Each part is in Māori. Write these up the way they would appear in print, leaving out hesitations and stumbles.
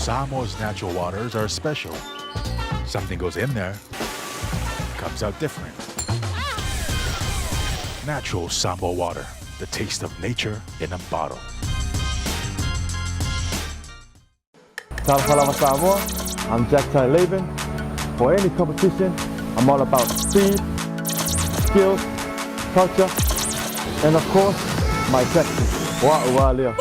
Samoa's natural waters are special. Something goes in there, comes out different. Natural Samoa water, the taste of nature in a bottle. Tiafau Samoa, I'm Jack Laban. For any competition, I'm all about speed, skills, culture, and of course, my Texas. Wa'ualia.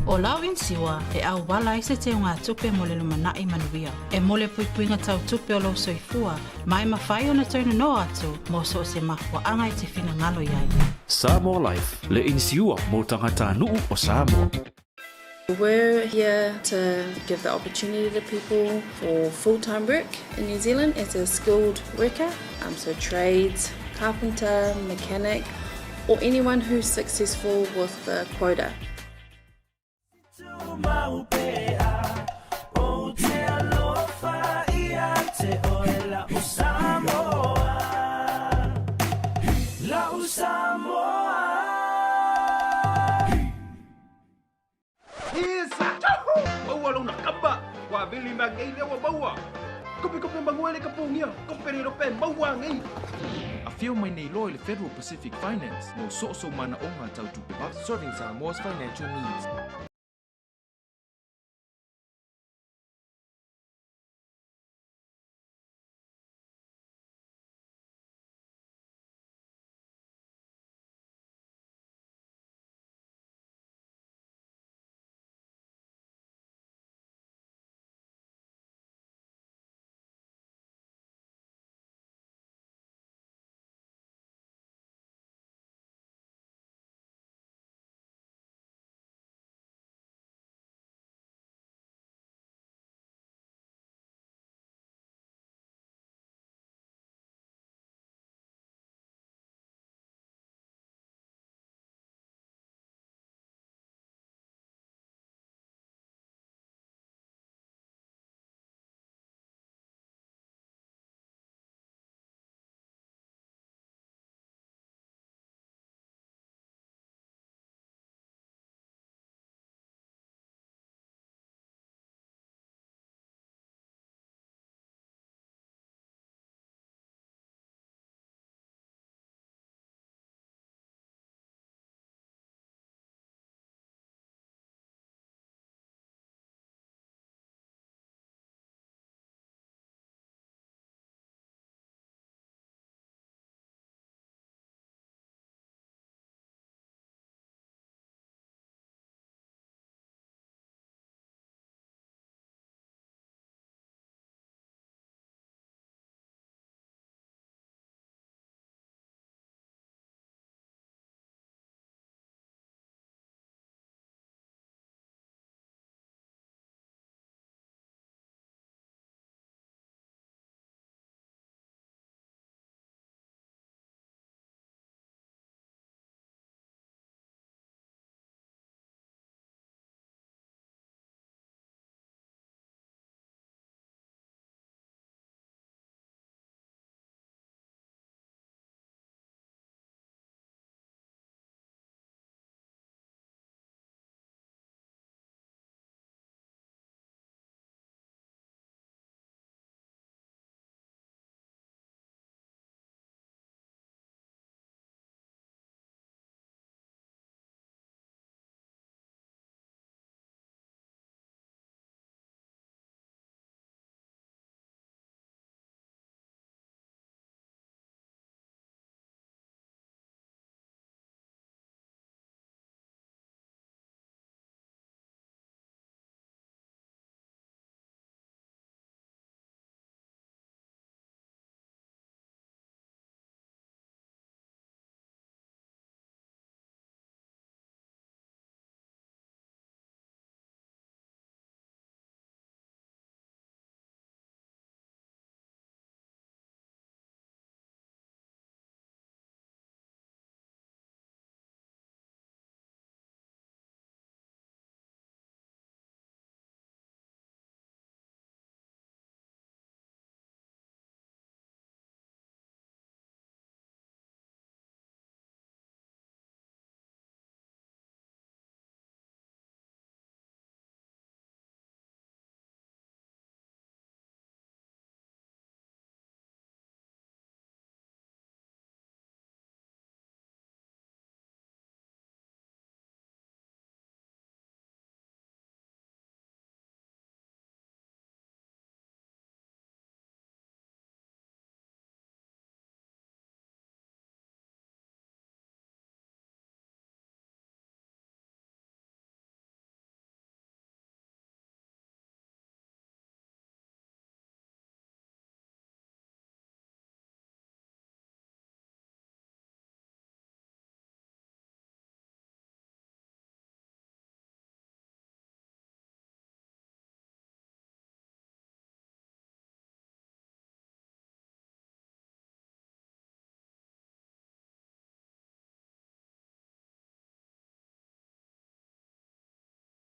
O lawin siwa e au wala se te unga tupe mole lumanai manuia. E mole puipuinga tau tupe o lo soifua, mai mawhai o na tauna no atu, mo so se mahua anga i te whina ngalo iai. Samoa Life, le insiua mo tangata nuu o Samoa. We're here to give the opportunity to people for full-time work in New Zealand as a skilled worker, so trades, carpenter, mechanic, or anyone who's successful with the quota. Bawa long nak kaba, wa bili magai lewa bawa. Kopi banguai le kapungia, kopi ro pen bawa ngai. I feel my nei loyal Federal Pacific Finance no so mana onga tau tupe serving Samoa's financial needs.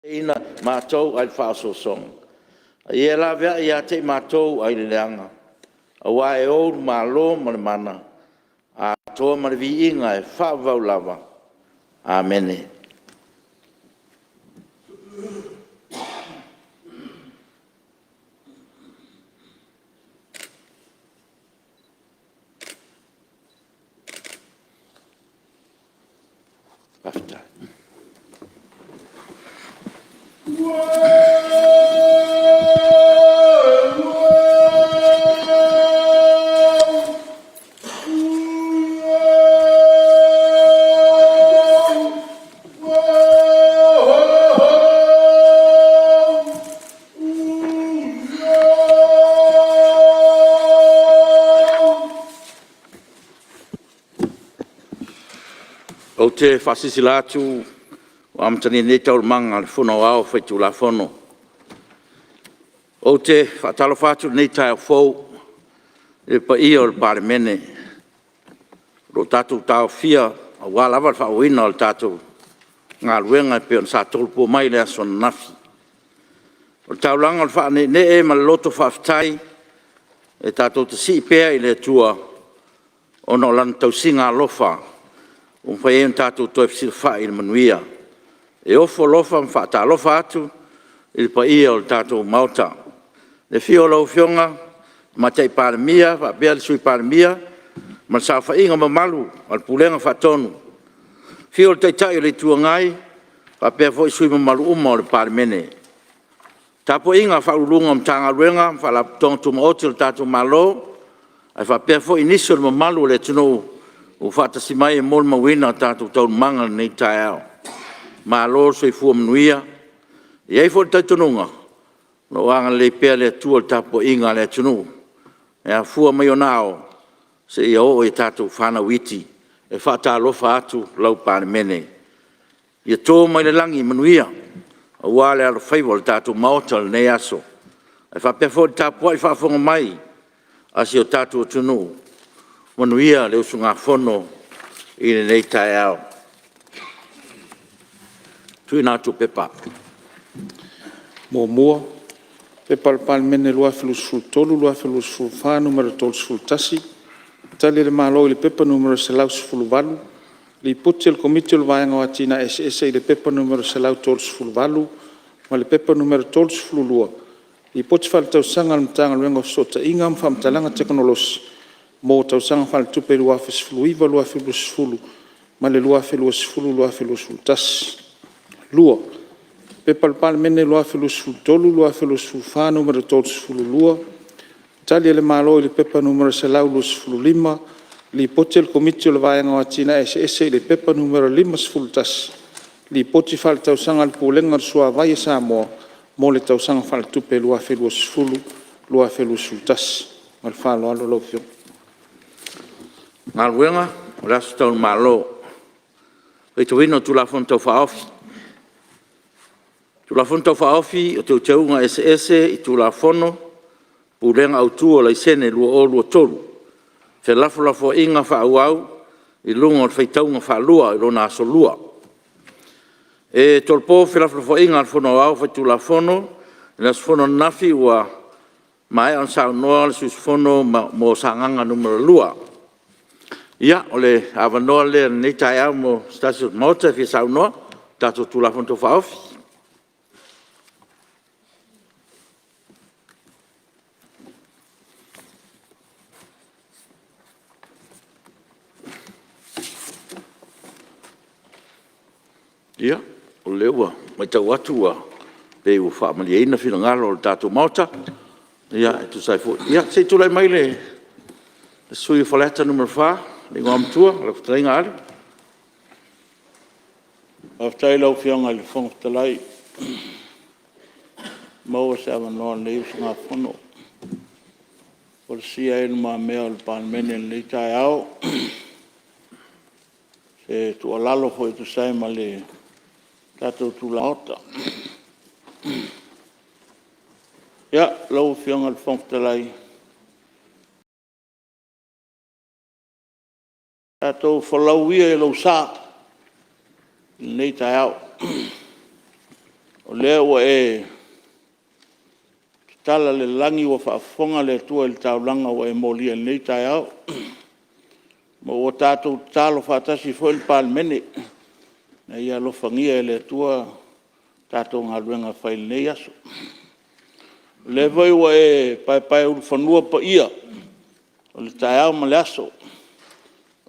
Ina mātou ai whaasosong. Ia la vea ia te mātou ai leanga. A wae o malo mana. A toa maravi inga e whaavau lava. Amene. After. O te whasisilatu o amtani nei tau manga le whono au whaitu la whono. O te whatalo whatu nei Tiafau le pa ia o le Palemene. Ro tātou tau fia a wālawa le whaoina o le tātou ngā luenga pe on sa tolpo mai le aso nafi. O le tau langa le whaane ne e ma le loto whaftai e tātou te si pēa i le tua o no lan tau singa lofa. Whai e tātou toi fsir wha i le manuia. E ofo lofa mwhata lofa atu i le pa ia o le tātou mauta. Le fio lau fionga, ma tei Palemia, wha bea le sui Palemia, ma sa wha inga mamalu, al pulenga wha tonu. Fio le teitai o le tua ngai, wha bea fo i sui mamalu uma o le Palemene. Tapo inga wha ulunga mtanga ruenga, wha la tonga tuma oti le tātou malo, ai wha bea fo i niso le mamalu le tunu o fata si mai e mol mawina tātou tau manga nei tai au. Ma lor soi fua manuia. I ei fo le taitonunga. No anga le pea le tua le tapo inga le tunu. E a fua mai o nao. Se ia o e tātou whana witi. E fata alofa atu lau Palemene. Ia tō mai le langi manuia. A wale alo whaiwa le tātou maota le nei aso. E whapea fo le tapo ai whafonga mai. Asi o tātou tunu. Manuia le usu ngā whono i le nei tai au. Tui nātu pepa. Mua, pepa le Palemene lua filusfulu tolu, lua filusfulu wha, numero tolu sfulu tasi. Tali le malo i le pepa numero selau sfulu valu. Li puti le komiti o le vaenga o atina SS i le pepa numero selau tolu sfulu valu, ma le pepa numero tolu sfulu lua. Li puti whale tau sanga le mtanga luenga o sota inga mwhamtalanga teknolosi. Mo tau sanga whale tupe lua fisfulu iwa, lua filusfulu, ma le lua filusfulu, lua filusfulu tasi. Lua, pepa le Palemene lua filusfulu tolu, lua filusfulu wha, numero tolu sfulu lua. Tali le malo i le pepa numero selau lua sfulu lima, li poti le komiti o le vaenga o atina SS i le pepa numero lima sfulu tasi. Li poti whale tau sanga le pulenga sua vai e Samoa, mo le tau sanga whale tupe lua filusfulu, lua filusfulu tasi. Ma le whalo alo lau fio. Ngā ruenga, rasu tau malo. Hei tau ino tu la fon tau whaofi. Tu la fon tau whaofi o tau teunga SS i tu la fono, pulenga au tua lai sene lua o lua tolu. Fe lafo inga wha au i lunga o whaitaunga wha lua i rona aso lua. E tolpo fe lafo inga al fono au whaitu la fono, i las fono nafi ua mai an sao noa le sus fono mo sanganga numero lua. Ia, ole avanoa le nei tai au mo stasio mota fi sao noa, tato tu la fonto whaofi. Ia, o leua, mai tau atua, pe u whaamali eina whina ngalo o tato mota. Ia, e tu sai fu. Ia, se tu lai mai le sui whaleta numero 4. Lingo am tua, la futainga ali. Aftai lau fianga le whangtalai. Maua se awa noa nei usunga whono. Por sia enu maa mea o le Palemene nei tai au. Se tu alalo hoi tu sai ma le tatou tu laota. Ia, lau fianga le whangtalai. Tātou whalau ia e lau sā, nei tai au. O lea ua e tala le langi ua whaafonga le tua il taulanga ua e molia nei tai au. Mo ua tātou talo whaatasi fo il Palemene. Na ia lo whangia e le tua tātou ngā luenga whaile nei aso. Le vai ua e pai ulu whanua pa ia. O le tai au ma le aso.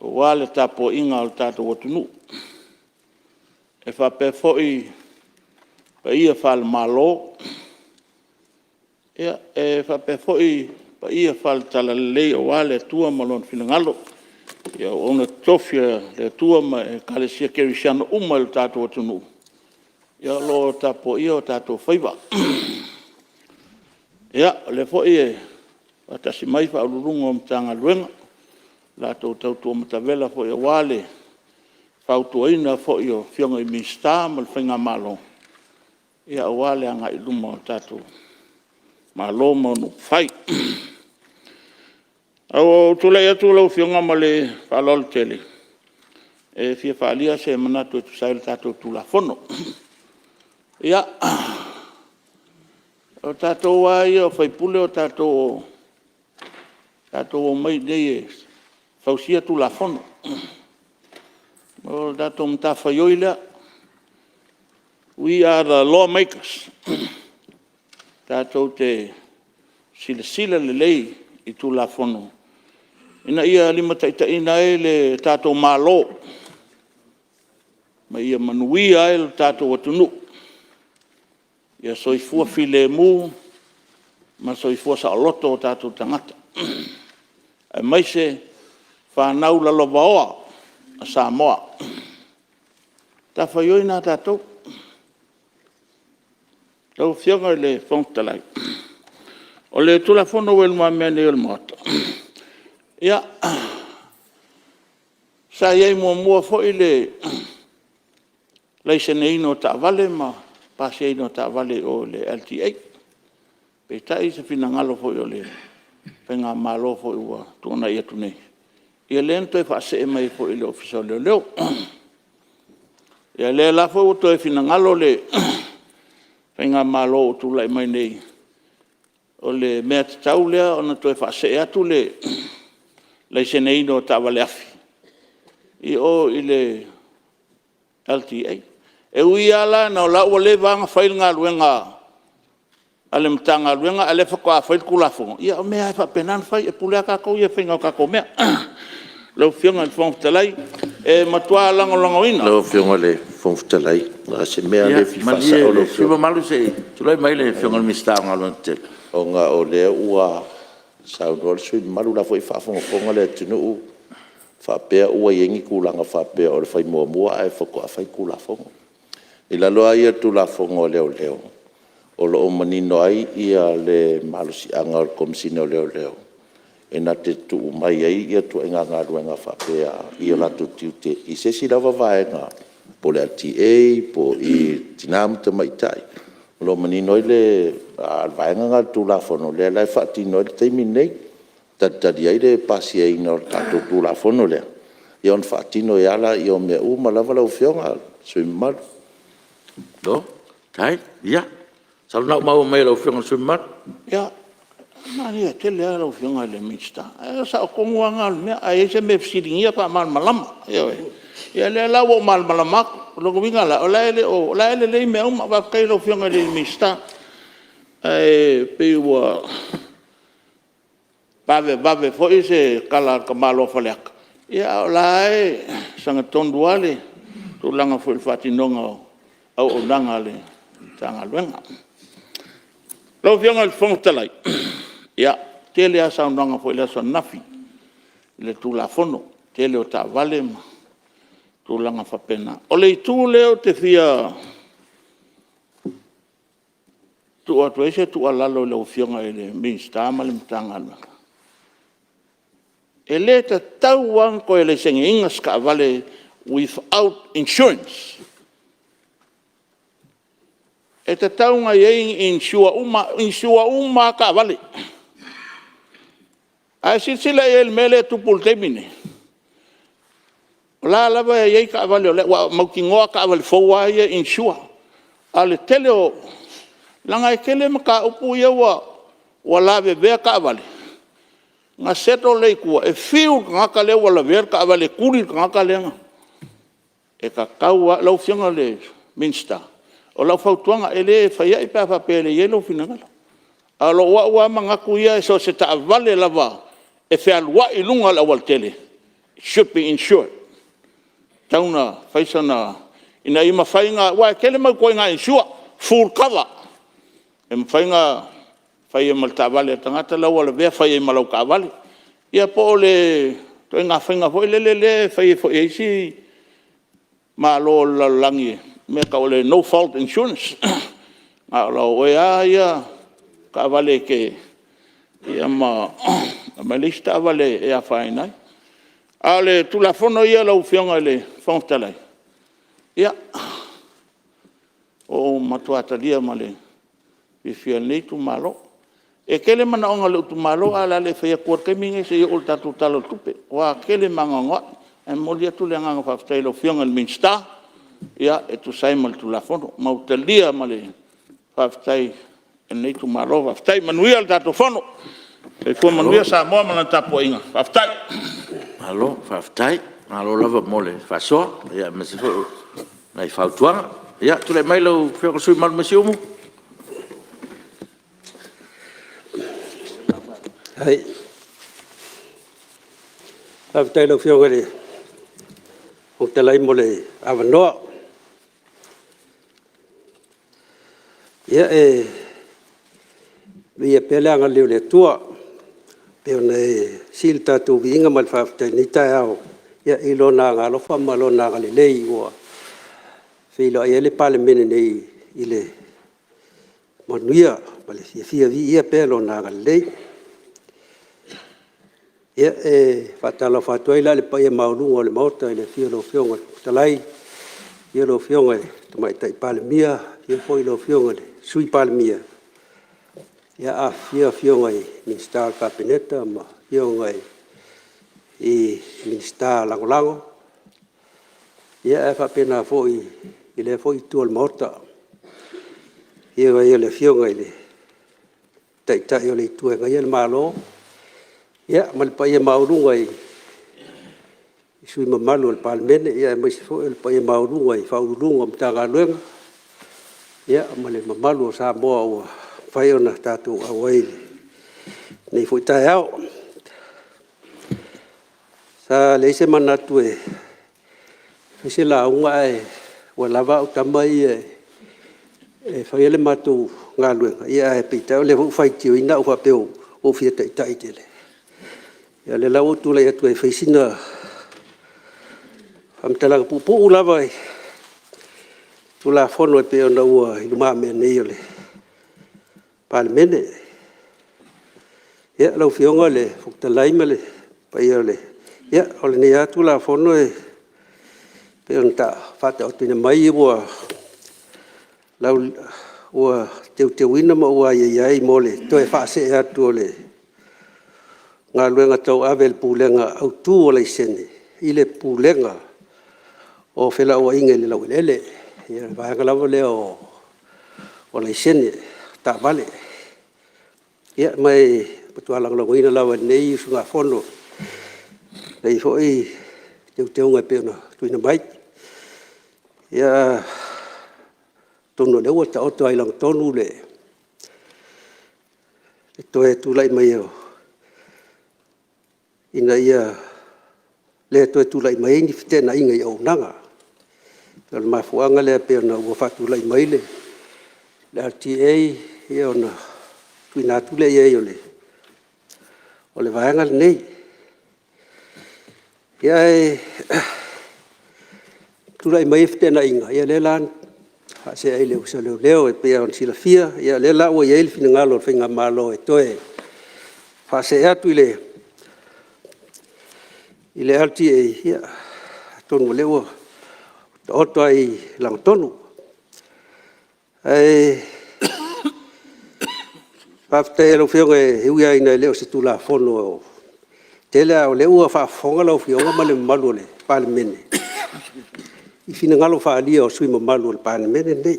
O wā le tāpo inga o le tātou watunu. E whape foi pa ia whale malo. Ia e whape foi pa ia whale tala lei o wā le tua malon whingalo. Ia ona tofia le tua ma e kalesia kerisiano uma le tātou watunu. Ia lo tāpo ia o tātou whaiva. Ia le foi e atasi mai whaururunga o mtanga luenga. La tau tau matavela foi e wale. Whautuaina foi o whionga I mista ma le whainga malo. Ia wale anga I luma o tātou. Malo mo no whai. Au tulei atu lau whionga ma le whalol tele. E whia whaalia se manatu e tu saile tātou tula fono. Ia. O tātou wai o whaipule o tātou o mai nei e whausia tula fono. O tātou mta whaioila. We are the lawmakers. Tātou te sila le lei I tula fono. Ina ia lima taitaina e le tātou malo. Ma ia manuia e le tātou watunu. Ia soifua file mu, ma soifua sa oloto o tātou tangata. Ai mai se whanau la loba oa a Samoa. Ta whaioi nā tātou. Tau whianga le Fonotaga. O le tula fono wel mua mea ne el moto. Ia, sa iei mua fo I le leisene ino ta vale ma pase ino ta vale o le LTA. Pe tai se finangalo fo I o le penga malo fo I ua tuna ia tunei. Ia lento e whaase e mai fo I le ofisa leo leo. Ia le la fo uto e finangalo le penga malo o tula I mai nei. O le mea te tau lea o na to e whaase e atu le leisene ino ta vale afi. I o I le LTA. E ui ala na o lau le vanga whail ngā luenga ale mtanga luenga ale whakua whail kulafongo. Ia o mea e whapenan whai e pulea kako ia whainga o kako mea. Lau whionga le Fonotaga e matua lango ina. Lau whionga le Fonotaga. Nga se mea le whiwhasa o lau whionga. Whiwa malu se tulai mai le whionga le mista ngā luenga te. O ngā o lea ua saunol sui malu la foi whafonga le Mulinu'u. Whapea ua yengi kulanga whapea o le whai mua e whakoa whai kulafongo. I laloa ia tulafongo leo. O lo o manino ai ia le malusi anga o komisina o leo. E na te tuu mai ai ia tu inga ngā ruenga whapea ia la tu tiute. I se si lava vaenga po le LTA, po I tinamuta maitai. Lo manino i le vaenga ngā tulafono lea lai whaatino i le teimi nei. Tadi ai le pasi ai no tātou tulafono lea. Ia on whaatino I ala I o mea ma lava lau whionga sui malu. Do? Tai? Ia. Sal nau mau mai lau whionga sui malu? Ia. Mani e te lea lau whionga le mista. E sa o kongua ngā mea. A e se me fsiringia pa malmalama. Ia lea lau o malmalama. Loko winga la. O laele lei mea uma wa kai lau whionga le mista. E peiwa... Bave fo I se kala ka malo faleaka. Ia o lae sanga tondu ale tu langa fo il fatinonga au nanga le tanga luenga. Lau whionga le Fonotaga. Ia tele asa o nanga fo il aso nafi. Le tula fono. Tele o ta vale ma. Tu langa whapena. O le tu leo te fia tu atu ese tu alalo le whionga ele minsta ma le mtanga luenga. E le te tauang ko ele senge ingas ka vale without insurance. E te taunga ye insua uma ka vale. A sila e el mele tu pultemine. La lava ye ka vale wa maukingoa ka vale fowa ye insua. Ale tele o langa e kele maka upu ia wa lave vea ka vale. Nga seto lei kua e fiu ngaka le wala ver ka vale kuri ngaka lenga. E ka kaua lau fianga le minsta. O lau fautuanga ele faya i papa pele yelo finangala. Alo wa mangaku ia so se ta vale lava e fe alwa i lunga la wal tele. It should be insured. Tauna faisana ina ima fainga wa kele mau ko nga insure full cover. Em fainga fai mal tavale tangata la wala ve fai mal ka vale. Ia po le to nga fainga foi le fai foi si malo la langi me ka ole no fault insurance. Alo ia ka vale ke ia ma lista vale ia faina. Ale tu la fono ia la ufianga le fontalai. Ia o matuata dia male. Ifia nei tu malo. E kele mana onga le tu malo ala le fia kuat keminge se o tatu talo tupe. Wa kele manga e molia tu le nganga fa stelo fianga le minsta. Ia e tu sai mal tu la fono. Mau te lia male fa stai e nei tu malo fa stai manuia tatu fono. E ko manuia Samoa mana tapo inga. Fa stai. Alo, fa stai. Alo lava mole fa so. Ia me se fo nai fa tuanga. Ia tu le mai lo fia ko sui mal mesiumu. Hai. After the fury, Hotel Mole, Avano. Yeah, we are pelang a little tour. Peone silta to being a malfafte, Nitao, yeah, Ilona, Alofa Malona, Galilei, or Philo Ele Palemene, Ile Monuia, but if you have a pelona Galilei. Ia fatala fatuela le pai maulunga le mauta le fiolo fionga talai fiolo fionga tomai tai Palemia ia foi lo fionga le sui Palemia ia a fionga minister kabineta ma fionga I minister langolango ia fa pena foi ile foi tu le mauta ia le fionga le tai le tu nga ia malo. Ya, mal paia maurunga I sui mamalu al Palemene, ya mai fo el paia maurunga I faurunga mtaga luenga. Ya, mal mamalu Samoa o fai ona tatu awai. Nei foi Tiafau. Sa leise manatu e fese la unga e wala va utamai e fai le matu nga luenga. Ya e pita le fai tiu ina o fapeo o fia tai tele. Ya le lau tu le atu e faisina am tala pupu lava tu la fono e pe ona ua I luma me nei le Palemene ya lau fionga le fuktalai mele pa ia le ya ole nei atu la fono e pe on ta fata o tine mai ua lau ua teu ina ma ua iai mole to e fa se atu le ngā luenga tau avel pulenga au tū o lai sene, I le pulenga o whela o inge le lau lele, ia vahanga lawa le o lai sene, tā vale. Ia mai patualang lango ina lawa nei sunga fono, nei foi teu ngai peona tuina mai. Ia tono lewa ta oto ai lang tonu le toe tu lai mai o. Ina ia le toe tulai mai ni fitena inga I au nanga. Tal mafuanga le pe na ua fatulai mai le. Le RTA ia ona tuina tule ia ole. Ole vaanga nei. Ia tulai mai fitena inga ia le lan ha se ai le usa leo e pe on sila fia ia le la o ia il fina ngalo finga malo e toe. Fa se atu le I le RTA ia tonu lewa oto ai lang tonu ai pafte lo fionga huia ina leo se tula fono tele o lewa fa fonga lo fionga male malu le Palemene I fina ngalo fa alia o sui malu le Palemene nei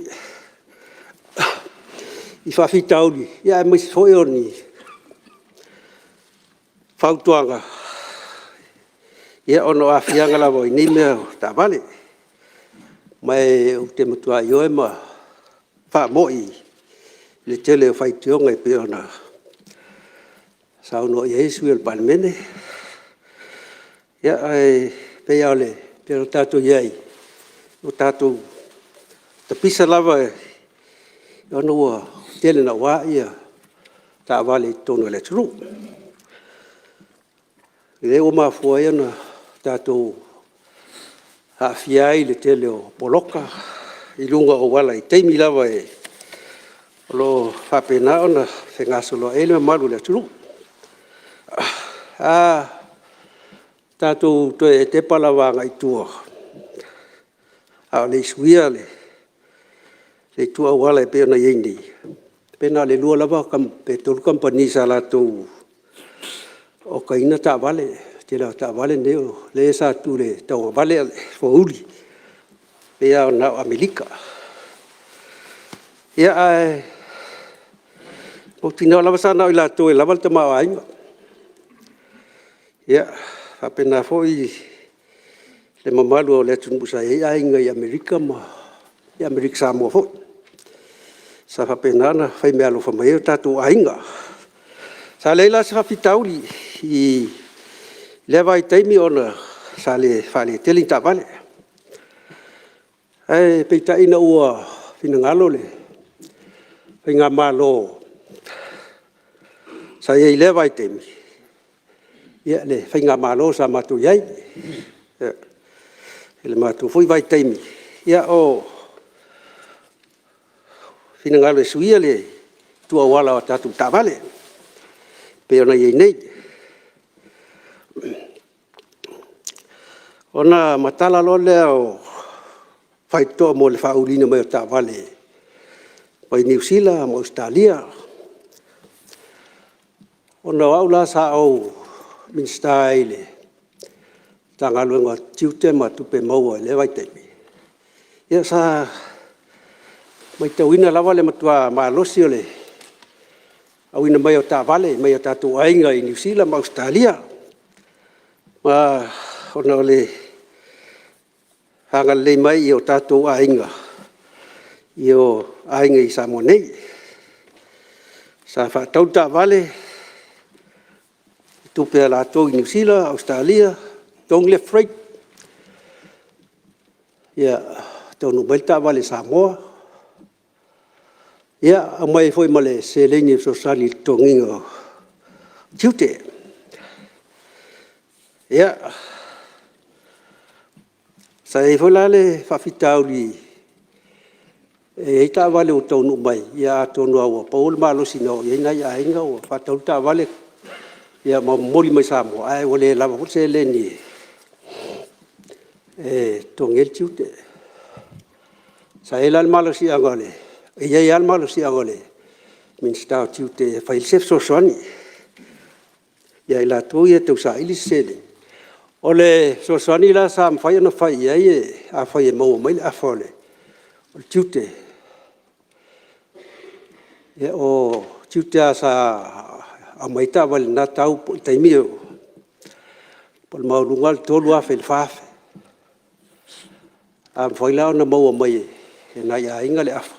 I whawhitauri, ia e maisi foi o ni whautuanga. Ia ono a whianga lawa i ni mea ta vale. Mai o te matua i oe ma wha moi le tele o whaitionga i peona. Sauno i Jesu i Palemene. Ia ai pea ole, pero tātou iai. O tātou ta pisa lava e ono ua tele na wā ia tā vale tono le turu. I le o mafua ia na tātou hawhiai le tele o poloka i lunga o wala i teimi lava e lo whapena ona whengasolo e le malu le turu. Tātou toe e te palawanga i tua. A le isuia le tua wala e peona ieni. Pena le lua lava pe tolu kampani sa lātou o kaina tā vale. Te la tā vale neo le sa tu le tau vale fo uli. Pea o na Amerika. Ia ai o tina lava sa na i lātou e lava te maa ainga. Ia apena foi le mamalu o le tunbusa e ainga i Amerika ma i Amerika Samoa foi. Sa apena na fai me alo fa mai o tātou ainga. Sa leila sa fitauli i le vai taimi ona sa le fale teli ta vale. Ai peita ina ua finangalo le. Finga malo. Sa ye le vai taimi. Ia le finga malo sa matu yai. Le matu foi vai taimi. Ia o finangalo suia le tua wala o tatu ta vale. Pe ona ye nei. Ona matala lo le o faito mo le faulina mai ta vale. Pai New Zealand, mo Australia. Ona aula sa o minstaile. Tanga luenga tiute ma tupe mau le vai te. Ia sa mai te wina lava le matua ma losi le. Awina mai o ta vale, mai o tatu ainga i New Zealand, ma Australia. Ma ona le hanga le mai o tatu ainga. Io ainga i Samoa nei. Sa fa tau ta vale. Tupe la to i New Zealand, Australia, tong le freight. Ia tonu mai ta vale Samoa. Ia mai foi male se leni so sali tongingo. Tiute. Ia sa e foi le fa fitauli e ta vale o tonu mai ia tonu au paul malo sino ia na ia inga o fa ta vale ia mo mori mai Samoa ai ole la vo se leni e tongel tiute sa e la malo si angole e ia al malo si angole min sta tiute fa il sef so soni ia la tu ia tu sa ili sele ole so soni la sam fa no fa ia a fa e mo mai a fole o tiute ia o tiute sa a mai ta val na tau tai mio por mau lungal tolu a fel fa a foi la na mo mai na ia inga le af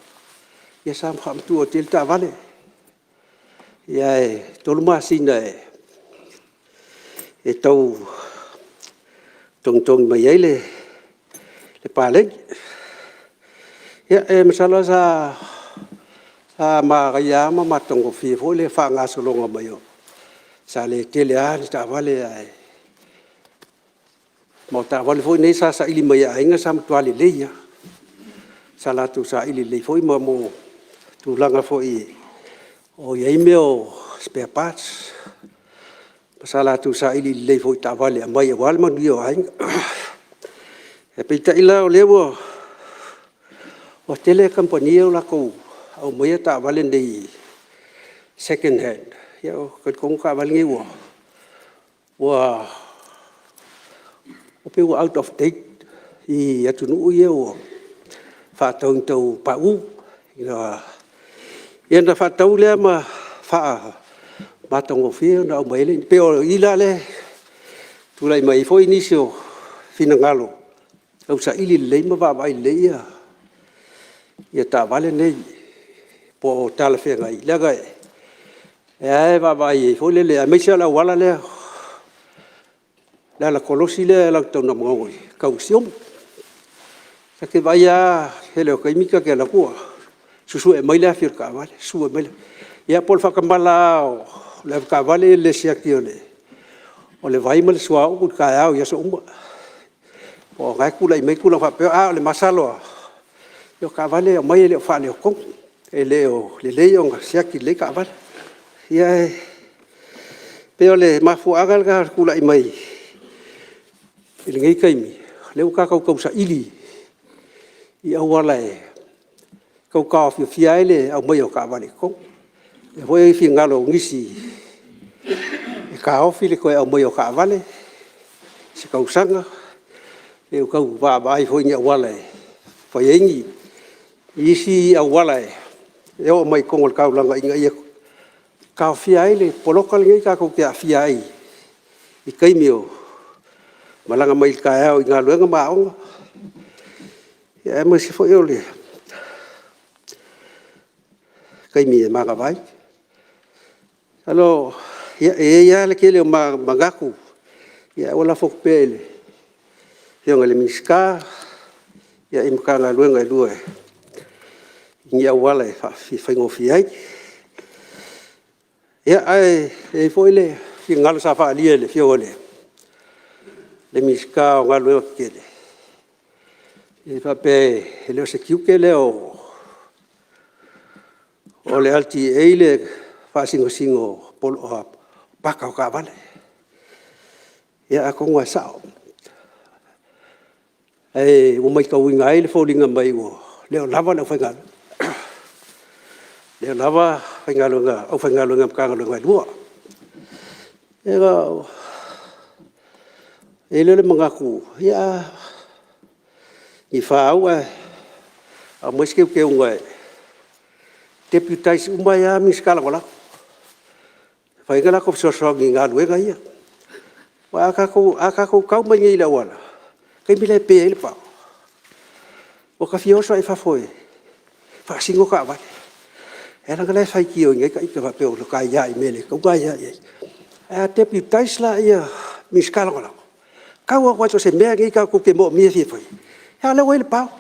ia sam kham tu o tel ta vale ia tolu ma sina e tau tong mai le Palemene ia masala sa ma ya ma matongo fi fo le fa nga solonga mai o sa le tele a ta vale ai mo ta vale fo nei sa ili mai ai nga sam tuale le ia sa la tu sa ili le fo mo tu langa fo i o ye meo spare parts sa la tu sa ili le fo ta vale mai wal ma dio ai e pita ila o lewo o tele company o la ko au mai ta vale nei second hand ya ko kong ka vale ngi wo o pe out of date i atunu ye o fa tong to pa u Ia na whatau lea ma wha matongo whia na o maile. Peo ila le, tulai mai foi nisio fina ngalo. Au sa ili lei ma wa mai leia. Ia ta vale nei, po tala whia ngai. Lega e wa mai foi le lea, meisia la wala lea. La kolosi le la tau na mongoi, kau siom. Sa ke vai a hele o kaimika ke la kua. Susu e mai le afir ka vale, su e mai le. Ia pol whakamala o le ka vale le siaki o le. O le vai ma le sua o ka au ia so umba. O ngai kula i mai kula whapeo a le masalo. Io ka vale o mai le o whane o kong. E le o le leo nga siaki le ka vale. Ia e. Peo le mafu agal ka kula i mai. Ili ngai kaimi. Leu ka kau sa ili. I au wala e. Kau ka fi fiaile au mai o ka vale kong. E hoi fi ngalo ngisi. E ka ofi le koe au mai o ka vale. Se kau sanga. Leu kau wa vai hoi ni au wala e. Fai engi. Isi au wala e. E o mai kongol kau langa inga ia. Ka fiaile polokal ngai ka kau kia fiai. I kaimi o. Malanga mai ka au inga luenga maonga. E mo se foi ole. Kai mi maga vai. Alo, ia le kele magaku. Ia ola fok pele. Ia ngale miska. Ia imkanga luenga lue. Ia wala fi ngofi ai. Ia ai e foi le fi ngalo sa fa ali le fi ole. Le miska o ngalo kele. E pape ele se kiuke le o le alti eile fa singo polo paka o ka vale. Ia a konga sao. E o mai kau inga ele fōlinga mai o leo lava le whaingalo. Leo lava whaingalo ngā, au whaingalo ngā mkangalo ngā lua. E ga e lele mangaku. Ia i whaau a moiskeu ke unga e. Deputais umai a miskala wala. Whaingala ko sosongi ngā luenga ia. Wa akako kau mai ngai la wala. Kai mile pe ele pa. O ka fioso e fafoe. Fa singo ka wa. Era ngale fai ki o ngai ka ika fa pe o ka ia i mele. Ka ga ia ia. A deputais la ia miskala wala. Kau wa to se mea ngai ka ko ke mo mi fi foi. Ya le wele pa.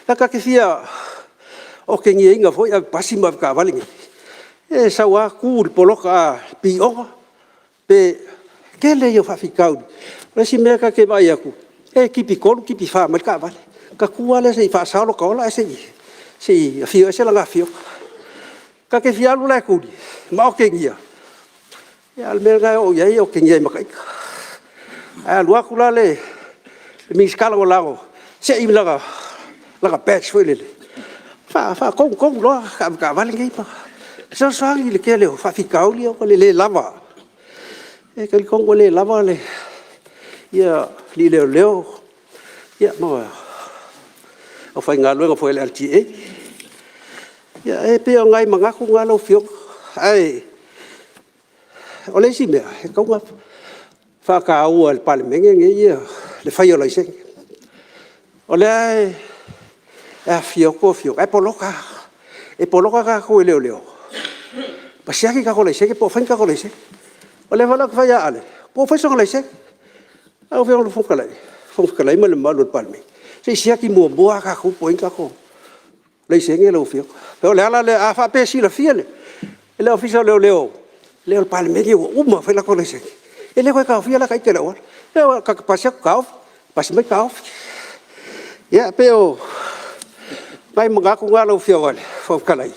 La ka ke fia o ke ngi inga foi a pasima ka valingi. E sawa ku poloka pi o pe ke le yo fa fikau. Le si me ka ke vai aku. E kipi kolu kipi fa mal ka vale. Ka ku ale se fa sa lo ka ola se si fio se la fio. Ka ke fia lu la ku di. Ma o ke ngi. Ya al me ga o ya o ke ngi ma ka. A lu aku la le mi skala o lago. Se i la patch foi le. Fa kong lo ka vale ngai pa. So i le ke le fa fikau li o le lava. E ke kong le lava le. Ia li leo. Ia mo. O fa ngalo foi le LTA. Ia e pe ngai manga ku ngalo fio. Ai. O le si me e kong fa ka o al Palemene ngai le fa yo la ise. O le e fio e poloka ka ko leo pasia ki ka ko le se ke po fa ka ko le se o le vala ka ya ale po fa so le se au fe o fo ka le ma le malo palme se sia ki mo boa ka ko po ka ko le se nge lo fio o le ala le a fa pe si le fiele le ofisa leo le palme ki o ma fa la ko le se ele ko ka fiela ka ke le ka pasia ka pas me ka ya peo mai mga ku ngalo fiole fo kalai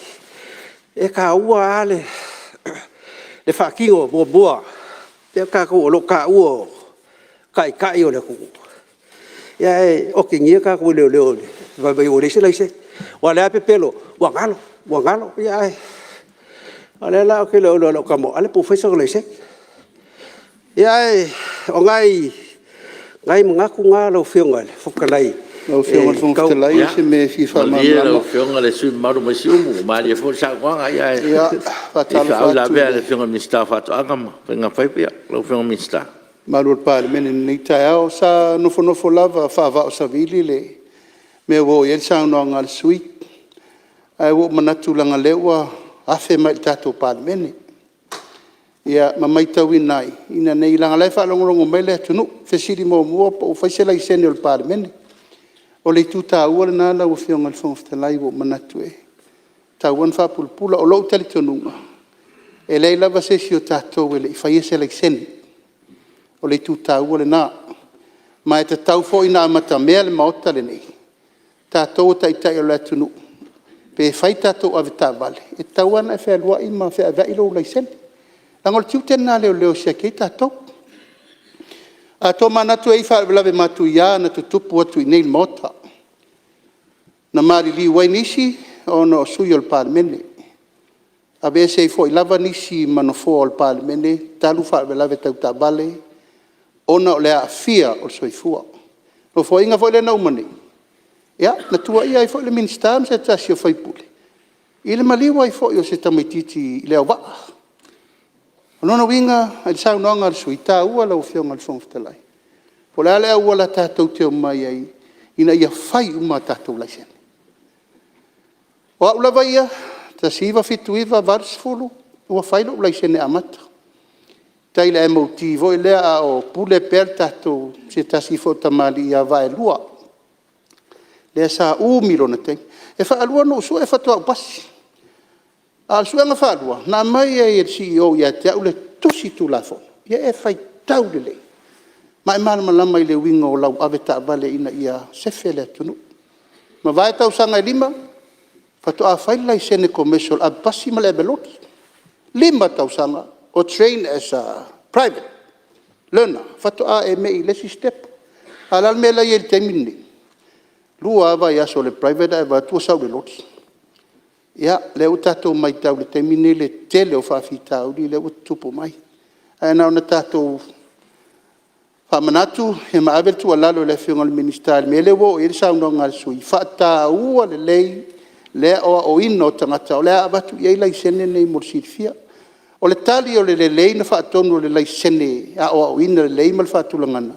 e ka ua ale le fa kingo bo te ka ko lo ka u kai o le ku ya o ke ngia ka ku le va vai o le se wa le ape pelo wa ngalo ya ale la ke lo ka mo ale professor le se ya o ngai mga ku ngalo fiole fo kalai Au whionga le whonga talai se me fifa Malia mamlama. o whionga le sui maru mai si umu, malia fo sa wanga ia. Ia, whatalo whatu. La whatu. bea le whionga minsta whatu agama, penga whaipia, lo whionga minsta. Maru al Palemene nei tai au sa nofo lava whaava o savili le. Me wo yen sa no ngal sui. Ai wo manatu langa lewa afe mai tato Palemene. Ia mamai tau nai ina nei langa lai whalongorongo mai le tunu fesiri mo mua po faisela i sene o le Palemene. O le tuta ua le nala ua whionga le whongwhitalai wo manatu e. Tauan whapulpula o lau tali tonunga. E lei lava sesi o tātou e le i whaiese le sene. O le tuta ua le nā. Ma e te tau fo ina amata mea le maota le nei. Tātou o taitai o le tunu. Pe whai tātou ave tā vale. E tauana e whea lua ima whea vea ilo le sene. Langol tiu tena leo sia kei tātou. A tō manatu e i whaarelawe matu ia na tutupu atu i nei maota. Na mari li wai nisi o no sui o le Palemene. A vese i fo i lava nisi manofo o le Palemene, talu whaarelawe tau tā vale, ona o le a fia o le soifua. No fo inga fo le naumane. Ia, na tua ia i fo le minister se tasi o whaipule. I le maliwa i fo i o se tamaititi i leo waa. Ono winga al sau no ngal suita ua la ufiong al fong ftalai. Po la le ua la tātou te o mai ai ina ia fai uma tātou lai sene. Wa ula vai ta siva fitu iva varsfulu ua fai lo lai sene amata. Tai le motivo le a o pule per tātou se tasifo tamali ia vai lua. Le sa umilo na te. E fa alua no so e fa to pasi. Al suanga whālua, nā mai e CEO ia te au le tosi tu la fo. Ia e whai tau le lei. Mai marama lama i le winga o lau ave ta vale ina ia sefe le tunu. Ma vai tau sanga e lima, whatu a whai lai sene commercial a pasi ma le beloti. Lima tau sanga, o train as a private learner. Whatu a e mei lesi step. Alal me lai e le temini. Lua ava ia so le private a eva tua sau le loti. Ia, le utatou mai tau le temine le tele o whawhitau li le utupu mai. Ai nao na tātou whamanatu he maavel tu alalo le whionga le ministeri. Me le wo e le sauno ngal sui. Whata ua le lei le o ino tangata o le abatu i eila i sene nei morsirifia. O le tali o le lei na whaatonu le lei sene a o ina le lei mal whaatulangana.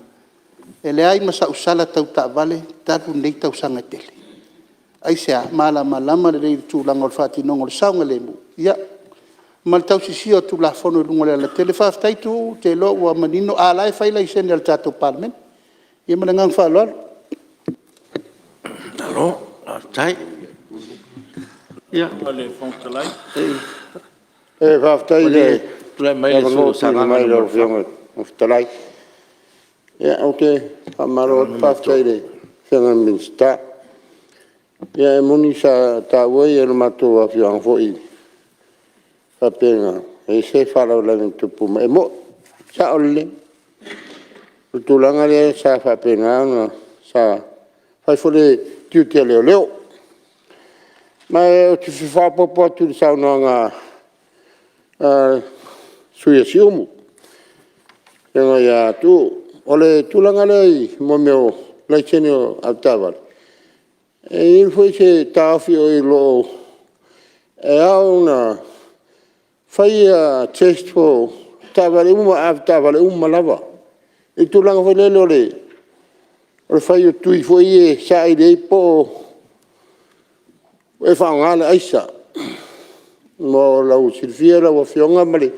E le ai masa usala tau ta vale taru nei tau sanga tele. Ai sea malama le rei tu lango le fati nongo le saunga le mu. Ia, mal tau sisi o tu la fono lungo le la tele whaftai tu te lo ua manino a lai whaila i sene al tato Palemene. Ia manangang whaaloalo. Alo, tai. Ia, Ale fontalai. E whaftai le. Tule mai le su sanga mai le whionga fontalai. Ia, oke, amaro whaftai le whionga minsta. Ia e muni sa tāwai e mato a whiang fōi. Whapenga, e se wharau langi tupu ma. E mo, sa ole. Utulanga le sa whapenga, sa whaifore tiutia leo leo. Ma e o te whapopo atu le sauna ngā suia siumu. Nga ia tu, ole tulanga lei mo meo laitene o Altawale. E il foi se tafi o lo e au na fai a test fo tavale uma lava e tu langa foi le o fai o tui foi e sai dei po e fa ngala aisa mo la u silfiera o fionga male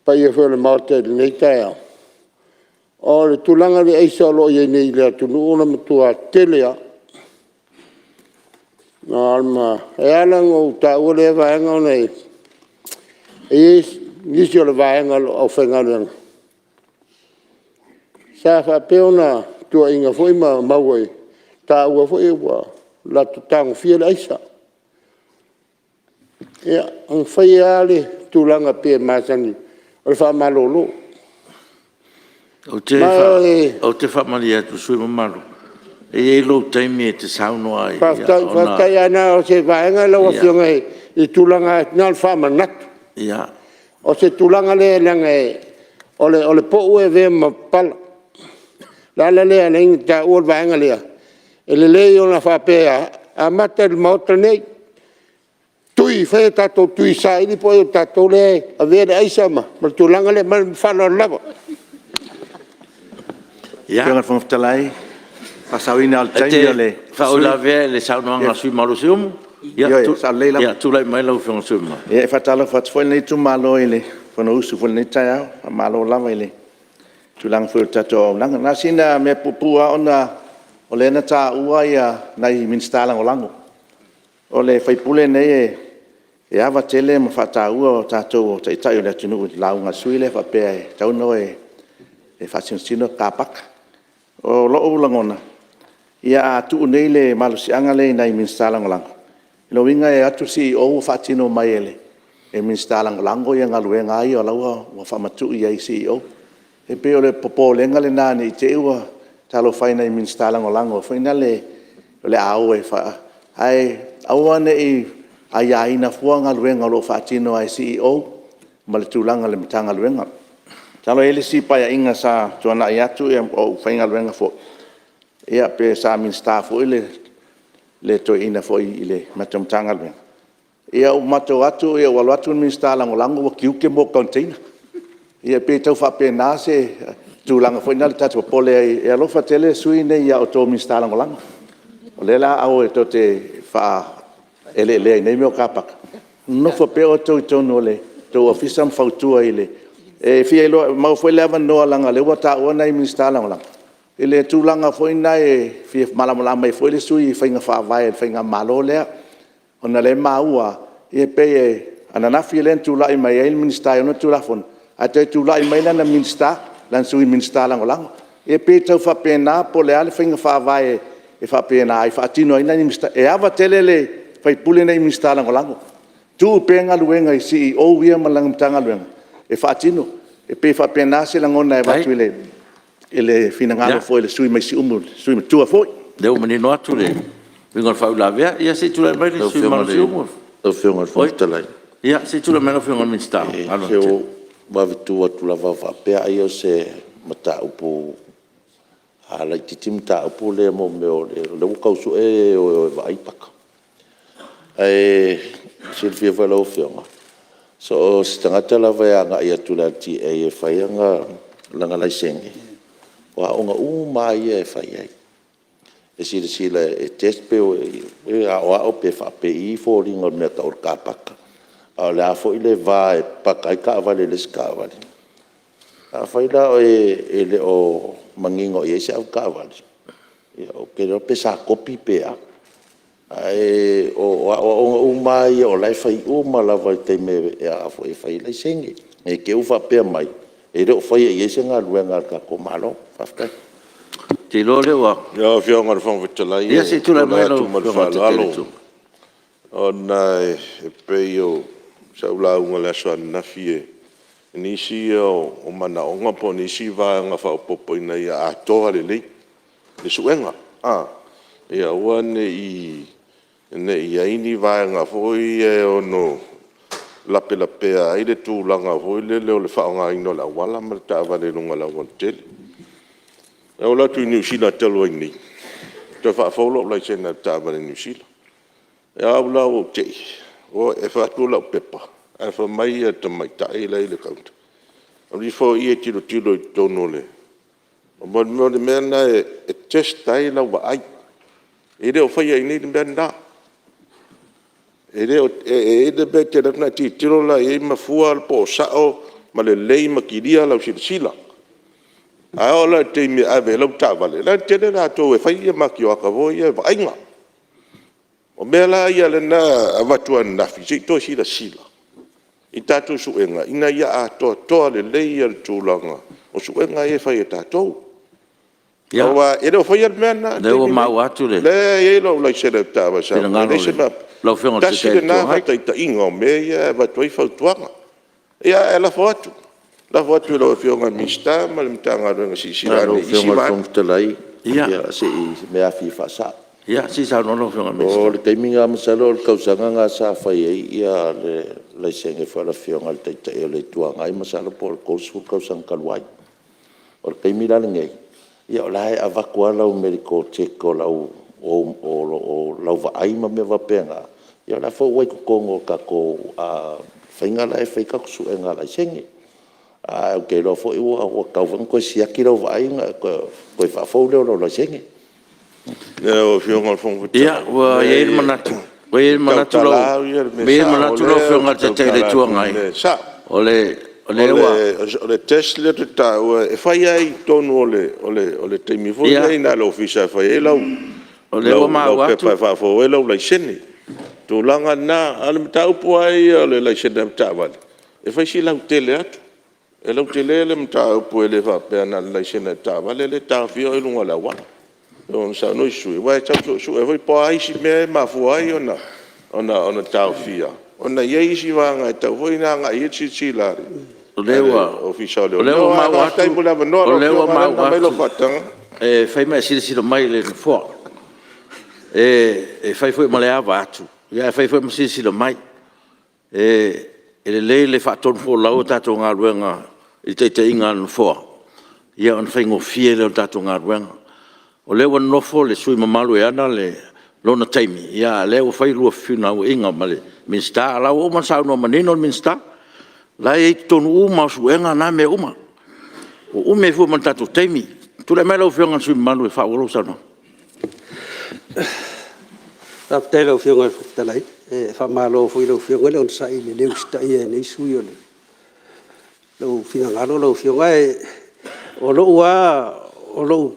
pai e foi le morte nei taia o le tulanga le aisa lo ye nei le tu no na tua telea. Alma, e alang o ta ule vaenga nei. E nisi o le vaenga o whengareanga. Sa whapeona tua inga fwoi ma mauai. Ta ua fwoi ua la tutango fia le aisa. Ia, ang whai ale tūlanga pia māsani. O le whamalolo. O te whamali atu sui mamaru. E lo taimi e te sauno ai. Whaftai ana o se vaenga lau a whionga i tūlanga nal whamanatu. Ia. O se tūlanga lea langa e o le po ue vea ma pala. Lala lea nengi ta ua vaenga lea. E le lei o na whapea, a mata le maota nei. Tui, whai tatou tui sa ini po e tatou le, a vere aisa ma, ma tūlanga le, ma whanau lava. Ia. Pionga whangaftalai. Pasawina al taimi le. Whaula vea le saunoanga sui malu siumu. Ia, tūlai mai lau whionga siumu. Ia, whatala whatfoi nei tu malo ele. Whana usu whana nei tai au, malo lava ele. Tūlanga whoi tatou au nanga. Nā sina me pupua ona, o le na tā ua ia nai minstalang o lango. O le whaipule nei e awa tele ma whata ua o tātou o taitai o le atunu launga sui le whapea e tauno e whasinsino kāpaka. O loo ulangona. Ia atu nei le malusianga le nai minstalang o lango. Ilo winga e atu si o whatino mai ele. E minstalang o lango ia ngaluenga ai o laua wa whamatu ia i si o. E peo le popo lenga le nani i te ua talo whaina i minstalang o lango. Whaina le au e wha. Ai awane i ai aina fuanga luenga lo whatino ai CEO ma le tūlanga le mitanga luenga. Talo ele si pai a inga sa tuana i atu e o whainga luenga fo. Ia pe sa min staffo le to ina fo i le matamtanga luenga. Ia o mato atu ia walo atu min stalango lango wa kiuke mo container. Ia pe tau whape nase tūlanga fo ina le tatu pole e alofa tele sui ne ia o to min stalango lango. O lela au e to te wha ele nei meo kāpaka. No fa peo tau tono le, tau ofisam fautua ile. E fia ilo, mau foi leva noa langa, le wata ua nei minstala o langa. Ile tūlanga foi nai e fia malamalama e foi le sui, whainga whaavai, whainga malo lea. Ona le maua, e pe e, ananafi len tūlai mai e minsta, ono tūlafon. A te tūlai mai lana minsta, lan sui minstala o langa. E pe tau whapena, po le ale whainga whaavai e whapena, ai whaatino ina ni minsta. E awa telele, fai pule nei minsta lango lango. Tu penga luenga i CEO ia malang tanga luenga. E fatino e pe fa penase langona e watu ele finangalo foi le sui mai si sui tua foi. Deu menino atu le. Vinga fa ula vea ia se tu le mai le sui mai si O whionga whangtalai. Ia se tu le mai whionga minsta. Se o wavitu atu la wawa pea ia se mata upo ala titim ta upo le mo meo le ukausu e o vaipaka. Ai Silvia valo fianga so stangata la va ia tula ti e faianga langa lai sengi wa onga mai e fai e sila e test pe e a pe fa pe I fo ringo me ta orka paka a la fo ile va e paka ka vale le ska vale a fai la e le o mangingo e sa ka vale e o ke ro pe sa copy pe a ai o mai o lai fai o malava te me e a foi fai lai sengi e ke ufa pe mai e ro fai e senga luenga ka ko malo fafta te lo le wa ya fianga fon vitala ia se tu la mai lo ona e pe yo sa ula unga la so na fie ni si o mana o ngapo ni si va nga fa popo ina ia a to ale le ni suenga ia wane I ne ia ini vai nga foi e ono lape ai le tūlanga foi le le whaonga ino la wala ma ta vale lunga la wantel e ola tu New Zealand telo ini te whaafolo lai sena ta vale New Zealand e aula o te o e whaatula o pepa e wha mai e te mai ta e lai le kaunta o li fo I e tilo I tono le o mo le mena e test tai la wa ai e le o whaia ini le mena e de bete na ti tiro la e mafua al po sao ma le lei makiria la sila a ola te mi ave lo ta vale la te na to e fai ma ki o ka voi e vainga o bela ia le na avatu na fi to sila I tatu suenga ina ia a to le lei al tulanga o suenga e fai ta to ia wa e do fai al mena le o mau atu le e lo la se le ta va sa le se lo whionga te te na ta ingo me ia va toi fautuanga ia ela foto la foto lo whionga mista ma le tanga ro si lo whionga whangtalai ia se me a fi fa sa ia si sa no lo whionga mista o le taiminga masalo o kausanga nga sa fai ia le senge fa la whionga te te le tuanga ai masalo por kosu kausang kalwai o le taimira le ngai ia o lai avakua lau medical check o lau o lau vaai ma mea vapenga. Ia la fo wai kongo ka ko whainga la e whaika kusu e ngā lai sengi. O ke lo fo iwa o kau wang koe siaki lau vaai koe whafau leo lau lai sengi. O whionga whongu ta. Ia, wa e manatu. Wa e manatu lau. Me e manatu lau whionga te teile tuangai. O le test le te ta e whai ai tonu o le teimi fo ai na lo fisa whai e lau. O le o maa watu. Lau pepa whafau e lau lai seni. Tō langa nā, ala mta upo ai le lai sena mta wale. E whai si lau tele atu. E lau tele le mta upo e le whapea na lai sena mta wale le tā whio e lunga la wana. Yon sa no sui, wai tau su e whai pa ai si me mafu ai ona tā whia. Ona iei si wanga e tau hoi nā ngā i chi lari. O lewa. Ofisa leo. O lewa maa watu. O lewa maa watu. E whai mai sila mai le fua. E whai fwoi male awa atu. Ia e whai fwoi sila mai. E le le whaatonu fo lau tātou ngā ruenga i te inga anu fua. Ia on whai ngofie leo tātou ngā ruenga. O lewa nofo le sui mamalu e ana le lona taimi. Ia leo whai lua whiuna au inga male. Minsta, lau o man sao no manino minsta. Lai e tonu uma su enga na me uma. O ume fu man tatu taimi. Tu le melo whionga sui mamalu e whaolo sana. Tap telo whionga talai. E whamalo fui lau whionga le on sai le leu stai e nei sui o le. Lau whina ngaro lau whionga e o lo ua o lo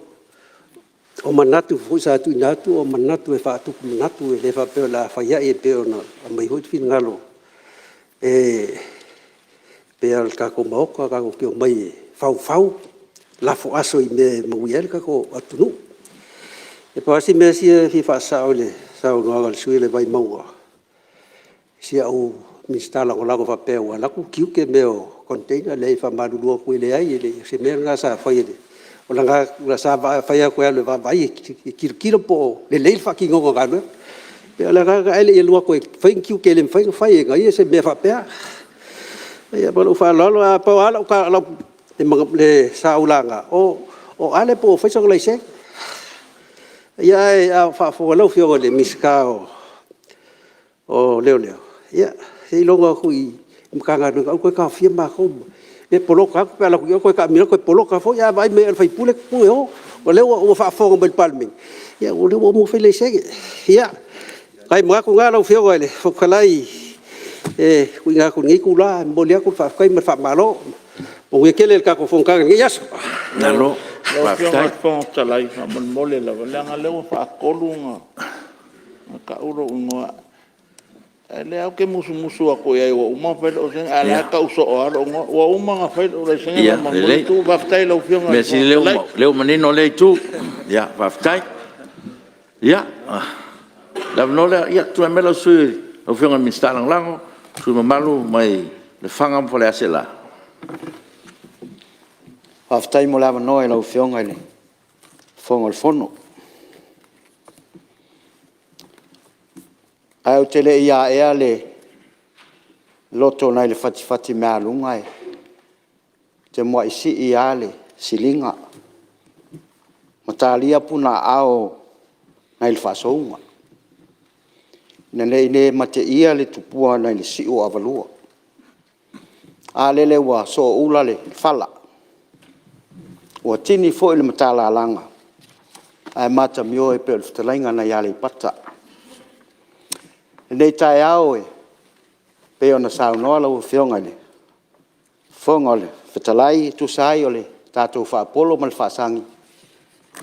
o manatu fui sa tu inatu o manatu e whaatu ku manatu e le whapeo la whaia e peo na a mai hoi whina ngalo. E pea kako maoka kako kio mai fau lafo aso i me mauiele kako atunu. E pasi me si fi whaasao le sao noaga le sui le vai maua. Si au minstala o lago whapeo a laku kiu ke meo container le whamarulua koe le ai le se mea ngā sa whaia le. O langa la sa whaia koe le vai kira po le leil whakingonga gano. Pea langa ele e lua koe whain kiu ke le whaia ngai se mea whapea. Ia balu whalalo a pau ala uka le sa ulanga. O ale po whaisong lai seng. Ia e a whaafogalau whionga le miska o leo. Ia, hei longa kui mkanga nunga au koe ka whia mākou. E poloka aku pēla kui au koe ka mira koe poloka fo. Ia vai mea alwhai pule pue ho. O leo o whaafoga mai Palemene. Ia, o leo o mo whai sege. Ia, kai mga ku ngā lau whionga ele. Whakalai, kui ngā ku ngi kula, mboli aku whaakai ma whaamalo. O nge kele kako whongkanga ngi yaso. Nalo. Lau whionga whonga talai, man mole la walanga leo whaakolunga. Ka uro ungoa. Le au ke musu ako ia o uma fel o sen ala ka uso o aro o uma nga fel o le sen ma mo tu baftai lau whionga. Me si leo manino le tu. Ya, baftai. Ya. La nola ia tu melo sui o whionga minsta lango. Sui mamalu mai le whanga mo le asela. Aftai mo lava noe lau whionga ele. Whonga le whono. Ai o tele ia ea le loto nai le whati mea lunga e. Te mua isi ia le silinga. Matalia puna ao nai le whasounga. Nene ine mate ia le tupua nai le si o avalua. A lele wa so ula le whala. Ua tini fo ile matala alanga. Ai mata mio e peo le whtalainga na ia le pata. Nei tai au e peo na sao noa lau whionga le. Whonga le whetalai tu sai o le tātou whaapolo ma le whaasangi.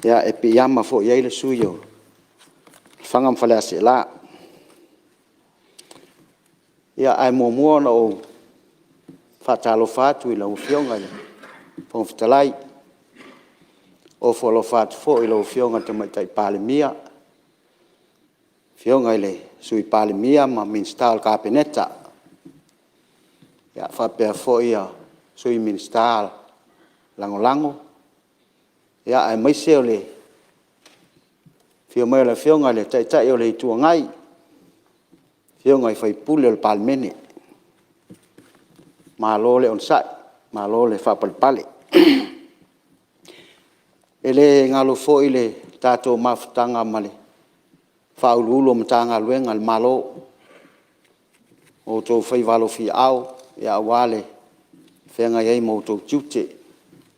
Ia e pi yama fo iei le sui o. Whangam whalea se la. Ia ai mua na o whaatalo whaatu i lau whionga le. Pong whetalai. O whalo whaatu fo i lau whionga te maitai Palemene. Whionga le sui Palemene ma minsta ka peneta. Ya whapea fo ia sui minsta lango. Ya ai mai se le. Whionga le tai o le tua ngai. Whionga i whai pule o Palemene. Ma lo le on sai. Ma lo le whapalpale. Ele ngalo fo ile tato mafutanga male. whaululu ma tanga luenga le malo o tō whaiwalo fi au ia wale whenga iei mo tō tiute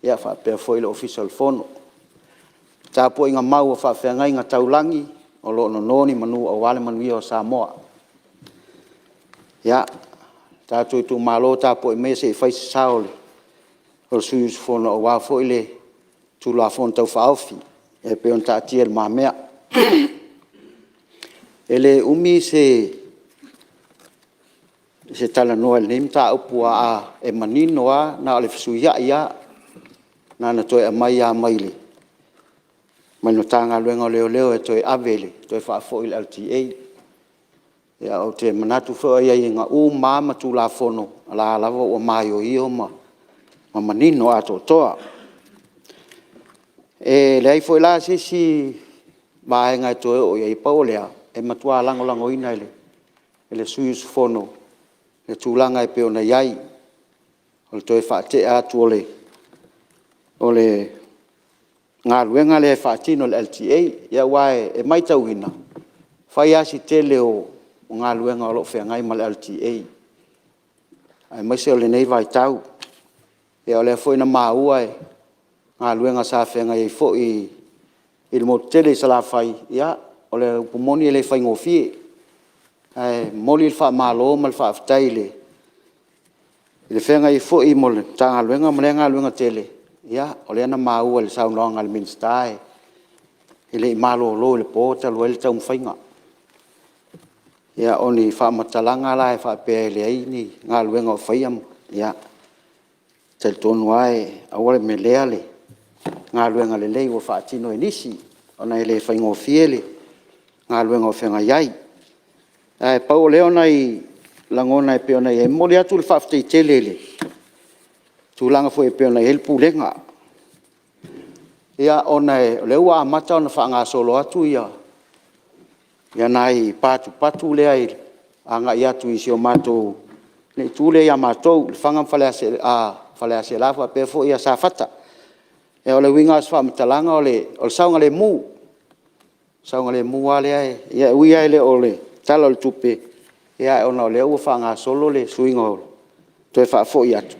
ia whapea whoile official fono. Tā po inga mau o whawhenga inga taulangi o lo no noni manu o wale manu o Samoa. Ia, tā tū malo tā po i mese i whaisi saole o sui fono o wafo ile tu la fono tau whaofi e peon tā tia le mamea. Ele umi se tala noa le nim tā upua a e manino a na ole fisuia ia na na toi a mai a maile. Mai no tanga luenga leo leo e toi avele, toi whaafo il LTA. Ia o te manatu whao ia i ngā u māma tu la fono ala lava o mai o io ma manino a tō toa. E lei foi la si vai ngai toi o ia i paolea e matua lango ina ele sui fono le tūlanga e peo na iai o le toi whaate atu ole ngā ruenga le whaatino le LTA ia wae e mai tauhina whai asi tele o ngā ruenga o lo whengai ma le LTA ai mai se o le nei vai tau e o le foi na maua e ngā ruenga sa whengai e fo i le mo tele sa la whai ia o le upumoni e le whai ngofie ai moli le wha malo ma le wha aftai le whengai e fo i mo le tanga ruenga ma le ngā ruenga tele ia o le ana maua le saunonga le minstae ele i malo lo le pota lo le tau mwhainga ia o ni whamatalanga la e whapea ele ai ni ngā luenga o whaiam ia tel tonu ai awale me lea le ngā luenga le lei o whaatino e nisi o na ele whaingo fiele ngā luenga o whenga iai e pau leo nei langona e peo nei e mole atu le whaaftei tele le tūlanga fo e peo nei helpu lenga. Ia ona e leua amata ona whaanga solo atu ia. Ia nai patu lea i anga i atu i sio matou. Nei tūle ia matou, le whanga whale ase lafa pe fo ia sa fata. E ole winga as whamatalanga ole saunga le mu. Saunga le mu a lea e. Ia uia ele ole tala le tupe. Ia ona ole ua whaanga solo le suinga ole. Toi wha fo i atu.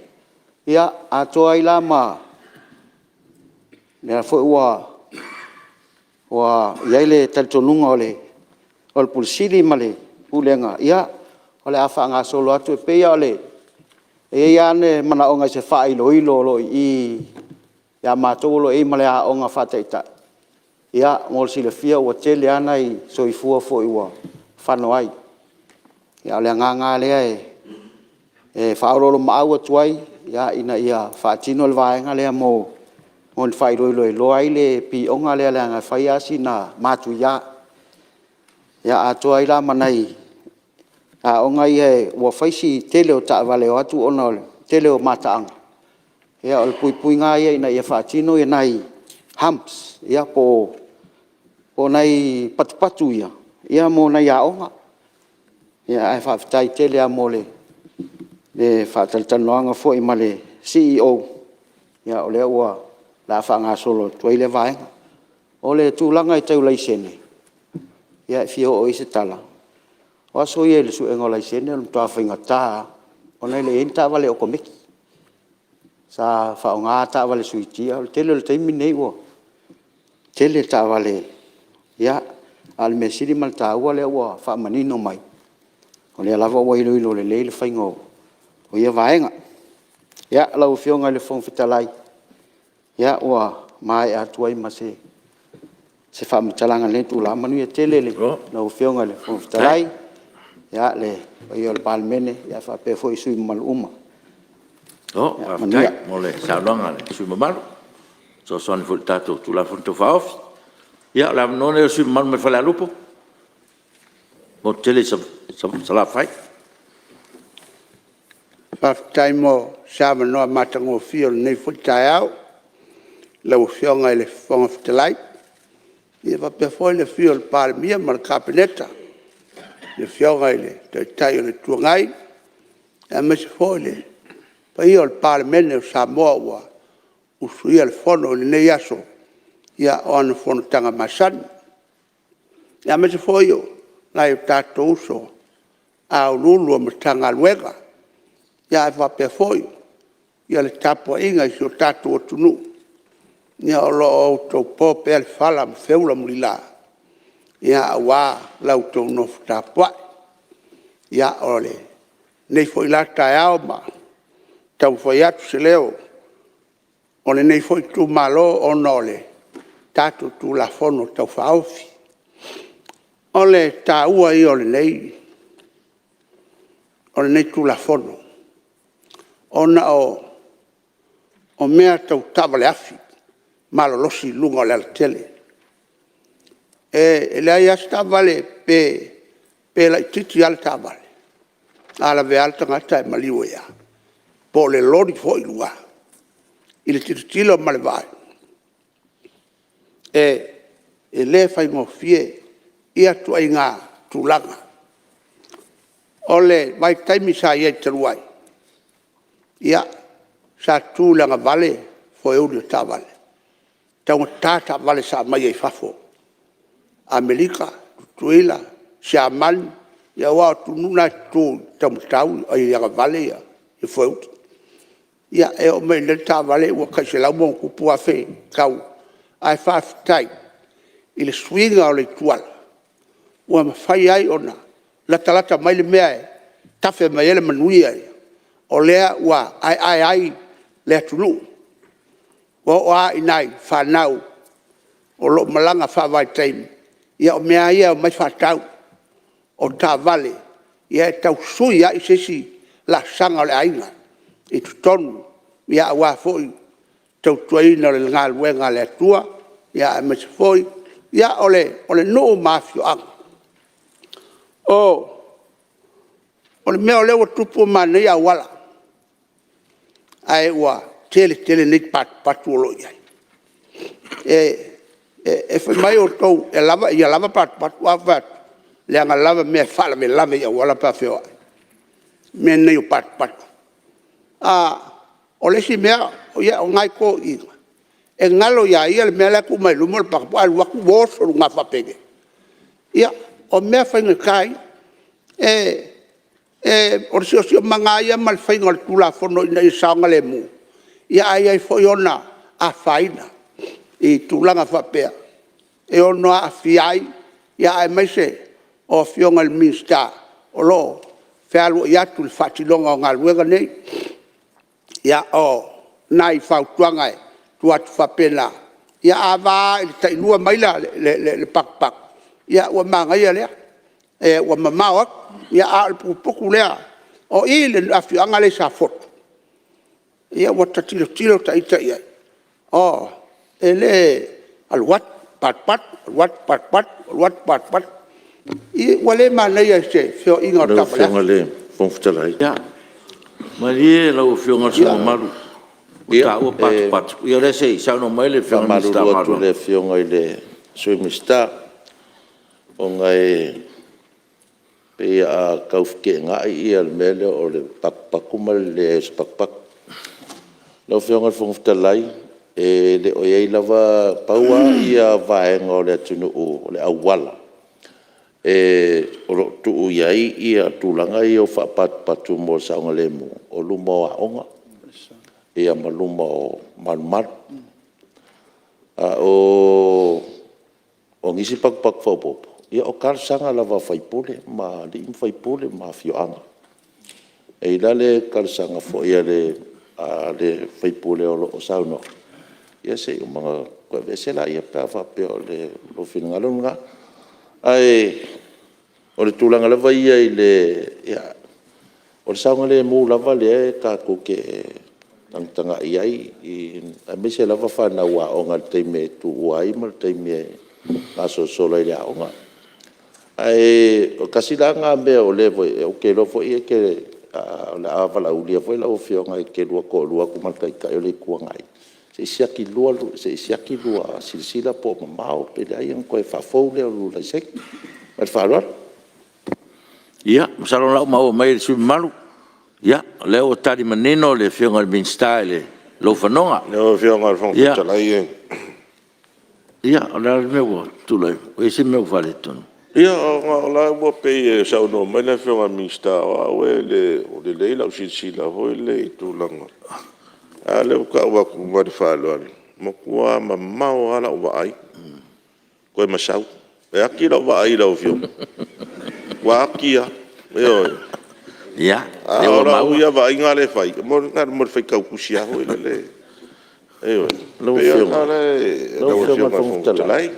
Ia atoa i la ma nea fo ua iai le talitonunga o le pulisili ma le pulenga ia o le awha ngā solo atu e peia o le e ia ne mana onga se wha ilo lo i ia mātou lo e ma le a onga whataita ia mo le sile fia ua tele ana i soifua fo i ua whano ai ia o le ngā lea e whaorolo maau atuai ia ina ia whaatino le vaenga lea mo le whairoi loa i le pi onga lea lea ngai whai asi na mātu ia ia atoa i la manai a onga i e ua whaisi tele o ta vale o atu ona ole tele o mataanga ia o le pui ngā ia ina ia whaatino ia nai humps ia po nai patu ia mo nai a onga ia ai whaafitai tele a mo le whaatalitanoanga fo i ma le CEO ia o lea ua la whaanga solo tuai le vaenga o le tūlanga i tau laisene ia e fio o ise tala o aso ia le suenga o laisene o mtua whainga tā o nei le enta wale o komiki sa whaonga tā wale suitia o tele le taimi nei ua tele tā wale ia al mesiri mal tā ua le ua whaamanino mai o le lava ua ilo le leile whainga o ia vaenga. Ia lau whionga le whong whitalai. Ia ua mai atuai ma se whamatalanga le tu la manu ia tele le. Lau whionga le whong whitalai. Ia le ia le Palemene. Ia whape fo i sui malu uma. O, whaftai, mo le saulanga le sui malu. So soni fu tatu tu la funto whaofi. Ia la manone o sui malu me whale alupo. Mo tele sa la whai. Whaftai mo sama noa matango fio nei futai au. Lau whionga i le whonga whitalai. Ia whape fo i le fio le Palemene ma le kapineta. Le whionga i le tai o le tuangai. Ia mese fo i le pai o le Palemene o Samoa ua usuia le fono o le nei aso. Ia o ana Fonotaga masani. Ia me se foi o, nai o tātou so, a o Lulu ma tanga luega. Ia e whape foi, ia le tapo inga i si o tātou o tunu. Ia o lo o tau pōpe ale whala ma whiula mulila. Ia a wā lau tau nofu tāpua. Ia o le, nei foi la tae ao ma, tau foi atu se leo, o le nei foi tu malo o no le, tātou tu la fono tau whaofi. O le tā ua i o le nei tu la fono. O na o mea tau tawa le afi, malo losi lunga o le alatele. E le ai as tavale pe la titi al tavale. Ala ve alta ngata e maliwa ia. Po le lori fo i lua. I le titilo male vai. E le fai ngofie ia tu ai ngā tūlanga. O le vai taimi sa ia i taruai. Ia sa tūlanga vale fo e uri o tā vale. Taunga tāta vale sa mai ai fafo. Amerika, tutuila, sa mali, ia wā tununa tū tamutau ai ia vale ia i fo e uri. Ia e o mei le tā vale ua kaise lau mong kupua fe kau ai whaafitai i le swinga o le tuala. Ua mawhai ai ona, lata mai le mea e, tafe mai ele manui ai, o lea ua ai lea tulu. O a inai, whanau, o lo malanga whawai taimi, ia o mea ia o mai whatau, o tā vale, ia e tau sui ai sesi la sanga o le ainga, i tutonu, ia a wā foi, tau tuaina o le ngā luenga le atua, ia e mai foi, ia o le noo mafio anga. O le mea o lewa tupu mana ia wala. Ai ua tele nei patu o lo iai. E whai mai o tau, ia lava patu awatu. Le anga lava mea whala me lava ia wala pa whio ai. Mea nei o patu. O lesi mea, o ia o ngai ko inga. E ngalo ia le mea leku mai lumo le pakapu, ai waku woso ngā whapege. Ia, o mea whainga kai, o si o manga ia mal whainga le tula fono ina i saonga le mu. Ia ai foi ona a whaina i tulanga whapea. E ona a whiai, ia ai maise o whionga le minsta o lo whialu i atu le whatilonga o ngā luenga nei. Ia o nai whautuanga e tu atu whapena. Ia a wā i ta inua maila le pak. Ia ua manga ia lea. E ua mamau ak. Ia a le pupuku lea. O i le awhianga le sa fotu. Ia ua ta tilo ta ita ia. O e le aluat pat. I ua le mana ia se whio inga o tapalea. Whionga le whongfutalai. Ia. Marie lau whionga sa maru. Ia ua pat. Ia le se sauno mai le whionga mista maru. Maru le whionga i le sui mista. O ngai pe a kaufke ngai ia le mele o le pakpakuma le pakpak. Lau whionga whongfutalai. E le o iei lava paua ia vaenga o le atunu o le awala. O lo tuu iai ia tūlanga i o whapatu mo saunga le mu. O luma o aonga. Ia maluma o manumaru. O ngisi pakpak whaupopo. Ia o karsanga lava whaipule, ma li im whaipule, ma whioanga. E ila le karsanga fo ia le whaipule o sauno. Ia se o mga koe vesela ia pia whapea o le lofina ngalunga. Ai, o le tūlanga lava ia i le, ia, o le saunga le mū lava le ka kuke tanga iai, a mese lava whanau a onga le teime tu uai, ma le teime ngaso sola i le aonga. Ai, o kasilanga mea o levo, o ke lofo ia ke le awala ulia foi la o fionga i ke lua ko lua kumalkai kai o le kuangai. Se isiaki lua silsila po mamao, pe le aiang koe whafou leo lula isek. Mai wharoa? Ia, masalo lau mau mai le sui malu. Ia, leo o tari maneno le fionga le minsta le lo whanonga. Leo fionga le whangfutalai e. Ia, o leo le meu tulai, o isi meu whale tonu. Ia o la mo pe sa no mai na fe nga mista o le la si la ho le tu langa. A le ka wa ku ma fa lo mo ku ma mau ala wa ai. Ko ma sau. E aki la wa ai la o fio. Wa aki ya. Yo. Ya. Le wa mau ya va inga le fai. Mo fai ka ku sia ho le. Eyo. Lo fio. Lo fio ma fu talai.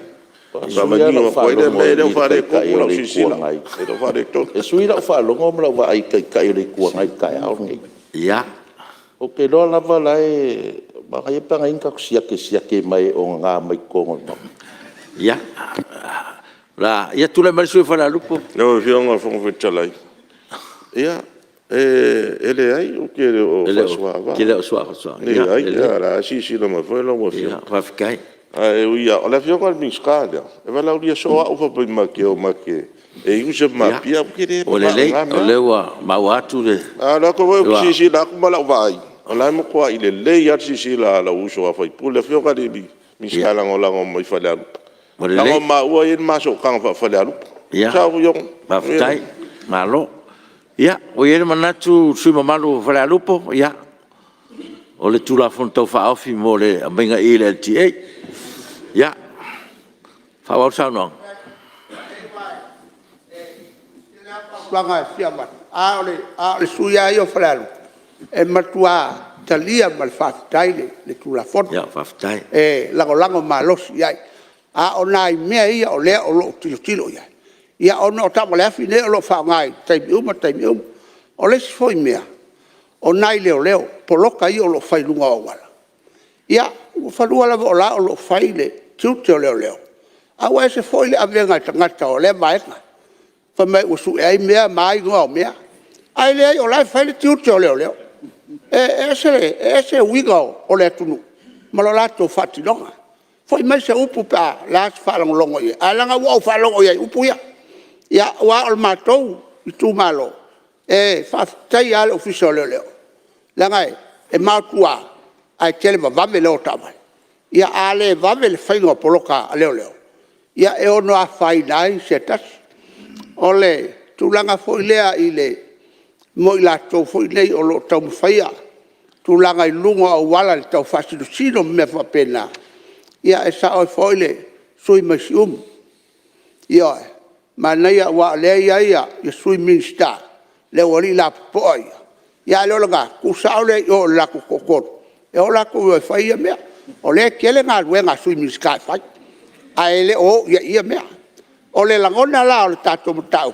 Sama ni o foi de me de fare ko la sisila. E do fare to. E sui la fa lo ngom la va ai kai le ku ngai kai au ngai. Ya. O ke lo la va la ba ai pa ngai ka sia ke mai o nga mai ko ngom. Ya. La, ya tu le mal sui fa la lupo. No, fio nga fu talai. Ya. Ele ai o que o suava. Que le suava. Ele ai era sisila ma foi lo mo fio. Va fikai. Ia, o le fio ngal miskada. E va lauria so au fa ma ke. E usa ma pia ke o le wa ma watu le. La ko wa sisi la ko mala vai. O la mo ko ile le ya sisi la uso fa pu le fio ka de miskala ngola ngom fa la. La ngom ma o yin ma so kan fa la. Ya. Sa yo. Ba fikai. Malo. Ya, o yin manatu sui mamalu fa la lupo, ya. O le tula fonto fa ofi mo le amenga ile LTA. Ya, fawal sauno. Langa siamat. A le suya yo falalu. E matua talia mal fatai le tula foto. Ya, fatai. E lango malos ya. A onai mea ia o le o lo tilo ya. Ia ono ta male afi ne o lo fa ngai. Tai miu. O le foi mea. Onai leo poloka i o lo fai lunga o wala. Ia, falua la vola o lo fai le tutte o leo. Awa se foi le avenga tangata o le maenga. Fa mai usu ai mea mai ngo mea. Ai le o la fai le tutte o leo. Ese wigo o le tunu. Malolato fati longa. Foi mai se upu pa la fa longo ye. Alanga wa fa longo ye upu ya. Ya wa o matou i tu malo. Fa tai al official leo. Langa e matua ai tele va leo tama. Ia ale vave le whainga poloka a leo. Ia e ono a whai nai se tas. Ole, tūlanga fwoi lea i le mo i la tau fwoi nei o lo tau mwhaia. Tūlanga i lunga o wala le tau whasidu sino me whapena. Ia e sa oi fwoi le sui masi Ia e, ma nei a wa lea ia sui minsta. Le wali la poai. Ia leo langa, kusao le o lako kokoro. E o lako ue whaia mea. O le kele ngā ruenga sui miskai whai. A ele o ia mea. O le langona la o le tātou matau.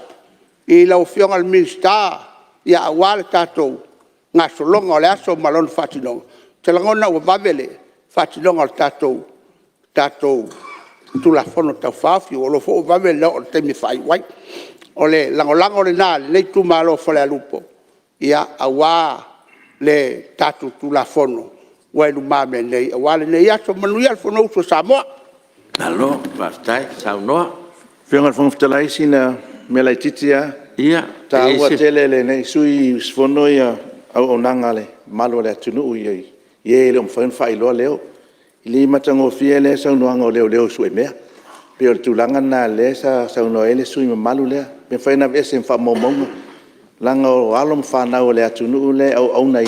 I lau whionga le minsta. Ia awa le tātou. Ngā solonga o le aso malon whatinonga. Te langona ua vavele whatinonga o le tātou. Tātou tula whono tau whawhi. O lo fo vavele o le temi whai wai. O le langolango le nā le nei tu malo whale alupo. Ia awa le tātou tula whono. Wai mame nei wale nei aso manuia al fono uso Samoa. Alo, pastai, saunoa. Whianga whangwhtalai sina me lai titia. Ia. Ta ua tele le nei sui sfono ia au nanga le malo le atunu iei. Ie le whai loa leo. Ili matango fia le saunoanga o leo sui mea. Pe o tūlanga nā le saunoa ele sui ma malu lea. Me whai na vese whamomonga. Langa o alom whanau le atunu le au nei.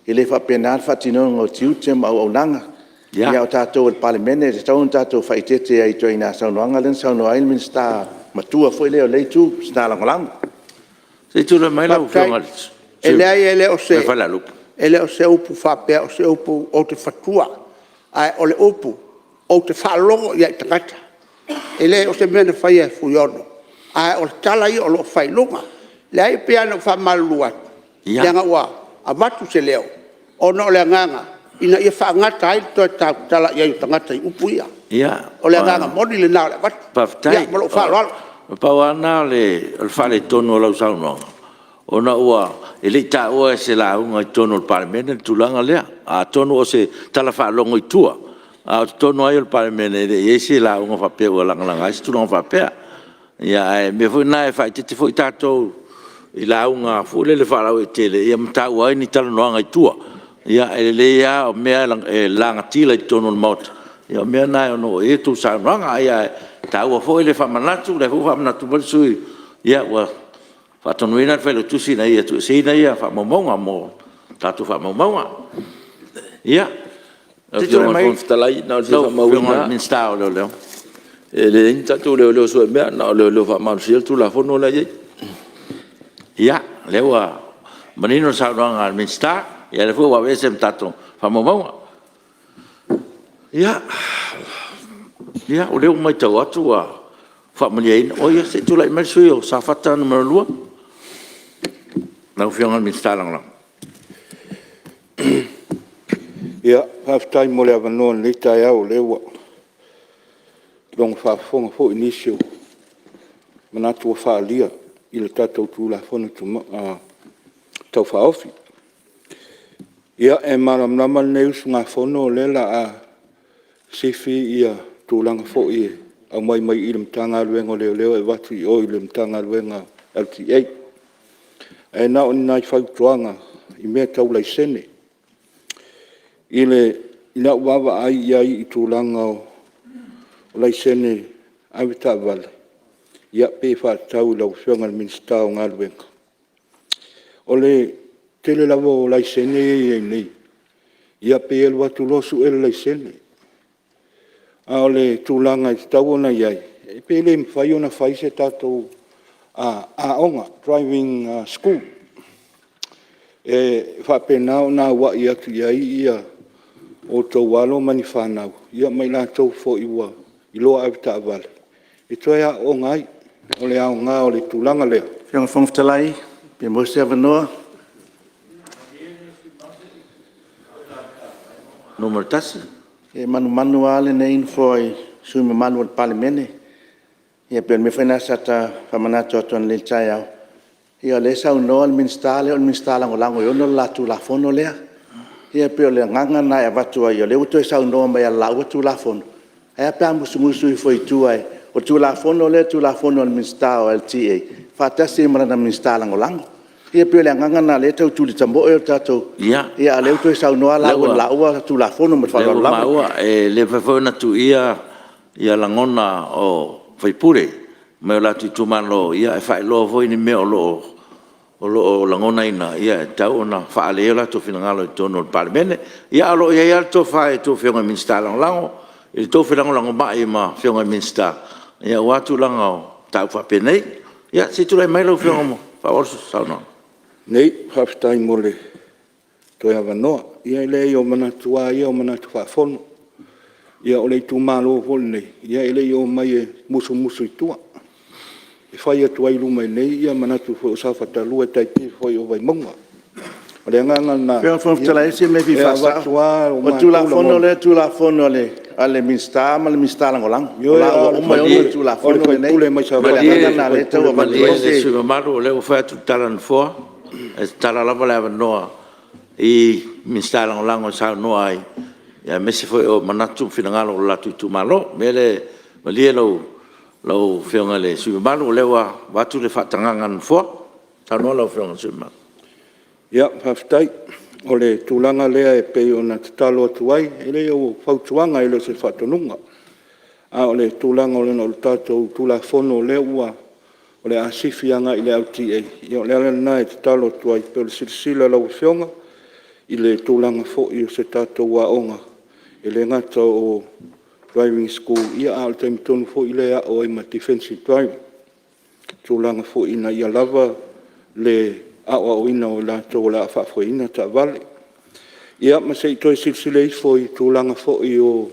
Ele fa penal fatino ngo tiutem au nanga ya o tato el Palemene te tau tato fa itete ai toina sa no ngalen sa no ail minsta matua foi le tu sta la ngolang se tu le mai la ufonga ele o se ele o se upu fa pe o se upu o te fatua ai o le upu o te fa longo ya takata ele o se mena fa ia fuiono ai o tala i o lo fa lunga le ai pe ana fa malua ya nga wa abatu se leo ono le nganga ina ia whaangata ai to tala ia i tangata i upuia o le nganga moni le nao le wat paftai malo whaaloalo pawana le fale tono lau sauno ona ua ele ta ua se la unga tono el Palemene tulanga lea a tono o se tala whaalongo i tua a tono ai el Palemene e se la unga whapea ua langalanga ai se tulanga whapea ia me fui nai whai te fui tātou i la unga fule le whalau e tele ia mtau ai ni tala noanga i tua ia ele ia o mea langa tila i tono el mauta ia mea nai ono e tu saunanga ia tau foi le famanatu le fu famanatu bal sui ia wa fatonuina fe le tusi na ia tu sina ia fa momonga mo tatu fa momonga ia te tu mai talai na se fa mauina min stao le e le inta tu le so mea na le fa man sil tu la fono la ye ia le wa manino saunanga min sta ia le fu wa vesem tatu fa momonga ia ia o leo mai tau atu a whamaliaina o ia se tulai mai sui o sa whata numero lua nau whionga min stalang lang ia haftai mo le avanoa nei tai au lewa long whaafonga fo inisio manatu o whaalia i le tatou tūla whona tau whaofi ia e maramnama nei usunga whono le la a sifi ia tūlanga fo i au mai i le mtanga luenga leo leo e watu i o i le mtanga luenga LTA. E na o nai whautuanga i mea tau lai sene. I le ina wawa ai i tūlanga o lai sene awi ta wale. Ia pe whaatau lau whionga le minsta o ngā luenga. O le tele lawa o lai sene e nei. Ia pe elu watu losu ele lai sene. A le tūlanga i tau ona iai. E pele mwhai ona whai se tātou a onga, driving school. E whapena o nā wai atu iai ia o tau walo mani whanau. Ia mai nā tau fo iwa, i loa awi ta avale. E toi a o ngai, o le ao ngā o le tūlanga lea. Whianga whangwhtalai, pe mose avanoa. Numero tasi. E manu ale nei foi sui manu al Palemene. Ia pe me foi nasa ta famanato aton le chai au. Ia le sa no al minsta lango lango yo no la tu la fono lea. Ia pe le nganga na e watu ai le uto sa no mai la tu la fono. Ia pe musu foi tu ai. O tu la fono al minsta o LTA. Fatasi mana minsta lango lango. Ia pe le nganga na le tau tu li tambo e tato. Ia le uto sa no la ua tu la fono me fa la la. E le fafona tu ia langona o Faipure, me la tu malo ia e fai lo voi ni me o lo langona ina ia tau na fa le la tu finangalo tono al Palemene ia lo ia to fai tu fiona minsta lango il to filango lango mai ma fiona minsta ia watu lango tau fa penei ia si tu le mai lo fiona mo fa orso sa no nei half time mole to ia no ia le yo manatua ia o manatua fono ia o le tu malo volne ia ele yo mai musu tua e fai atu ai luma nei ia manatu fo sa fata lu e tai foi o vai monga o le nganga na pe fo tala ese me vi fasa o tu la fono le ale minsta mal minsta langolang yo o mai o tu la fono le nei mai sa na le tau ma le su malo le o fa tu talan fo e tala la vala no i minsta langolang o sa no ai ia mesi foi o manatu finangalo la tu malo mele malie lo fiona le su malo le wa tu le fatangangan fo ta no lo fiona su malo ia haftai o le tūlanga lea e pei ona tatalo atu ai ele o fautuanga ele se fatonunga a o le tūlanga o le no tatou tūla fono le ua o le asifianga i le LTA ia o le alana e tatalo atu ai pe le silsila lau fionga i le tūlanga fo i se tatou waonga e le ngata o driving school ia al time tonu fo i le o ima defensive driving tūlanga fo ina ia lava le o ina o la to la fa fo ina ta vale ia ma sei to silsile fo i tūlanga fo i o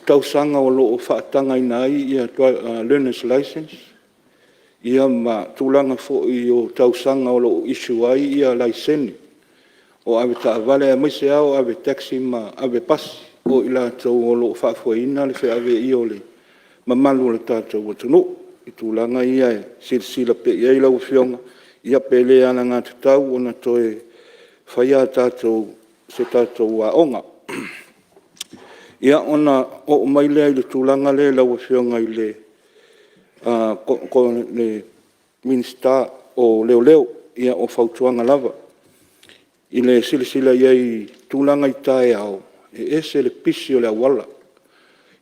tausanga o lo fa tanga ina ia learner's license ia ma tūlanga fo i o tausanga o lo issue ai ia license o ave ta vale mai se ao ave taxi ma ave pas o ila to o lo fa fo ina le fe ave i o le ma malu le ta to tunu i tūlanga ia silsila pe ia ila o fionga ia pele ana ngā tau ona toe whaia tātou se tātou waonga. Ia ona o mai lea i le tūlanga le lau whionga i le ko le minsta o leo ia o whautuanga lava. I le silasila ia i tūlanga i tae au e ese le pisi o le awala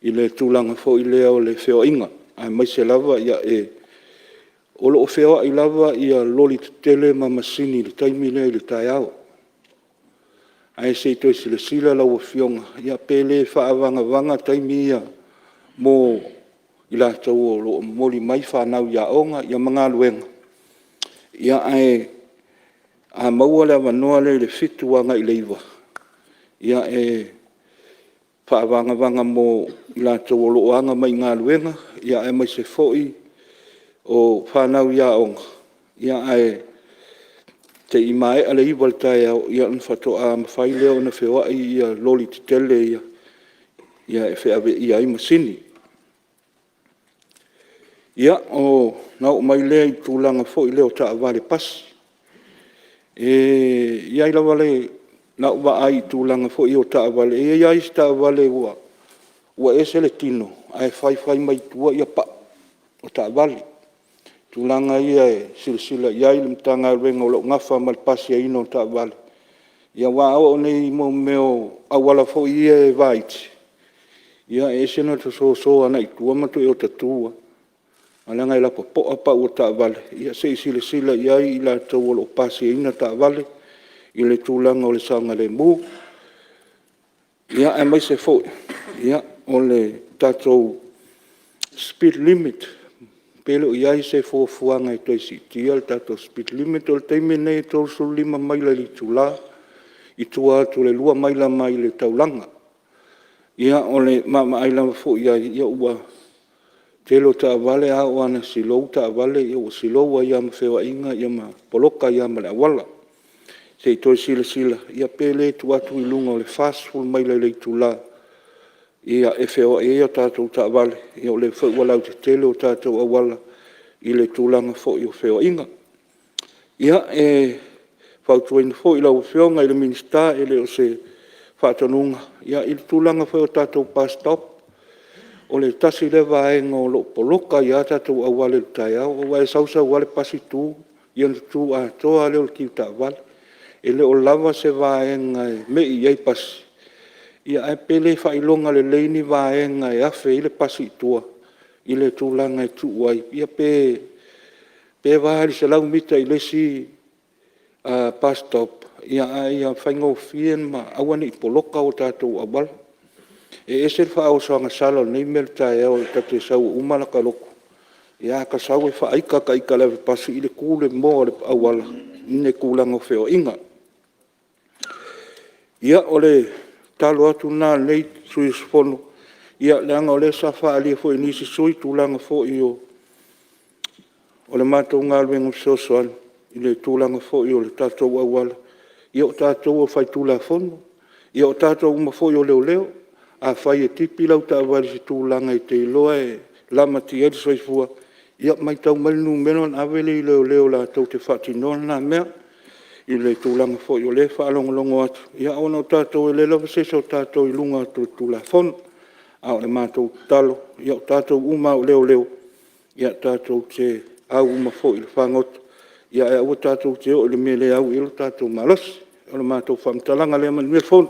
i le tūlanga fo i lea o le wheo inga ai mai se lava ia e o lo o wheo i lava ia loli te tele ma masini le taimi lea i le tai au ai se i toi sile sila lau o whionga ia pele whaavanga vanga taimi ia mo i la tau o lo moli mai whanau ia onga ia mga luenga ia ai a maua le wanoa le fitu wanga i leiva ia e whaavanga mo i la tau o lo anga mai ngā luenga ia e mai se foi o whanau ia onga ia ai te i mai ale i waltai au ia un whato a mawhai leo na whewai ia loli te tele ia e wheawe ia i masini. Ia o nau mai lea i tūlanga fo i leo ta avale pasi. Ia i lawa le nau wa ai tūlanga fo i o ta avale. Ia i ta avale ua ese le tino. Ai whai mai tua ia pa o ta avale. Tūlanga ia e sila ia i limtanga renga o lo ngafa mal pasi a ino ta avale. Ia wa au nei mo meo awala fo i e vaiti. Ia ese no to so ana i tua matu e o tatua. Alanga ila po apa o ta vale ia se sila ia i la to o pasi ina ta vale i le tūlanga o le sanga le mu ia e mai se fo ia o le tatou speed limit pelo ia i se fo fuanga i toi si tia le tatou speed limit o le teime nei tau su 5 maila li tula i tua atu le 2 maila mai le taulanga ia o le mama aila fo ia ua telo ta vale a wana silo ta vale yo silo wa ya mfewa inga ya ma poloka ya ma wala se to sila ya pele tu atu ilunga le fast full mai le tula ia efeo ia ta ta vale yo le fo wala te telo ta to wala ile tulanga fo yo feo inga ia fa tu in fo ila fo nga ile minista ile o se fa tonunga ia il tulanga fo ta to pas stop o le tasi le vaenga o lo poloka ia tatou auale le tai au o e sausa wale pasi tu ia tu a toa le o ki ta wale e le o lava se vaenga me i pasi ia e pele whailonga le leini vaenga e afe i le pasi tua i le tūlanga e tu wai ia pe vahari se lau mita i le si pas stop ia whaingo fien ma awane i poloka o tatou awale e ese fa o sanga sala nei melta e o tate sau umala ka loko ia ka sau e fa aika ka ika le pasi ile kule mo le awala ne kulanga feo inga ia ole talo atu na nei sui sfono ia langa ole sa fa ali fo ni si sui tulanga fo io ole mato ngalwe ngsosoan ile tulanga fo io le tato awala ia tato fa tula fono ia tato uma fo io leo a fai e tipi lau ta avali si tūlanga i te iloa e lama ti edi soifua ia mai tau malinu menon avele i leo la tau te whati non na mea i le tūlanga fo i o le whaalongolongo atu ia ona o tātou e le lawa sesa o tātou i lunga atu tūla fon a o le mātou talo ia o tātou uma o leo ia tātou te au uma fo i le whangot ia e au tātou te o le mele au i lo tātou malos o le mātou whamtalanga le manuel fon.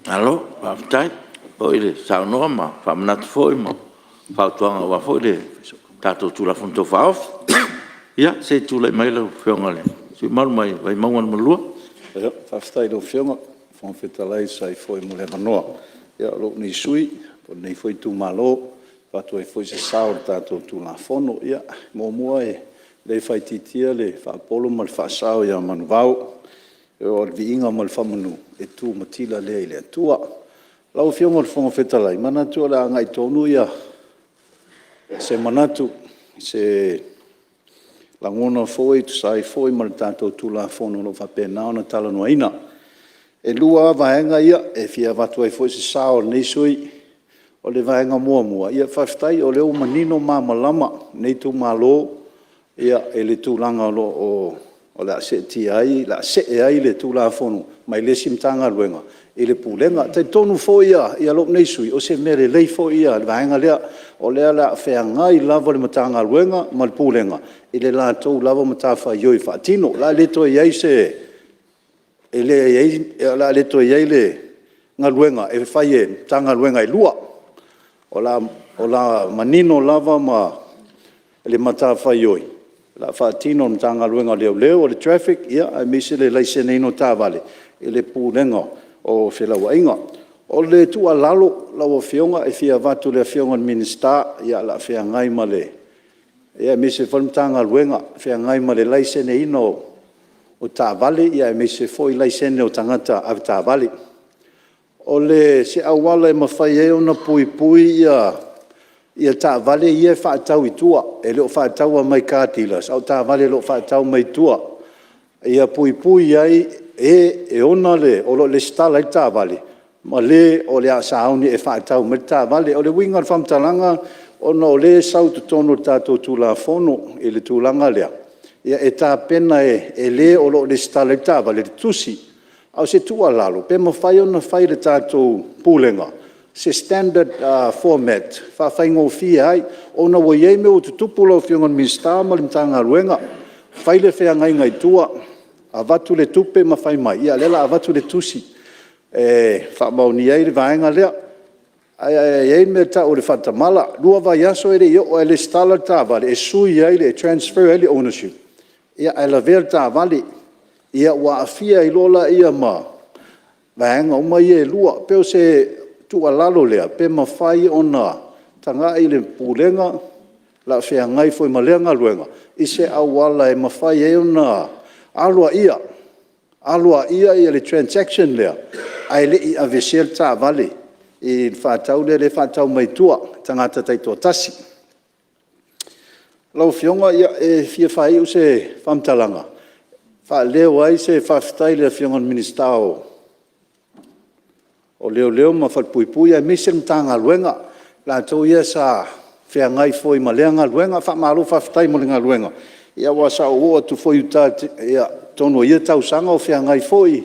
Alo, whaftai, o ile saunoa ma, whamanatu fo i ma, whautuanga wa fo ile, tātou tūla whanto whaof, ia, se tūla i mai lau whionga le, sui maru mai, vai maungan malua. Ia, whaftai lau whionga, whanwhetalai sai fo i mule manoa, ia, lo ni sui, po nei fo i tū malo, whatu ai fo i se sao tātou tūla whono, ia, mua e, le whai titia le, whapolo mal whasao ia manu vau, o le viinga ma le whamanu e tū matila lea i le atua. Lau whionga le whonga whetalai, manatu o le anga i tonu ia, se manatu, se langona foi, tu sai foi, ma le tātou tūla whono no whapena o na tala noa ina. E lua vaenga ia, e fia watu ai foi se sao nei sui, o le vaenga mua. Ia whaftai o leo manino mamalama, nei tū malo, ia e le tūlanga o la se ti ai la se ai le tu la fonu mai le simtanga luenga e le pulenga te tonu fo ia lo nei sui o se mere lei fo ia va nga le o le la fe ngai lava le matanga luenga mal pulenga e le la to lava mata fa yo fa tino la le to ia se e le ia la le to ia le ngaluenga e fai e tanga luenga I lua. O la manino lava ma le mata fai oi. La whaatino na tanga luenga leo o le traffic, ia, a misi le laisene ino tāwale, e le pūlenga o whelawa inga. O le tua lalo, lawa whionga, e fia vatu le whionga minista, ia la whia ngai ma le. Ia misi whalmtanga luenga, whia ngai ma le laisene ino o tāwale, ia misi foi laisene o tangata av tāwale. O le se awala e mawhai e ona pui ia tā vale ia whaatau I tua, e leo whaatau a mai kātilas, au tā vale leo whaatau mai tua. Ia pui ai e ona le, o le stala I tā vale, ma le o le asauni e whaatau mai tā vale, o le winga whamtalanga, ona o le sau tutono tātou tūla fono, e le tūlanga lea. Ia e tā pena e le o le stala I tā vale, le tusi, au se tua lalo, pe ma whai ona whai le tātou pūlenga. Se standard format, whawhaingo fia ai, ona wa iei me o tutupu lau whiongan minsta ma le mtanga ruenga, whaile whea ngai tua, a watu le tupe ma whai mai, ia lela a watu le tusi, whamauni ei le vaenga lea, iei me ta o le whatamala, lua vai aso ere i o le stala tā vale, e sui ei le transfer ei le ownership, ia e la ver tā vale, ia wa afia I lola ia ma, vaenga o mai e lua, peo se tu alalo lea, pe mawhai ona tanga I le pūlenga, la whea ngai foi malenga luenga. I se awala e mawhai e ona alua ia I le transaction lea, ai le I avesel tā vale, I whātau le whātau mai tua, tangata taito tasi. Lau whionga ia e fia whai u se whamtalanga. Wha leo ai se whaftai le whionga ministao, o leo ma whalpuipui a misi mtanga luenga, la tau ia sa whea ngai foi ma lea ngā luenga, wha malo whaftai mo le ngā luenga. Ia wa sa o tu foi uta, ia tono ia tau sanga o whea ngai foi,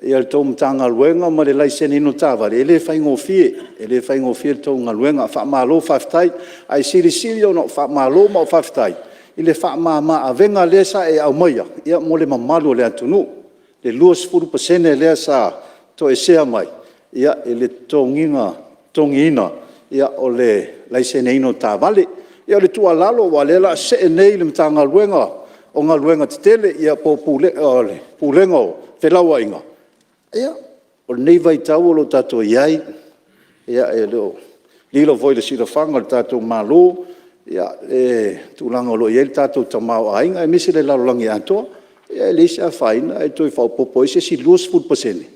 ia le tau mtanga luenga ma le laisene ino tāware, e le whaingo fie tau ngā luenga, wha malo whaftai, ai siri o no wha malo ma o whaftai, I le wha ma avenga lea sa e au maia, ia mo le mamalo le atunu, le 2% lea sa to e sea mai, ia e le tongina, ia o le laisene ino tā vale, ia le tua lalo wa lela se e nei le mta ngā luenga, o ngā luenga te tele, ia po pūlenga o whelawa inga. Ia, o nei vai tau o lo tātou iai, ia e leo, lilo voi le sira whanga le tātou malo, ia e tūlanga o lo iei le tātou tamau a inga, e misi le lalolangi atoa, ia e le isa whaina, e toi whaupopo, e se si 2%.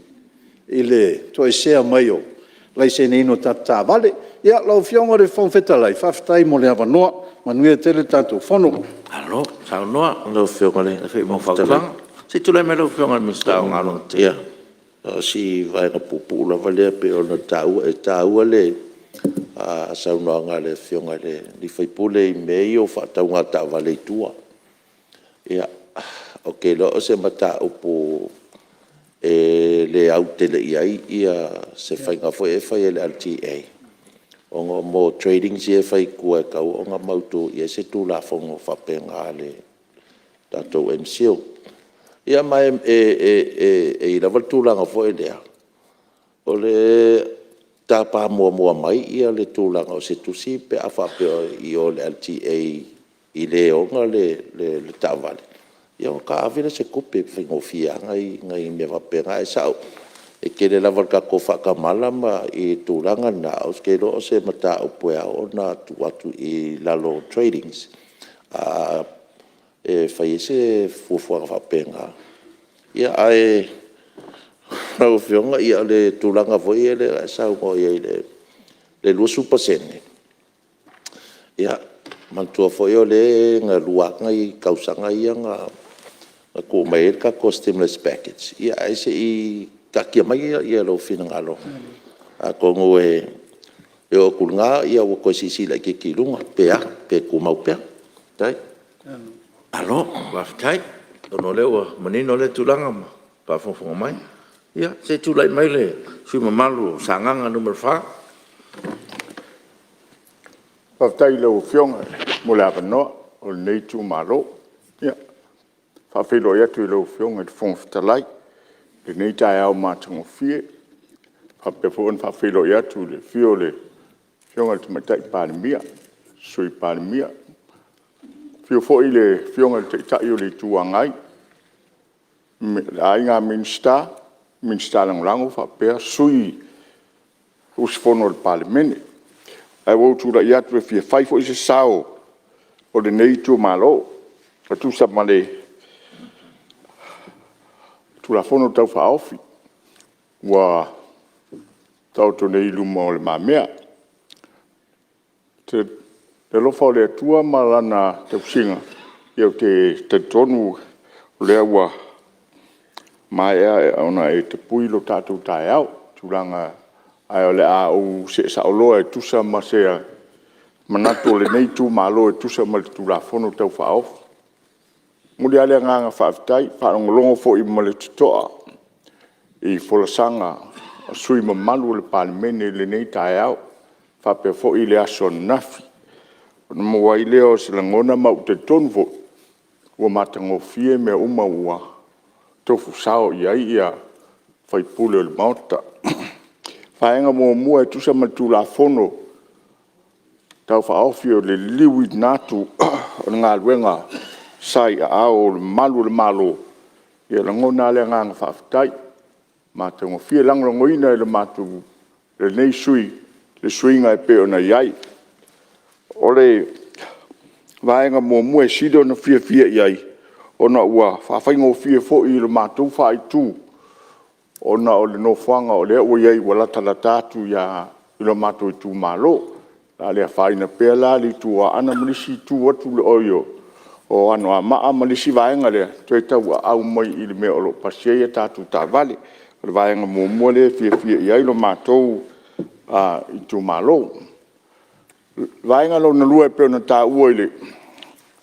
I le toi sea mai o laisene ino tā vale, ia lau whionga re whawhetalai, whawhetai mo le awanoa, manuia tele tātou whono. Alo, sao noa, lau whionga le, whi mo whautalanga. Si tūlai me lau whionga le minsta o ngālo. Ia, si vaenga pupula valea pe o na tāua le, sao noa ngā le whionga le, li whaipule I mei o whaatau ngā tā vale I tua. Ia, ok, lo o se mata upo, le au tele ia se whainga fo e whai ele LTA. O ngā mō trading si e whai kua e kau, o ngā mautu i e se tū la whongo whapenga le tātou MCO. Ia mai e lawal tūlanga fo e lea. O le tāpā mua mai ia le tūlanga o se tusi pe a whapeo I o le LTA I le o ngā le tāwale. Ia o ka awira se kupe whaingo fia ngai me wapenga e sao. E kere lawal ka ko whakamala ma I tūranga na o skero o se mata o pua o na tuatu I lalo tradings. E whai se fufuanga wapenga. Ia ai rau whionga ia le tūranga voi e le sao mo ia le 2%. Ia mantua foi o le ngā luanga I kausanga ia ngā ko mai ka ko stimulus package ia ese I takia mai ia lo fina ngalo a ko ngoe e o kulnga ia o ko sisi la ke kilunga pe ko mau pe tai alo va tai no le o manino le tulanga pa fo mai ia se tu lai mai le sui mamalu sanganga number 5 Whaftai lau whionga mo le awanoa o le nei tū malo. Ia, whawhelo ia tui lau whionga te whongwhitalai. Le nei tai au mātungo fie. Apia fo on whawhilo ia tu le fio le fionga te matai Palemene, sui Palemene. Fio fo i le fionga te tai o le tuangai. Ai ngā minsta langolango whapea sui usfono le Palemene. Ai wau tura ia tu e fia whai fo i se sao o le nei tu malo. A tu sa male tu la fono tau whaofi. Wa tau to nei luma o le mamea. Te lofa o le atua malana te usinga. Iau te tonu o le awa mai e ona e te pui lo tātou tae au. Tūranga ai o le a o se sa o loa e tusa ma sea manato le nei tū malo e tusa ma le tūra fono tau whaofi. Muri alea nganga whaafitai, whaarongolongo fo i ma le tutoa. I folasanga sui mamalu le Palemene le nei tae au. Whapea fo i le aso nafi. Ona mua i leo se langona mau te tonu fo. Ua matango fie me uma ua. Tofu sao i ai ia whaipule o le maota. Whaenga mua e tusa ma tū la fono. Tau whaofi o le liwi nātu o ngā luenga. Sai a ao le malo. Ia langona le nganga whaafitai. Matango fie langrongo ina le matu le nei sui. Le suinga e peo na iai. O le vaenga mua e sido na fia iai. Ona ua whawhaingo fia fo i le matu whai tū. Ona o le nofuanga o lea ua iai walata la tātu ia i le matu i tū malo. La lea whaina pea la li tū a ana malisi tū watu le oio. O ano a maa malisi vaenga lea. Tue tau a au mai i le mea o lo pasiea tātu tā vale. Le vaenga mua le fia iai lo matou i tū malo. Vaenga lo na lua e peo na tā ua i le.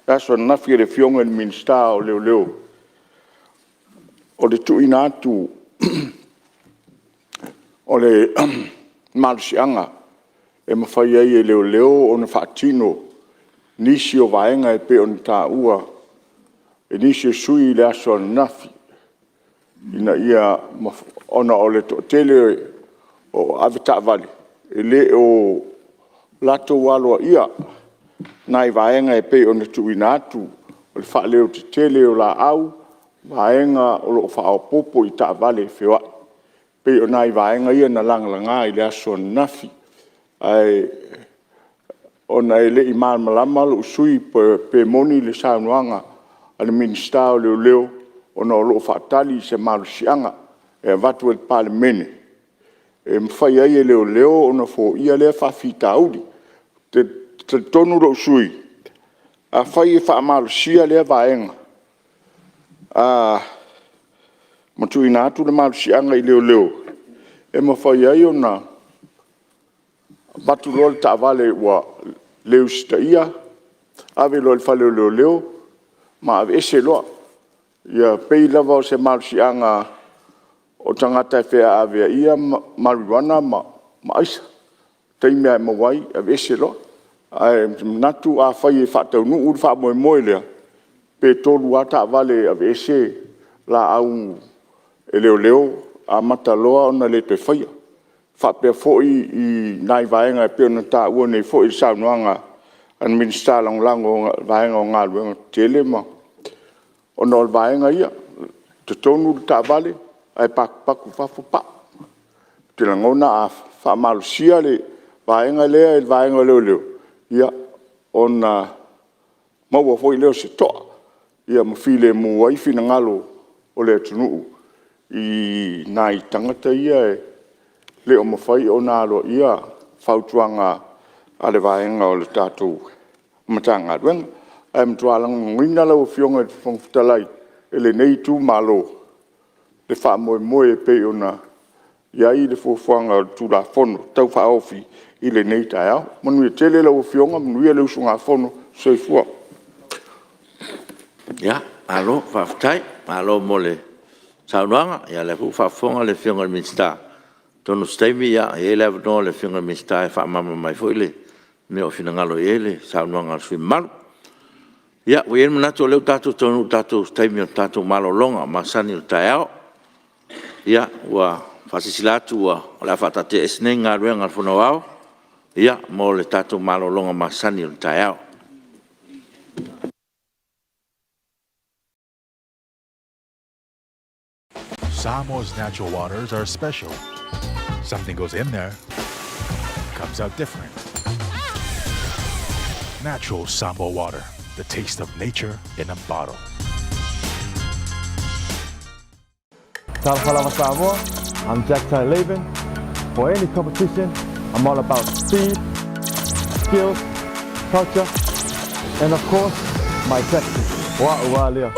Aso nafi le fionga ni minsta o leo. O le tu ina atu. O le malusianga. E mawhai ai e leo o na whaatino. Nisi o vaenga e peo na tā ua. E nisi o sui le aso nafi. Ina ia ona o le to tele o avita vale. E le o lato walo ia. Nai vaenga e pe ona tuina atu. O le wha leo te tele o la au. Vaenga o lo wha popo i ta vale whiwa. Pe o nai vaenga ia na langalanga i le aso nafi. Ai ona e le i malama lo usui pe moni le saunuanga. Ale minsta o leo. Ona o lo whaatali se malusianga. E vatu e Palemene. E mwhai ai e leo ona fo ia lea whawhita audi. Te tonu ro sui. A whai e whaamalusia lea vaenga. Matu ina atu le malusianga i leo. E mwhai ai ona vatu lol ta vale wa leo sta ia. Ave lol whale leo. Ma ave ese loa. Ia pei lava o se malusianga o tangata e whea awea ia marijuana ma aisa. Teimea e mawai a vese loa. Ai natu a whai e whatau nuu uri wha moe lea. Pe tolu ata vale a vese la au e leo a mata loa ona le te whaia. Whapea fhoi i nai vaenga e peo na tā ua nei fhoi i saunuanga an minsta lango vaenga o ngā luenga tele ma. Ona o vaenga ia, te tonu ta vale, ai paku whawhupa. Te langona a whamalusia le vaenga lea e vaenga leo. Ia, ona maua fwoi leo se toa. Ia mawhile mua i whina ngalo o lea tunuu. I nai tangata ia e leo mawhai o nālo ia whautuanga a le vaenga o le tātou matanga duenga. Ai mtualang ngina lau fionga e whangfutalai e le nei tū malo le wha moe e pe ona iai le fuafuanga tū la fono tau wha ofi i le nei tai au. Manu e tele lau fionga, manu e lau sunga fono soi fua. Ya, alo, whaftai, alo mole saunuanga, ia le fuafuanga le fionga le minsta. Tono staimi ia, e le avno le fionga le minsta e wha mama mai foile. Me o fina ngalo e le saunuanga sui malu. Ia, wien manatu o leo tātou tonu tātou taimi o tātou malo longa, masani o tae ao. Ia, ua Fasisilatu o la fatate esne ngā ruenga whanau ia mo le tātou malolonga masani o tai au. Samoa's natural waters are special. Something goes in there, comes out different. Natural Samoa water, the taste of nature in a bottle. Tiafau Samoa, I'm Jack Laban. For any competition, I'm all about speed, skills, culture, and of course, my Texas. Wa'ua leo.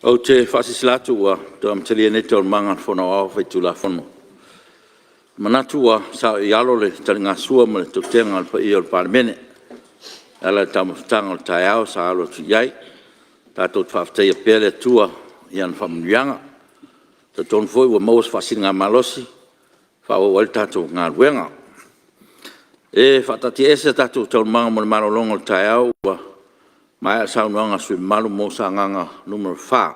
O te whasisilatu ua, te amtelia ne te manga whanau au whaitu la whanu. Manatu ua, sa i alo le tali ngā sua ma le tutenga alpa i o Palemene. Ala tamu whtanga o tai au sa alo tu iai. Tātou te whawhtei a pēle tua i an whamuianga. Ta tonu foi ua maus whasini ngā malosi. Whaua wali tātou ngā ruenga. E whatati ese tātou tau manga mo le marolonga o tai au ua. Mai a saunuanga sui malu mo sa nganga numero 4.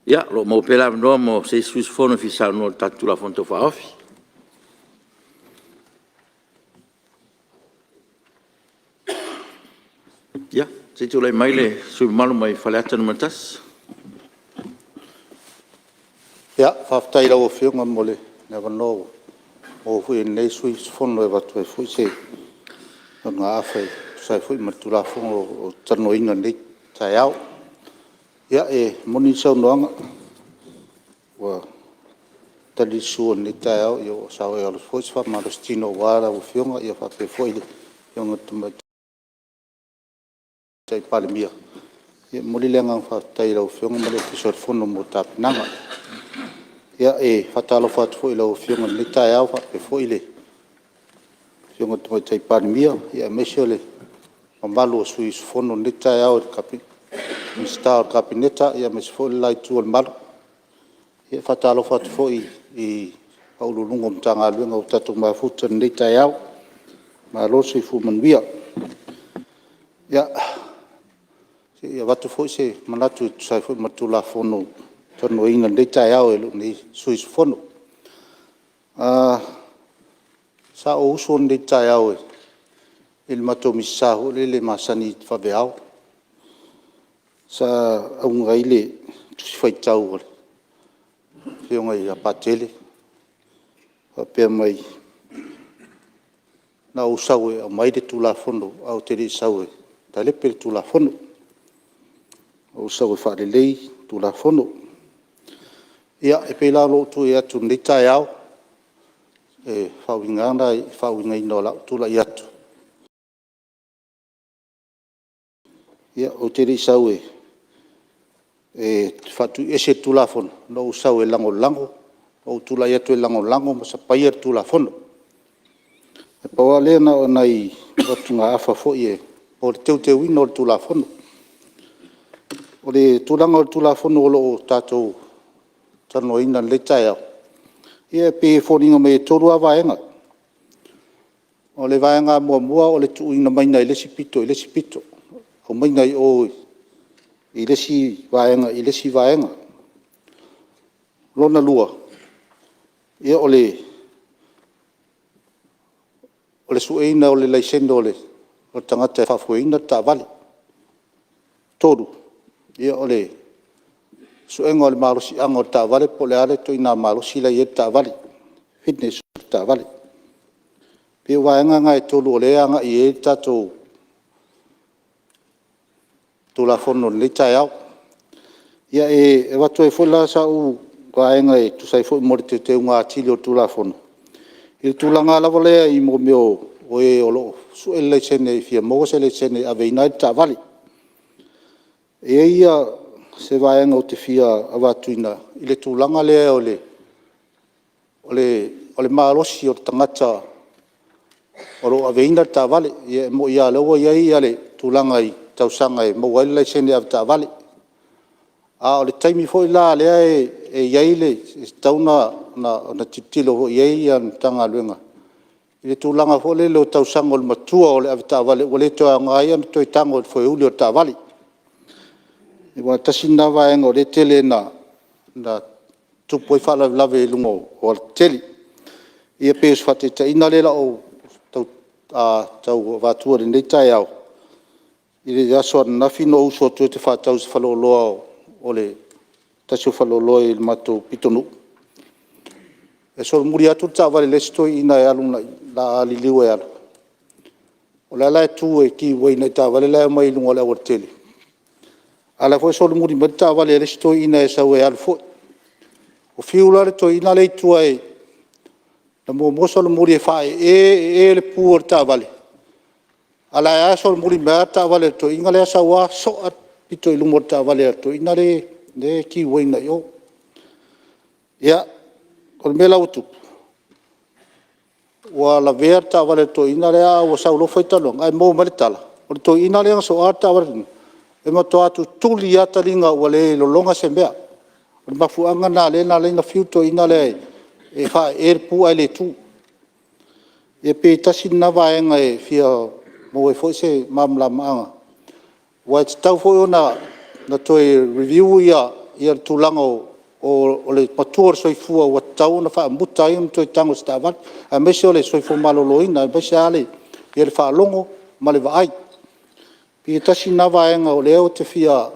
Ia, lo mo pela noa mo se suis fono fi saunua tatu la fonto fa ofi. Ia, se tu lai mai le sui malu mai faleata numero tas. Ia, whaftai lau o whiunga mole, never know. O hui nei sui fono e watu e fui se. Ngā awhai. Sai fui matula fongo o tano inga nei tai au. Ia e moni sau noanga. Wa tali sua nei tai au. Ia sau e alos fui swa marostino wara o whiunga. Ia whape fui le. Whiunga tumai tai Palemene. Ia moni lenga whatai lau whiunga male fisor fono mo tapinanga. Ia e whatalo whatu fui lau whiunga nei tai au. Whape fui le. Whiunga tumai tai Palemene. Ia mesio le. Malu sui fono ni tai au kapi mista kabineta ia mes fo lai tu malu ia fatalo fat fo i au lungo mtanga luenga utatu mafuta ni tai au malo sui fu manbia ia watu fo se manatu sai fo matula fono tono inga ni tai au ni sui fono sa o so ni tai au il mato misaho le masani faveao sa un gaile tu fai tau fio ngai apatele pe mai na usawe a mai de tula fondo au te sawe tale pe tula fondo usawe fa le lei tula fondo ia e pe la lo tu ia tu ni tai au e fa winga no la tula ia tu ia o te risau e fatu ese tulafon no usau e lango o tula ia tu lango ma sa pai tulafon e pa le na nai rotunga afa fo ie o te wino tulafon o le tulanga tulafon o lo tatou tano ina le taia ia pe foninga me toru avaenga O le vaenga mua o le tuuina mai nei le sipito, o mai nei o i le si vaenga. Lona lua. Ia o le sueina o le laisendo o tangata whafueina ta vale. Toru. Ia o le suenga o le marosi anga o ta vale po le ale to ina marosi la ia ta vale. Fitness ta vale. Pia waenga ngai tolu o le anga i e tato la fono le tai au. Ia e watu e fola sa u waenga e tu sai fo mo te unga tili o tu la fono. I tu langa la vole i mo meo o e o lo su e le sene fia mo se le sene a veina ta vale. E ia se waenga o te fia a watuina i le tu langa le o le maalosi o tangata o lo aveina ta vale ia mo ia lo ia le tulanga i tausanga e mo wale sene av ta vale a o le taimi foi la le e ia le tauna na titilo ho ia tanga luenga i le tulanga fo le lo tausanga o le matua o le av ta vale o le to nga ia to tango foi uli o ta vale i wa tasina va en o le tele na tu poi fa la lave lungo o tele ia pes fate ta ina le la o tau vatua nei tai au. I le aso na fino uso tu te whatau se whaloloa o le tasu whaloloa i le mato pitonu. E so muri atu ta vale le stoi ina e aluna la aliliu e alu. O la lai tu e ki wei nei ta vale lai mai lunga le awartele. Ala fo so muri mai ta vale le stoi ina e sau e alu fo. O fiula le to ina le tua e na mo moso le muri e fai e le puor ta vale. Ala ya so muri me ta vale to inga le sa wa so at pito i lumor ta vale to ina le ki wei na yo. Ya ko me la utu. Wa la ver ta vale to ina le a o sa lo foi ta long ai mo male tala. O to ina le so ata vale. E mo to atu tuli ata linga o le lo longa sembea. O mafu anga na le na fiu to ina le e fa pu ale tu e pe tasi na vaenga e fia mo e foi se mamla manga wa tau foi ona na toi review ia tulanga o le patur soi fua wa tau na fa muta i toi tango stavat a me se le soi fo maloloina be sale e le fa longo ma le vai pe tasi na vaenga o le o te fia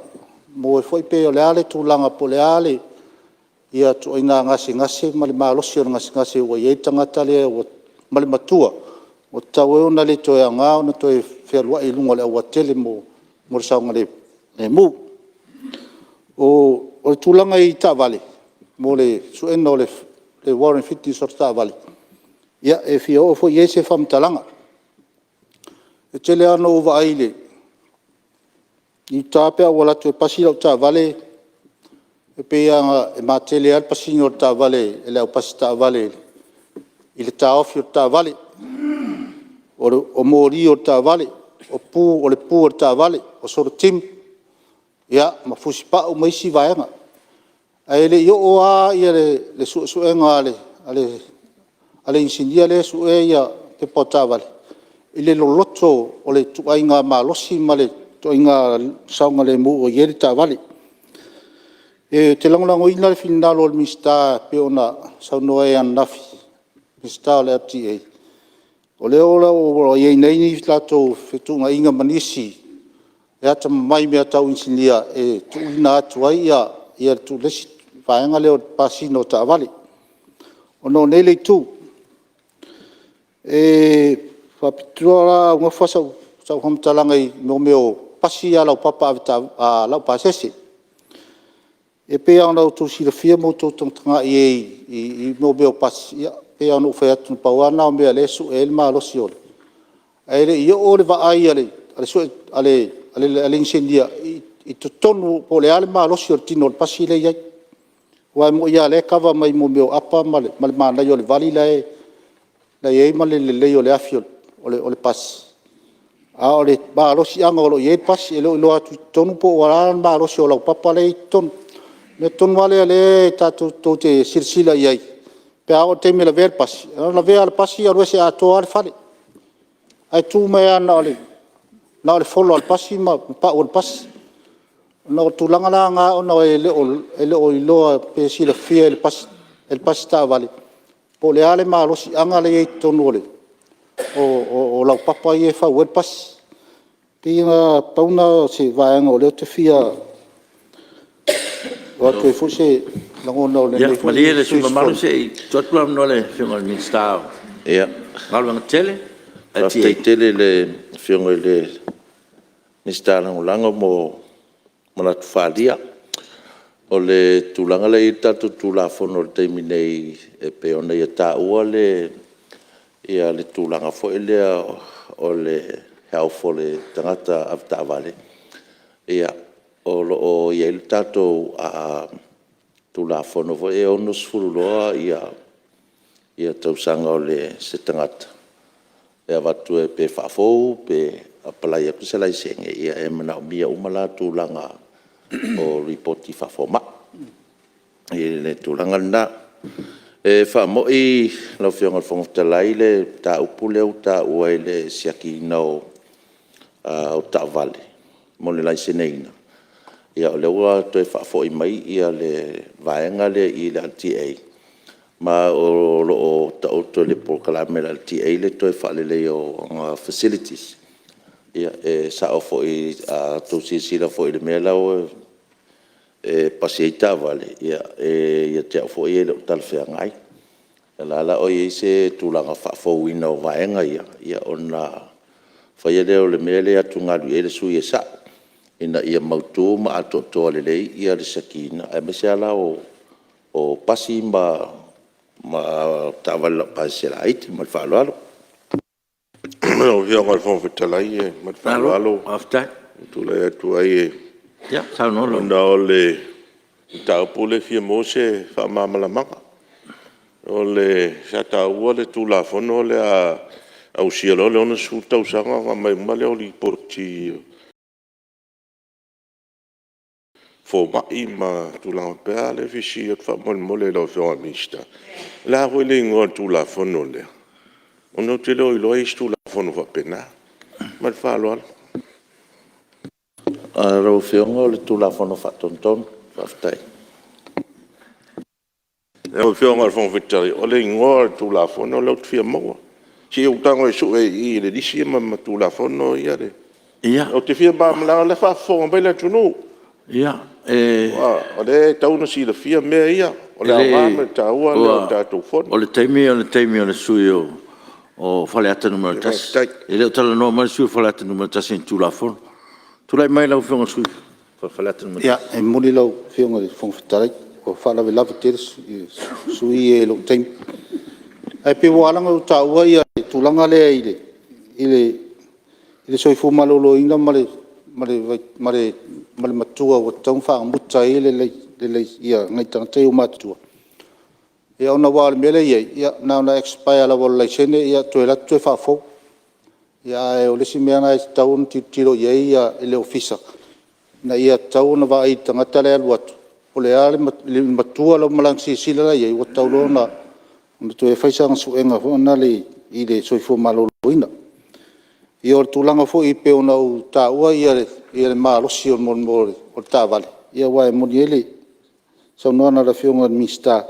mo e foi pe o le ale tulanga po le ale ia to ina ngasi mali malosi o ngasi o ye tangata le o mali matua o tawe ona le to nga ona to felwa i lunga le o tele mo sa ngale le mu o tulanga i ta vale mo le su eno le Warren Fitty so ta vale ia e fio fo ye se fam talanga e tele ano va ile i tapea wala to pasi o ta vale e pe anga e matele al pasino ta vale e le pasta vale il ta off ta vale o mori o ta vale o le pu ta vale o sor tim ya ma fusi pa o mai si vaenga ai le yo o a ia le su enga ale insinia le su e ia te pota vale ile lo lotto o le tu ainga ma losi male to inga saunga le mu o ye ta vale e te langolango ina le finalo le mista pe ona sauno e anafi mista le ati o le ola o ye nei ni lato fetunga inga manisi e ata mai mea tau insinia e tu ina atu ai ia tu lesi faenga leo pasino ta vale o no nele tu e fapitua unga fasau sau hamtalanga i meo pasi ala papa a lau pasese e pe ana tu si le fia mo to tanga i mo be pas ia pe ana fa tu pa wana o me le su el ma lo siol ele io o le va ai ale incendia i to tonu po le ale ma lo siol tino pasi le ia wa mo ia le kava mai mo me apa mal ma na yo le vali la ye ma le yo le afiol o le pas a o le ba lo si anga lo ye pas e lo atu tonu po wala ma lo siol papa le tonu me ton wale ale tatu to te silsila yai pe ao te me la ver pas la ver al pasi al wese a to al fale ai tu mai ana ole na le folo al pasi ma pa o pas no tulanga la nga ona ele o ilo pe si le fia el pas ta vale po le ale ma lo si anga le tonu ole o la papa ye fa o pas tinga pauna si va ngo le te fia o te fuse la ngona le le malie le suma malu se tot la no le fingol min sta ya ngalwa tele After tele le fingol le mista langa mo la fadia o le tulanga le tatu tula fono te minei e pe ona ia ta ole ia le tulanga fo ele o le helpful le tangata afta vale ia o ia il tatu a tula fono fo e ono sfululoa ia tausanga o le se tangata e watu e pe whafou pe apalai aku se lai senge ia e mana o mia umala tūlanga o ripoti whafoma e le tūlanga na e whamo i lau whionga whangotalai le tā upu leo tā ua i le siaki nao o tā vale mo le lai seneina ia o leua toi whafo i mai ia le vaenga le i le LTA ma o tauto le pokalame le LTA le toi whalele o facilities ia e sa ofo i to sila fo i le mela o e pasieta vale ia te ofo i le tal fe ngai la o i se tulanga fa fo ina o vaenga ia ona fa ia le mele atu ngalu e le sui e sa ina ia mautu ma ato to le ia le sakina e me sala o pasi ma tavala pasela it ma fa lo no via ngal fon fetalai e ma fa lo after tu le tu ai ya sa no lo no le ta pole fie mose fa mama la maka o le sa ta ua le tu la fono le a usielo le ona su tau sanga mai male o li porti fo mai ma tu la pe le fisi e fa mole lo fo mista la ho le ngol tu la fono le ono te lo tu la fono va pena ma fa lo ro fiongo le tu la fono fa tonton fa stai e o fiongo al fon vitali o le ngol tu la fono lo fia mo si o tango su e i le disi ma tu la fono ia le ia o te fia ba ma le fa fo ba le tu no ia o le tau no si le fia me ia o le ama ta ua le ta tu fono o le taimi o le suio o fale ata numero tas e le tala no ma su fale ata numero tas in tu la fono tu lai mai lau fiongo su fale ata numero ya e muli lau fiongo le fong fitarai o fala ve lava tere sui e lo taimi ai pe wala nga ta ua ia tulanga le ile soifu malolo ina mare matua o tau wha muta le ia ngai tanga te o matua ia ona wale mele ia na expire la wala sene ia to la to fa fo ia e o lesi mea ngai tau tiro ia ele ofisa na ia tau na va i tanga tale al watu o le ale matua lo malang sila ia o tau lo na to e faisa su enga fo na le i le soifu malolo ina ia o tulanga fo i pe ona u ta ua ia le malosi o mon o ta vale ia wa e moni ele so no na la fionga mista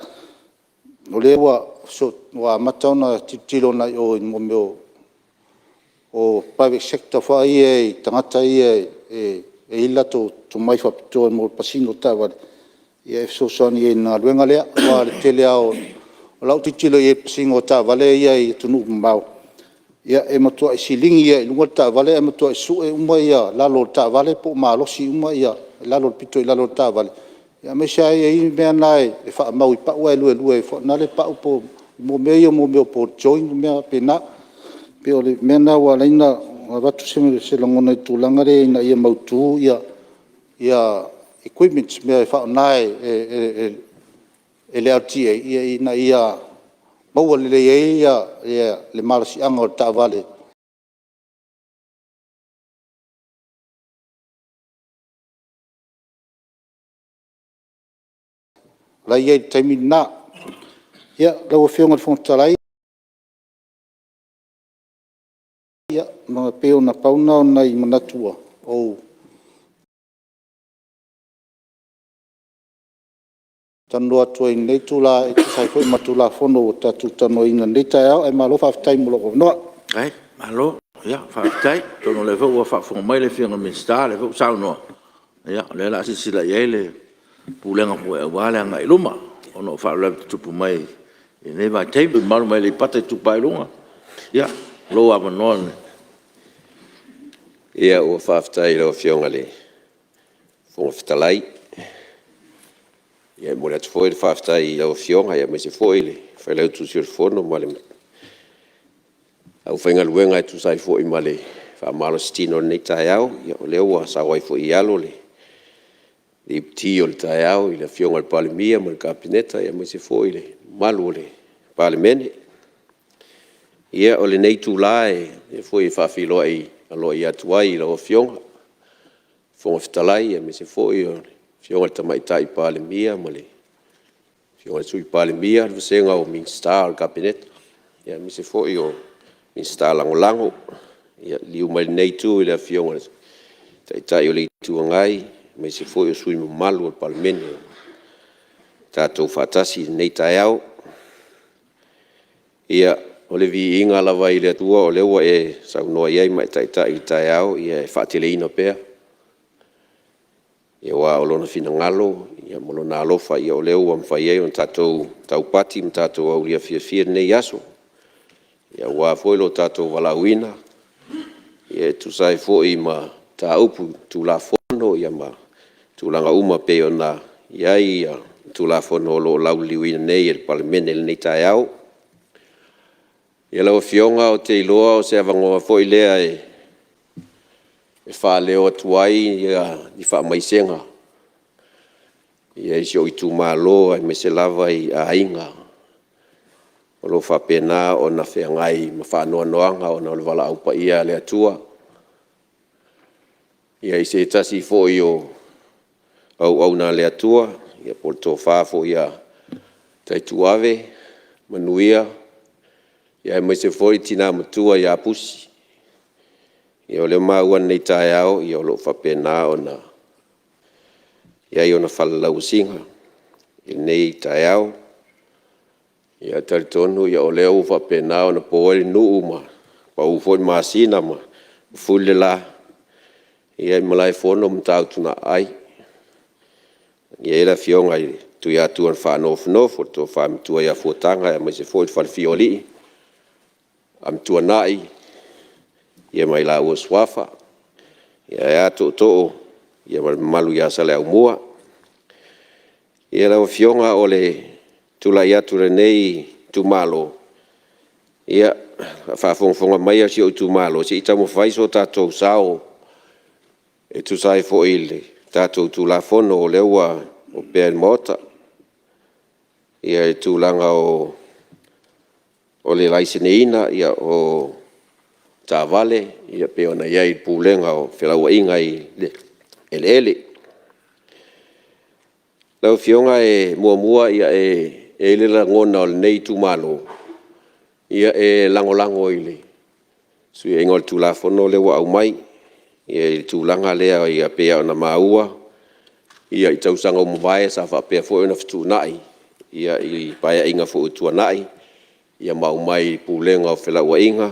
o le wa matona titilo na o mo o private sector fo ai tangata e ila to mai fa to mo pasino ta vale ia so soni na luenga le wa le tele o la titilo e singo ta vale ia i tunu mau ia e matua silingi ia lunga ta vale e matua su e uma ia la lo ta vale po malo si uma ia la lo pito la lo ta vale ia me sai e me nai e fa mau pa wa lu e fo na le pa po mo me po join me pena pe o le me na wa le na va tu se lo ngona tu langa re na ia mau tu ia equipment me fa nai e le atia ia na ia mau le ia le malasi anga o ta vale la ia taimi na ia la o fionga fon talai Ia, ma peo na pauna o nei manatua. O. Tanu atua i nei tula e sai foi matula fono o tatu tano ina nei tai au e malo fa tai mulo ko no. Ai, malo, ya, fa tai, tono le vo fa fo mai le finga min sta le vo sa no. Ya, le la si sila ye le pulenga ko e wala nga iluma. Ono fa le tupu mai. E nei vai tai malo mai le pata tu pai lunga. Ya, lo ava non. Ia o whaftai lo fionga le whonga whitalai. Ia mo le atu fwoi le whaftai lo fionga ia me se fwoi le whailau tu sir whono ma le au whainga luenga e tu sai fwoi ma le whamalo stino nei tai au ia o leo wa sa wai fwoi alo le le ipti o le tai au i le fionga le Palemene ma le kapineta ia me se fwoi le malu le Palemene. Ia o le nei tu lae e fwoi whawhiloa i alo ia tuai la o fionga fonga fitalai me se foi o fionga tamai tai Palemene ma le fionga sui Palemene le senga o minsta al cabinet ia me se foi o minsta lango ia liu mai nei tu le fionga tai o le tu ngai me se foi o sui malu o Palemene tatou fatasi nei tai au ia o le vi inga la vai le tua o le wa e sa no ia mai tai au ia fateleina pe ia wa o lona fina ngalo ia mo lona alofa ia o le wa mfai e on tatou tau pati mtatou au ia fia nei aso ia wa foi lo tatou walawina ia tu sai foi ma ta upu tu la fono ia ma tu langa uma pe ona ia tu la fono lo lauliwina nei il Palemene nei tai au. Ia lau fionga o te iloa o se avangoa foi lea e wha leo atuai ia ni wha maisenga. Ia isi o i tu malo ai me se lava i a inga. O lo wha pena o na whea ngai ma wha noa noanga o na o wala aupa ia le atua. Ia i se tasi foi o au na le atua. Ia porto wha foi ia taituave manuia. Ia mai se foi tina matua ia pusi. Ia le mauan nei tai au ia lo fa pena ona. Ia ona falau singa. Ia nei tai au. Ia taritonu ia ole u fa pena ona poel nu ma. Pa u foi masina ma. Fulle la. Ia malai fono mtau tuna ai. Ia la fionga tu ia tuan fa no fo to fa tua ia fotanga mai se foi fa fioli. Am tuanai ia mai la o swafa ia to ia malu ia sale au mua ia la fionga ole tula ia tu nei tu malo ia fa fonga mai si o tu malo si tamo fai so tato sao e tu sai fo ile tato tu la fono le wa o ben mota ia tu langa o le laiseneina ia o tavale ia pe ona ia i pulenga o whelaua inga i ele. Lau fionga e mua ia e le la ngona o le nei tu malo ia e lango ile. Sui e ngol tu la fono le wa au mai ia i tu langa lea ia pe ona maua ia i tausanga o mwae sa wha pe fo ona fitu nai ia i paia inga fo utua nai ia mau mai pulenga o whelaua inga,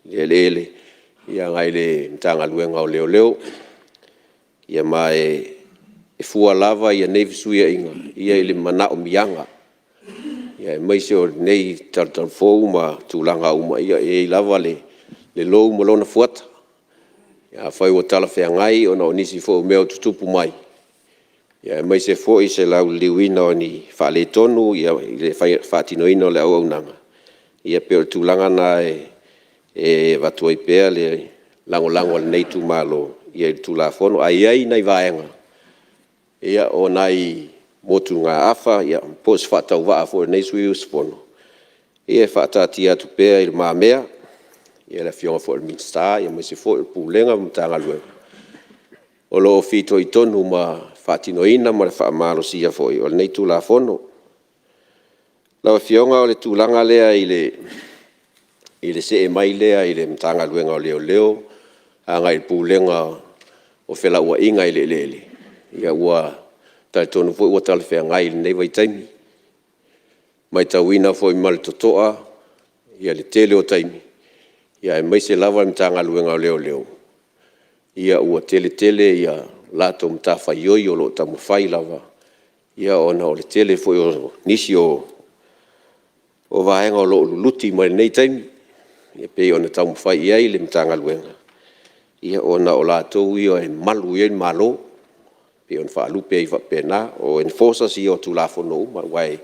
ele, ia ngai le mtanga luenga o leo, ia mai e fua lava ia nei visuia inga, ia ili mana o mianga, ia mai se o nei tartanfou ma tūlanga uma, ia e lava le lou malona fuata, ia whai o tala whea ngai o na o nisi fo meo tutupu mai, ia mai se fo i se lau liwina o ni whale tonu, ia le whatinoina o le au nanga. Ia pe tulanga na e watuai pea le lango nei tu malo ia tu la fono ai nei vaenga ia o nai motu nga afa ia pos fata wa fo nei sui uspono ia fata tia tu pea il mamea ia la fiona fo il minsta ia me se fo il pulenga mtanga lue o lo fito i tonu ma fatinoina ma fa malo sia fo o nei tu la fono la fionga o le tulanga lea ile I le se e mai lea i le mtanga luenga o leo anga i pulenga o whela ua inga i le lele. Ia ua tai tonu fo ua tala whea ngai nei vai taimi. Mai tawina fo i male totoa, ia le tele o taimi. Ia e mai se lava mtanga luenga o leo. Ia ua tele ia lato mta whaioi o lo tamu whai lava. Ia ona o le tele fo o nisi o vaenga o lo luluti mai nei taimi. Ia pe ona tamu whai iai le mtanga luenga. Ia ona o lato ia e malu ia malo. Pe on whaalupe i whapena o enforcers ia o tulafono ma wai.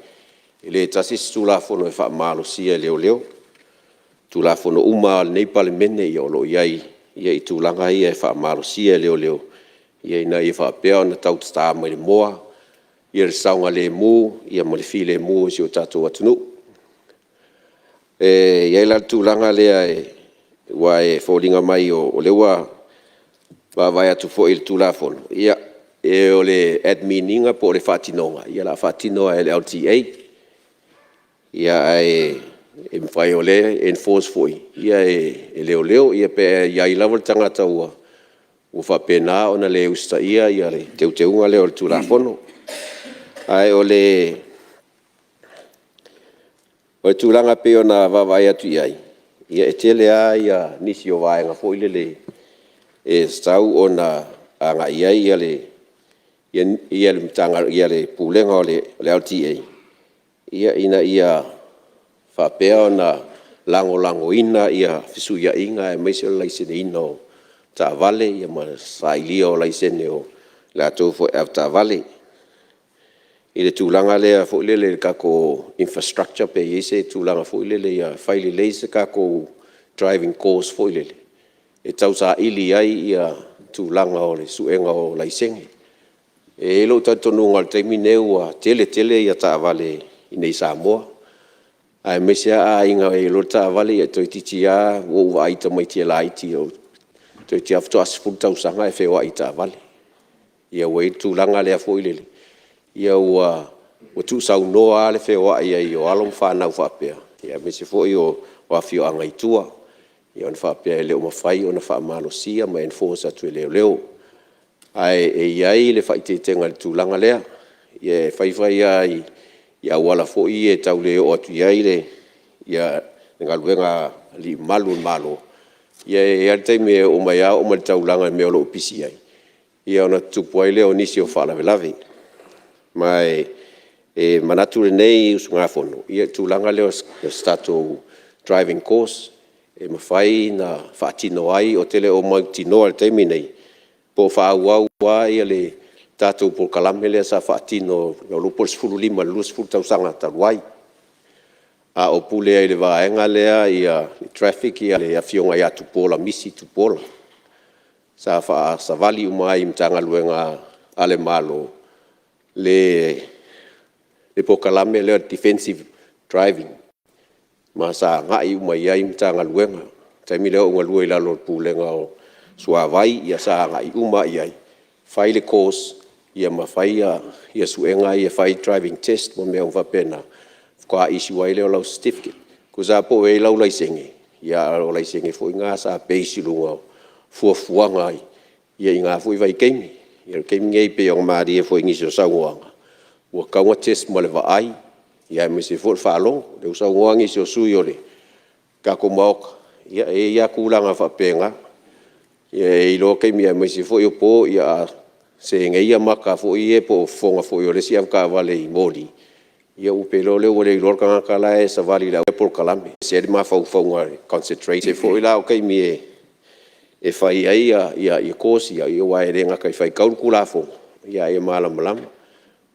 Ele tasis tulafono e whaamalo sia leo. Tulafono uma nei Palemene ia o lo iai. Ia i tūlanga ia e whaamaro sia leo. Ia ina i whaapea na tau tata mai le moa. Ia le saunga le mu, ia mo le fi le mu si o tatou atunu. Ia ila tūlanga lea wa e fōlinga mai o lewa vai atu fo il tulafono. Ia e o le admininga po le whatinonga. Ia la whatinoa e le LTA. Ia e mwhai o le enforce foi. Ia e leo ia pe ia i lawa tangata ua whapena o na le usta ia le teuteunga leo le tulafono. Ai o le tūlanga pe o na wawai atu iai. Ia e tele a ia nisi o vaenga foi le e stau o na anga iai ia le mtanga ia le pulenga o le LTA. Ia ina ia whapea o na lango ina ia fisuia inga e meise o laisene ina o ta vale ia ma sailia o laisene o le atou fo e ta vale. I le tūlanga lea fo le kako infrastructure pe ise tūlanga fo le ia whaile leise kako driving course fo le. E tau sa ili ai ia tūlanga o le suenga o laisenge. E lo tatonu ngal teimineu a tele ia ta vale i nei Samoa. Ai mesia a inga e lo ta vale e toi titia o wa ita mai tia laiti o toi tia fto asfulta usanga e feo ita vale. Ia wei tūlanga lea fo le. Ia ua tu sau noa le feo ia i o alom whanau whapea. Ia mese fo i o wafio anga i tua. Ia on whapea e leo mawhai o na whaamalo sia ma enforce atu e leo. Ai e iai le whaitetenga le tūlanga lea. Ia whaiwhai ai ia wala fo i e tau leo atu iai le. Ia ngaluenga li malo. Ia e altaime o mai au o mai taulanga me o lo pisi ai. Ia ona tupuai leo nisi o whalawelawe. Mai e manatu le nei usunga fono. Ia tūlanga leo stato driving course. E mawhai na whaatino ai o tele o mai tino al teimi nei. Po whaauau ia le tātou por kalame lea sa whaatino o lupo le sfuru lima lus furu tausanga taruai. A o pule ai le vaenga lea ia traffic ia le afionga ia tupola, misi tupola. Sa vali umai mtanga luenga ale malo. Le pokalame lea defensive driving. Masa ngai umai ai mtanga luenga. Taimi leo unga lua ilalo pulenga o suavai ia sa ngai umai ai. Fai le course ia mawhai ia suenga ia fai driving test mo mea whapena. Kwa isi wai leo lau certificate. Ko sa po e lau laisenge. Ia o laisenge fo inga sa peisi lunga fuafuanga ai. Ia inga fo i vai keimi. Ia keimi ngei pe o maari e fo ingi so sauanga. Ua kaunga test mo le vaai. Ia me se fo whalong. Le usauanga isi o sui o le. Kako maoka. Ia kulanga whapenga. Ia ilo keimi ia me se fo i o po ia se ngeia maka fo i e po fonga fo i o le si avka vale i mori. Ia upelo le wale i lorka ngaka la e sa vali la por kalame. Se ma fau nga concentrate. Se fo i la o keimi e fai ai ia kosi ia wai renga kai fai kaulkula fo. Ia e malam.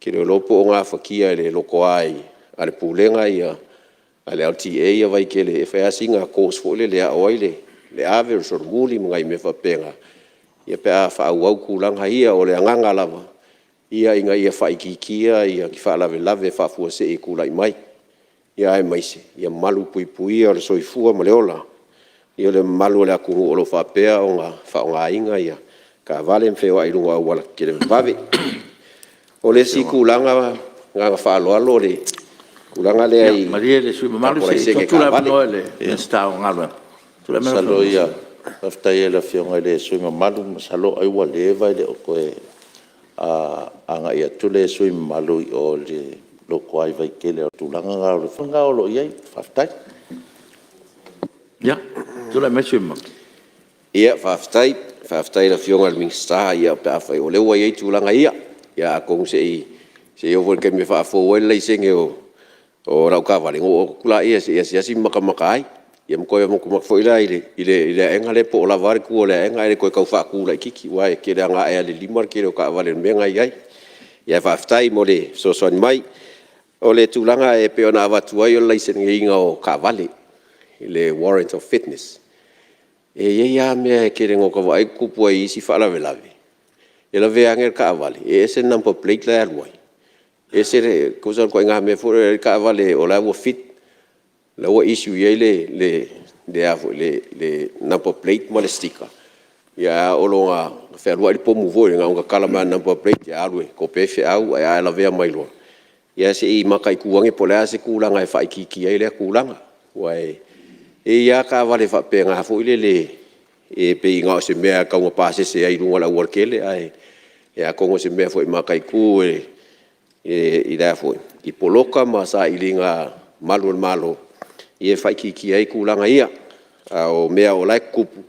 Kire lopo o ngā whakia le loko ai. Ale pulenga ia. Ale LTA ia vai kele e whai asinga kos fo le lea oile. Le ave o muli mga i me whapenga. Ia pe a whaau kulanga ia o le anganga lava. Ia inga ia whaikikia ia ki whaalawe whafua se e kulai mai. Ia e maise. Ia malu pui o le soifua ma leola. Ia le malu le akungu o lo whapea o ngā whaonga inga ia. Ka vale mwheo ai lunga wala kele mwave. O le si kulanga ngā whaaloalo le kulanga le ai Maria le sui mamalu se tu la no le sta on alwa tu la Salo ia aftai la fionga le sui mamalu salo ai wa le vai le ko a anga ia tu le sui mamalu o le lo ko ai vai ke le tu langa nga le fanga o lo ia aftai ya tu la mesu ma ia faftai la fionga le mingsta ia pa fai o le wa ia tu langa ia ya kong se o vol ke me fa fo o le senge o rau ka vale o kula ia si maka ia mo ko mo fo ila ile enga le po la var ku le enga le ko ka fa ku la kiki wa ke le nga ia le limar ke ka vale me nga ia faftai mo le so mai o le tulanga e pe ona watu ai o le senge inga o ka vale le warrant of fitness ia me ke le ngo ka vai ku po i si fa la velave ela ve anger ka vale ese number plate la alwai ese cosa ko nga me fo ka vale o la wo fit la wo issue ye le number plate mo le sticker ya o lo nga fe lo ali po mu vo nga kala ma number plate ya alwe ko pe fe au ya la ve mai lo ya se i makai kuange po la se kulanga e fai kiki ai le kulanga wai ya ka vale fa pe nga fo le e pe nga se me ka mo pase se ai lunga la workele ai ya ko se me fo makai ku i da fo i poloka ma sa ilinga malo e fai ki ai kulanga ia o mea o lai kupu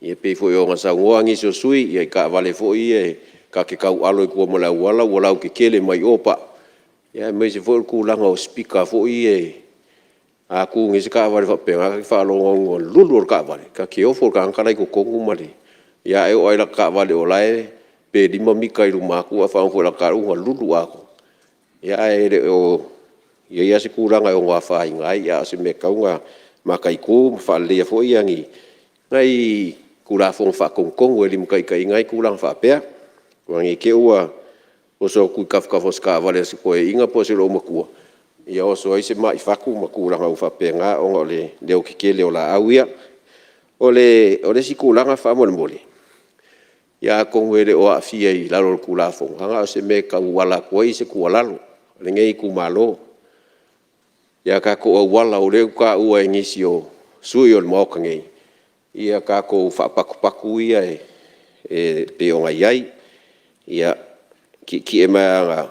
e pe fo yo nga sa ngoangi so sui e ka vale fo i ka ke kau alo ku mo la wala ke kele mai opa ya me se fo kulanga o speaker fo i a ku ngi se ka vale fa pe nga fa lo ngo lulu ka vale ka ke o fo ka ka lai ko kongu mali ya e o ai la ka vale o lai pe di mami kai lu maku a fa fo la ka u lulu ako ya e o ia se kulanga o nga fa ngai ya se me kaunga makai ku fa le fo iangi ngai kula fo fa kong we lim kai ngai kulang fa pe wangi ke ua o so ku kaf ska vale se ko inga po se lo makua ia o so ai se mai fa ku makulanga o fa pe nga o le o ke le o la awia o le si kulanga fa mo mole ya kong we le o afia i la lo kula fo nga se me ka wala ko i se ku wala le ngai ku malo ia ka ko wala o le ka ua ingisio sui o mo kangi ia ka ko fa paku ia e pe o ngai ia ki e ma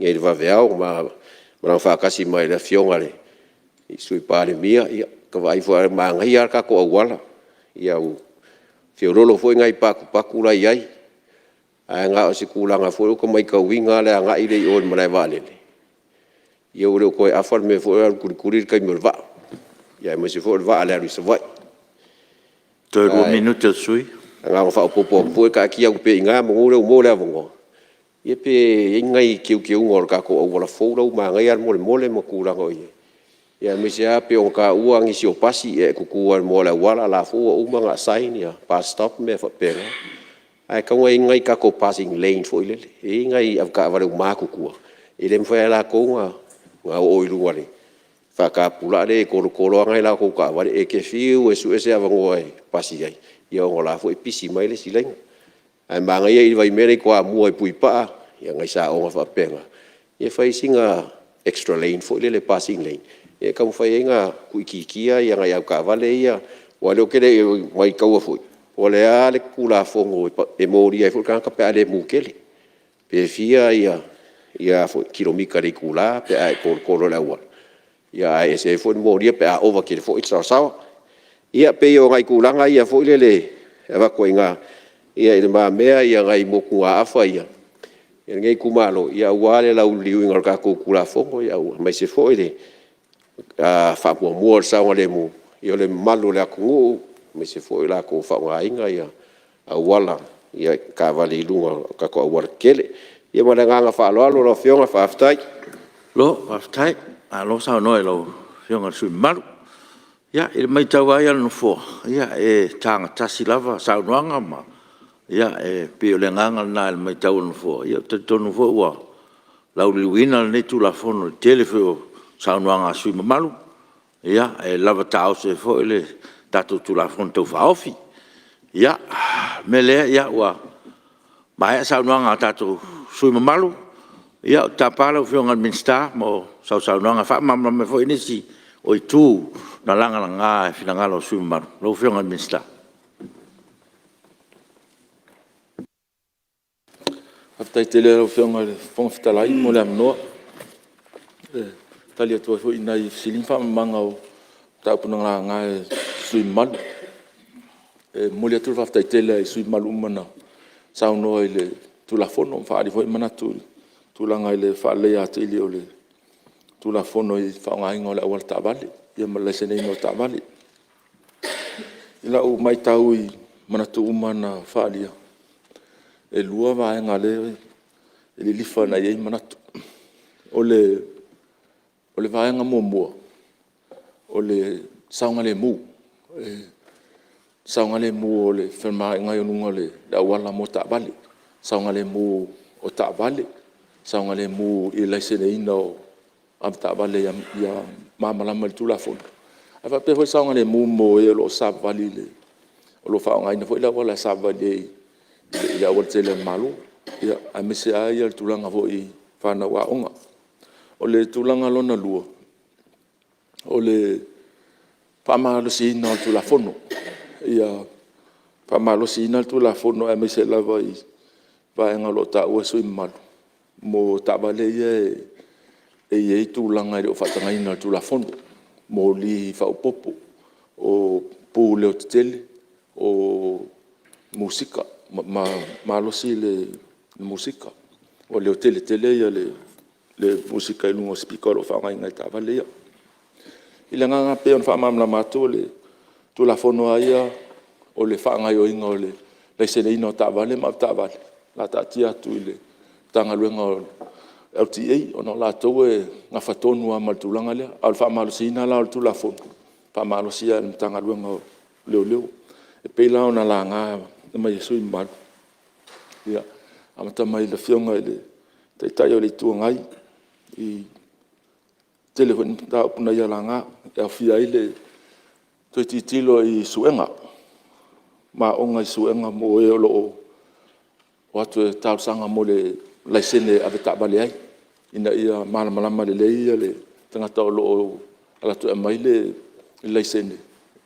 ngai va veao ma fa kasi mai la fionga le i sui Palemene ia ka vai fo ma ngai ia ka ko wala ia u fiorolo fo ngai paku la ia ai nga o si kulanga fo ko mai ka winga le nga ile o mai vale ia o ko afal me fo kuri kai mo va ia mo se fo va ala ri se vai 2 minutos sui nga fa popo ka ki au pe nga mo le vongo ia pe ngai kiu ngor ka ko wala fo lo ma ngai ar mo mo kula ngo ia me se ape o ka uangi si o pasi e ku mo le wala la fo o ma sign ia pa stop me fa pe ai ka ngai ka ko passing lane fo ile ngai av ka vale ma ku ile mo fa la ko nga o ilu wale fa ka pula le ko ngai la ko ka wale e ke fiu e su ese avango ai pasi ai ia ngola fo e pisi mai le sileng ai manga ia i vai mere ko amu ai pui pa ia ngai sa o fa penga ia fai singa extra lane fo le passing lane e ka mo fai nga ku kikia ia ngai ka vale ia wale o kele mai ka o fo o le ale kula fo ngo e mori ai fo ka pe ale mu kele pe fia ia fo kilomika le kula pe ai ko le wa ia ai se fo mori pe a over kele fo itsa sa ia pe yo ngai kulanga ia fo le ava ko nga ia ile ma mea ia ngai mo ku afa ia ngai kumalo ia wale la uliu ngal ka ko kula fo ia mai se fo ile fa po mo sa ngale mu ia le malu le ku mai se fo ila ko fa nga ia wala ia ka vale lunga ka ko war kele ia ma nga fa lo fionga fa aftai a lo sa no lo fionga su malu ya il mai tawa ia no fo ia e tanga tasilava sa noanga ma ia e pe le nganga na il mai tawa no fo ia te tonu fo wa la uliwina ne tu la fono telefo sa noanga su malu ia e lava tau se fo ile tatu tu la fono to fa ofi ia mele ia wa mai sa noanga tatu su malu Ia tapala o fionga minsta mo sau nanga fa mamma me foi nisi o tu na langa nga fina ngalo sumar lo fionga minsta. Aftai tele o fionga fon fitalai mo le amno. Tali atu foi nai silin fa manga o ta puna nga sumar. Mo le atu fa aftai tele sumar umana. Sau no ile tu la fono fa di foi manatu. Tulanga ile fa le atu ile ole. Tu la fono i fa nga ingola awal tabali. Ia malesene no tabali. Ila o mai tau i manatu umana fa lia. E lua va ngale e lifa na ye manatu. Ole va nga momo. Ole saunga le mu. Saunga le mu ole ferma nga yonunga le da wala mo tabali. Saunga le mu o tabali. Saunga le mu i lesene ino am tabale ya mama la mal tu la fon ava pe foi saunga le mu mo e lo sabali le lo fa nga ina foi la wala sabali ya wal tele malu ya amese ai tu langa foi fa na wa onga o le tu langa lona lua o le pa ma lo si no tu la fono ya pa ma lo si no tu la fono amese la vai va nga lo ta o so mal mo tabale ye tu langa o fatanga ina tu la fondo mo li fa popo o pu le tele o musika ma lo si le musika o le tele ya le musika lu speaker o fa nga ta vale ila nga pe on fa mam la mato le tu la fondo aya o le fa nga yo inga o le se ino ta vale ma ta vale la ta tia tu le tanga luenga LTA ona la toe nga fatonu a maltulanga le al fa malosina la tu la fon pa malosia tanga luenga leo e pe la ona la nga ma yesu mal ya amata mai le fionga le tai o le tu ngai i telefon ta puna ya la nga e fia ile to titilo i suenga ma onga i suenga mo e lo watu tau sanga mo le laisene ave tabale ai ina ia malama le ia le tanga tolo ala tu mai le laisene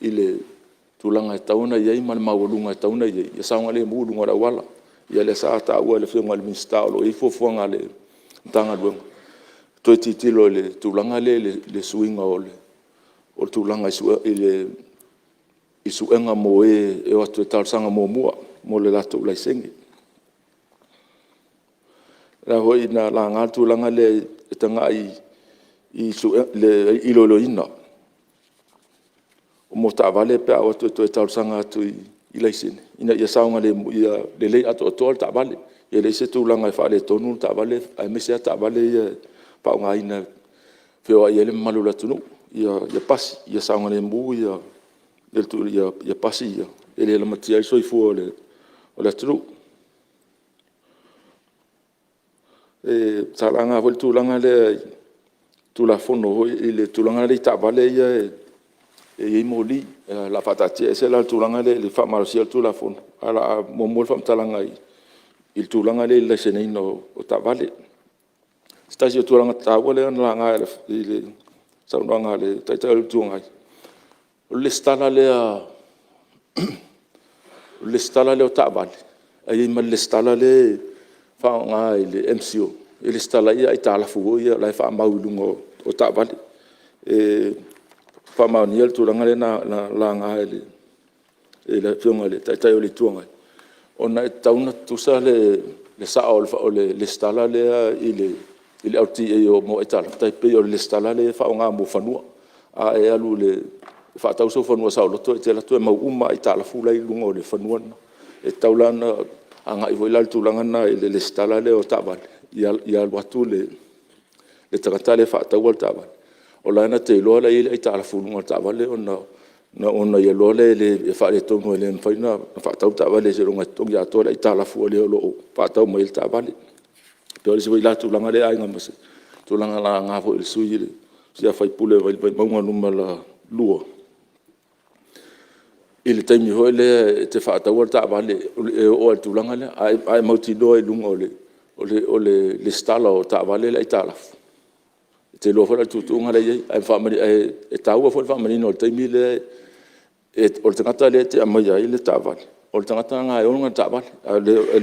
ile tulanga tauna ia mal mawulunga tauna ia saunga le mulu ngora wala ia le sa ta wa le fionga le minsta lo i fofonga le tanga lu to titilo le tulanga le swinga o tulanga ile isuenga mo e watu tau sanga mo mo le lato laisene la hoi na la ngatu langa le tanga i su le ilolo ina o mo ta vale pe o to tal sanga tu i leisine ina ia saunga le ato to ta vale ia le se tu langa fa le tonu ta vale a me se ta vale ia pa nga ina fe o ia le malula tunu ia pasi ia saunga le mu ia le tu ia pasi ia ele le matia so i fu le tru salanga vol tulanga le tula fono ile tulanga le tabale ia e moli la fatati e la tulanga le fa marcia tula fono ala momol fam talanga il tulanga le senino o tabale stasio tulanga tabale la nga ile saunanga le taital tunga le stala le o tabale ai mal le stala le fa nga ile MCO ile stala ia itala fu ia la fa maulungo o ta vale fa ma niel tu nga na la nga ile fiona le tai o le tuanga ona tauna tu sa le sa o le stala le ile auti o mo itala tai pe o le stala le fa nga mo fanua a e alu le fa tau so fanua sa o to te la tu ma uma itala fu la lungo le fanua e taulana anga i voi laltu langa na le stala le o tabal ia watu le tangata le fa tawal tabal o la na te lo la ile ita la fulu ngata tabal le ona ia lo le fa le tongo le faina fa taw tabal le zero ngato ya to la ita la fu le lo fa taw mai tabal pe o se voi laltu langa le ai ngam se tu langa la nga fo il sui le sia fai pule vai mo numa la luo il taimi ho le te fa ta volta vale o al tulanga le ai mauti do e lungo le le stala o ta'avale le itala te lo fora tutunga le ai family e taua fo family no te mile o te ngata le te amai ai le ta'avale o te ngata nga o nga ta'avale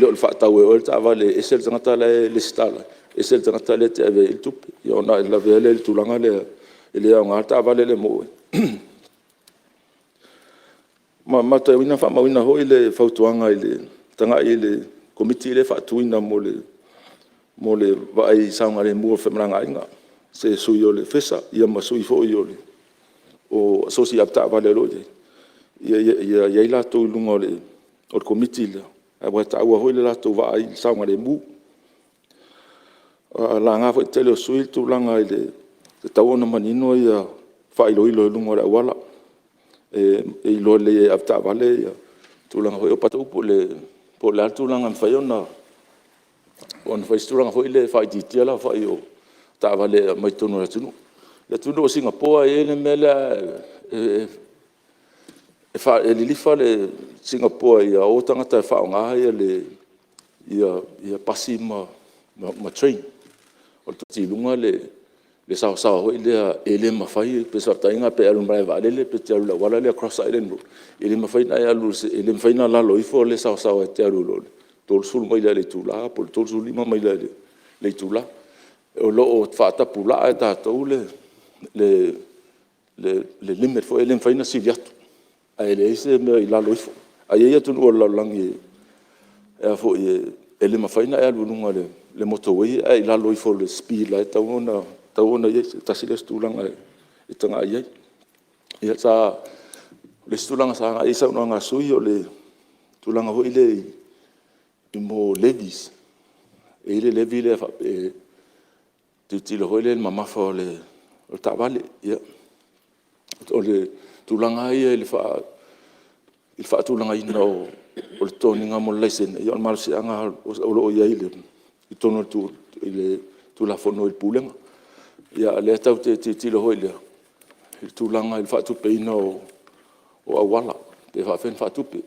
le fa tau o ta'avale e se te ngata le stala e se te ngata le te ave il tupi yo na la vele il tulanga le nga ta'avale le mo ma te wina fa ma wina ho ile fautuanga ile tanga ile komiti le fa tuina mo le vai sanga le mo fe mranga inga se sui o le fesa ia ma sui fo i o sosi apta vale lo ia la to lunga le o komiti le a wa ta wa ho le la to vai sanga le mu la nga fo tele sui tu langa ile te tau na manino ia fa ilo lunga le wala e lo le apta vale ia tu langa ho patu po le tu langa fa yona on fa sturanga ho ile fa di tiala fa yo ta vale mai tonu le tunu o Singapore e le mele fa e li fa le Singapore ia o tanga ta fa nga le ia pasima ma train o ti lunga le sa ho ile ma fai pe sa ta inga pe alu mai vale le pe tialu wala le cross island ile ma fai na ya lu ile ma fai na la lo ifo le sa e tialu lo tol sul mai le tula por tol sul lima mai le tula o lo fa ta pula ta to le limit fo ele fa ina siliat ai le se me la lo ifo ai ia tu o la langi e fo ele ma fa ina ya lu lunga le motorway ai la lo ifo le speed la ta ona ye ta sile stulanga e tanga ye ia sa le stulanga sa ai sa nga sui o le tulanga ho ile mo levis e ile levi le fa tu le hoile mama fa le ta vale ia o le tulanga ia le fa tulanga ina o le toninga mo lesen ia mal se anga o lo ia ile i tono tu ile tu la fono il pulenga ia le tau te le hoile il tulanga il fa tu peina o awala te fa tu pe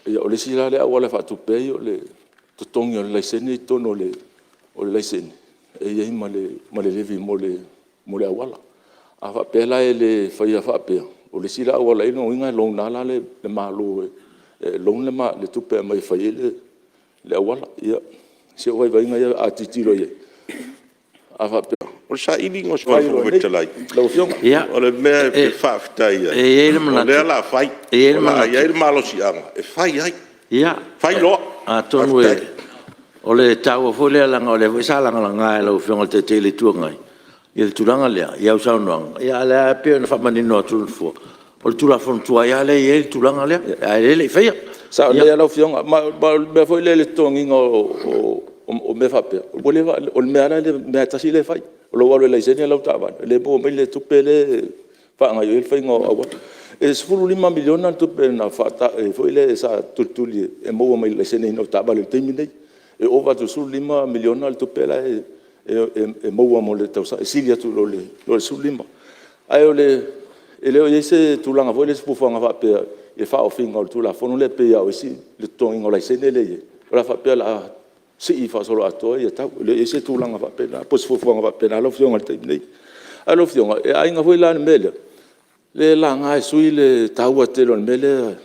ia o le sila le awala fa tu pe o le totongi o le lesen i tono o le lesen e ia ma le levi mo le awala a fa pela ele fa ia fa pe o le sila awala ino inga lo na le malo lo le ma le tupe mai fa ele le awala ia se o vai inga a titiro ia a fa pe o sa ini ngos fa fo vetalai lo fiong ia o le me pe fa ftai e ele mana le la fai e ele mana ia malo si anga e fai ai ia fai lo a tonu o le tau fo le langa o le sa langa nga lo fiong te tele tuanga ia tulanga le ia usa no ia le pe na fa mani no tu fo o tu la fon tua ia le ia tulanga le le fai sa le lo fiong ma fo le tongi o me fa pe o le o me ala le me ta si le fai o lo wale le senia lo ta le bo me le tu pele fa nga yo il fai ngo awa e sfulu 5 miliona tu pe na fa ta fo le sa tutuli e mo me le senia no ta le temine e over tu sul 5 miliona tu pela e mo mo le tau sa silia tu lo sul 5 ai o le o ese tu langa fo le spu fa nga fa pe e fa o finga tu la fo no le pe ya o si le tongi ngo le senia le la fa pe la si fa solo ato e tau le ese tu langa fa pe na po spu fa nga fa pe na lo fionga te nei a lo fionga e ai nga fo la mele le langa e sui le tau a te lo mele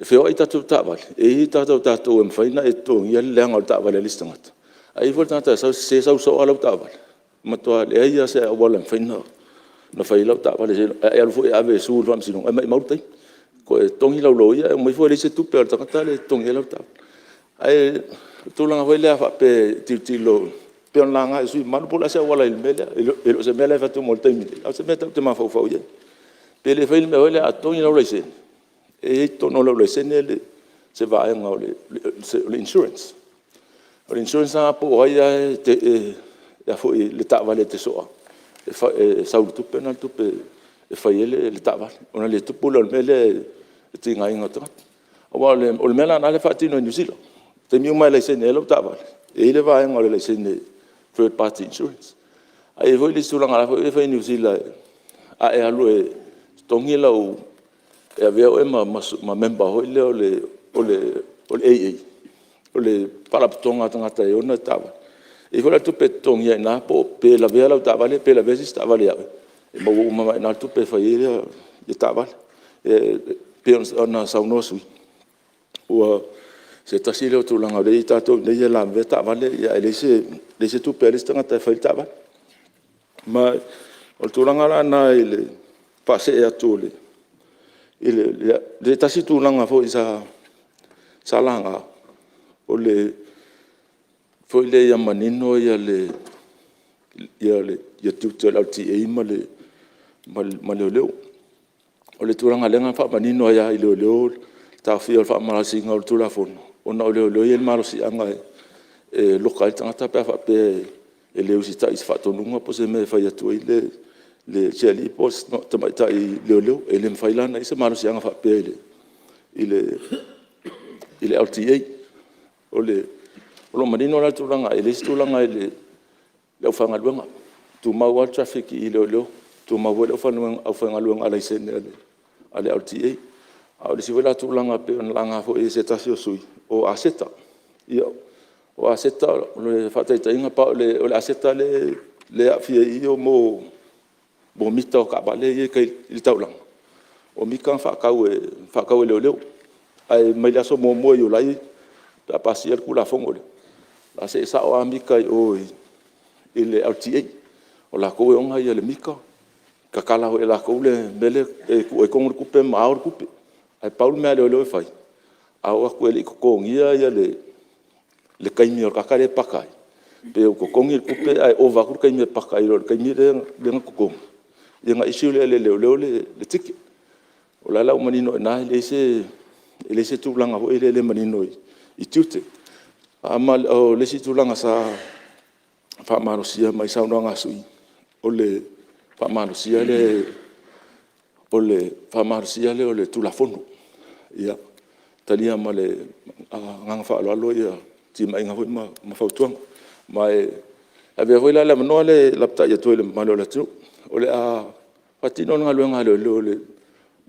e feo i tatu tawa e i tatu e mwhaina e tō ngia le leanga o tawa le listangata a i fwoi tata se sau so alau tawa matua le aia se awala mwhaina na whai lau tawa le seno e alu fwoi ave suul wham sinong e mai mautai ko e tongi lau lo ia e mai fwoi le se tupe al takata le tongi lau tawa e tūlanga fwoi lea whape tilo peon langa e sui manupula se awala il mele e lo se mele e whatu mo le taimine au se mele tau te mawhau fau ia pe le whai me hoi le a tongi lau le seno e tono lo le sene se va nga le insurance o insurance a po ai te ya fo le tava le tesoa e sa tu penal tu pe e fa ele le tava ona le tu polo mele te nga inga to o le mela na le fatino New Zealand te mi mai le sene le tava e le va nga le sene third party insurance ai vo le sulanga fo e fa New Zealand a e alu e tongi la e avea o ma member ho le AA o le palapatonga tangata e ona tawa. E whara tupe tongi ai nā po pe la vea lau tāwale, pe la vea si tāwale au. E mau umama nā tupe whai e tāwale. E pe ona saunoa sui. Ua se tasi leo tūlanga rei tātou nei e la vea tāwale, ia e leise tupe alis tangata e whai tāwale. Ma o tūlanga la nā i le pase e atu le. Le tasi tūlanga fo i sa langa o le foi le ia manino ia tutu au ti e ma le leo. O le tūranga lenga wha manino ia i leo ta whio wha marasi ngā o tūra fono. O na o leo i el marosi anga e loka i tangata pia wha pe e leo si ta i whatonunga po se me whai atu i le cheli pos no tamaita i leo e le mwhailana i se marosi anga wha pe i le au ti e o le lo manino la tulanga ele tulanga ele le fanga luanga tu mau al traffic i lo tu mau le fanga luanga ala isene ale RTA au le sivela tulanga pe langa fo e seta sui o aseta io o aseta le fata tainga pa le aseta le afia io mo mita ka bale ye kai il taulang o mika fa kau le ai mai la so mo yo lai ta pasi el kula fongo la se sa o amika o ile RTA o la ko onga ia le mika ka kala o la ko le mele e ko ku pe ma or ku pe ai paul me le fai a o ko le ko ngia ia le kaimi o ka kare pakai pe o ko ngi ku pe ai o va ku kaimi pakai ro kaimi le ko ia nga isu le tiki o la manino na le se tu langa o le manino i tute amal o le situlanga sa fa marosia mai sa nga sui o le fa marosia le o le tulafono ia talia male nga fa lo ia ti mai nga ma fautuang mai ave hoila la no le lapta ia to le malo la tu o le a patino nga le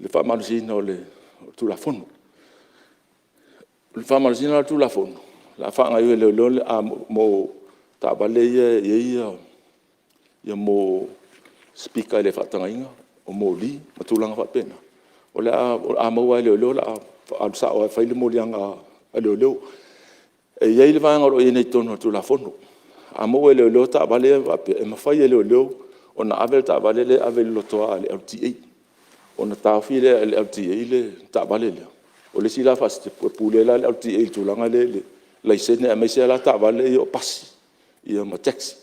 fa marosia no le tulafono le fa marosia no tulafono la fanga yo le a mo ta bale ia mo speaker le fatanga inga o mo li matulanga fa pena o le a mo wa le la a sa o fa le mo lianga a le e ye le vanga o ine tono tu la fono a mo le ta bale e ma fa le o na avel ta bale le avel lo to ale RTA o na ta fi le RTA le ta bale le o le sila fa se pule la RTA tu langa le la isene a mese la ta vale o pasi ia ma taxi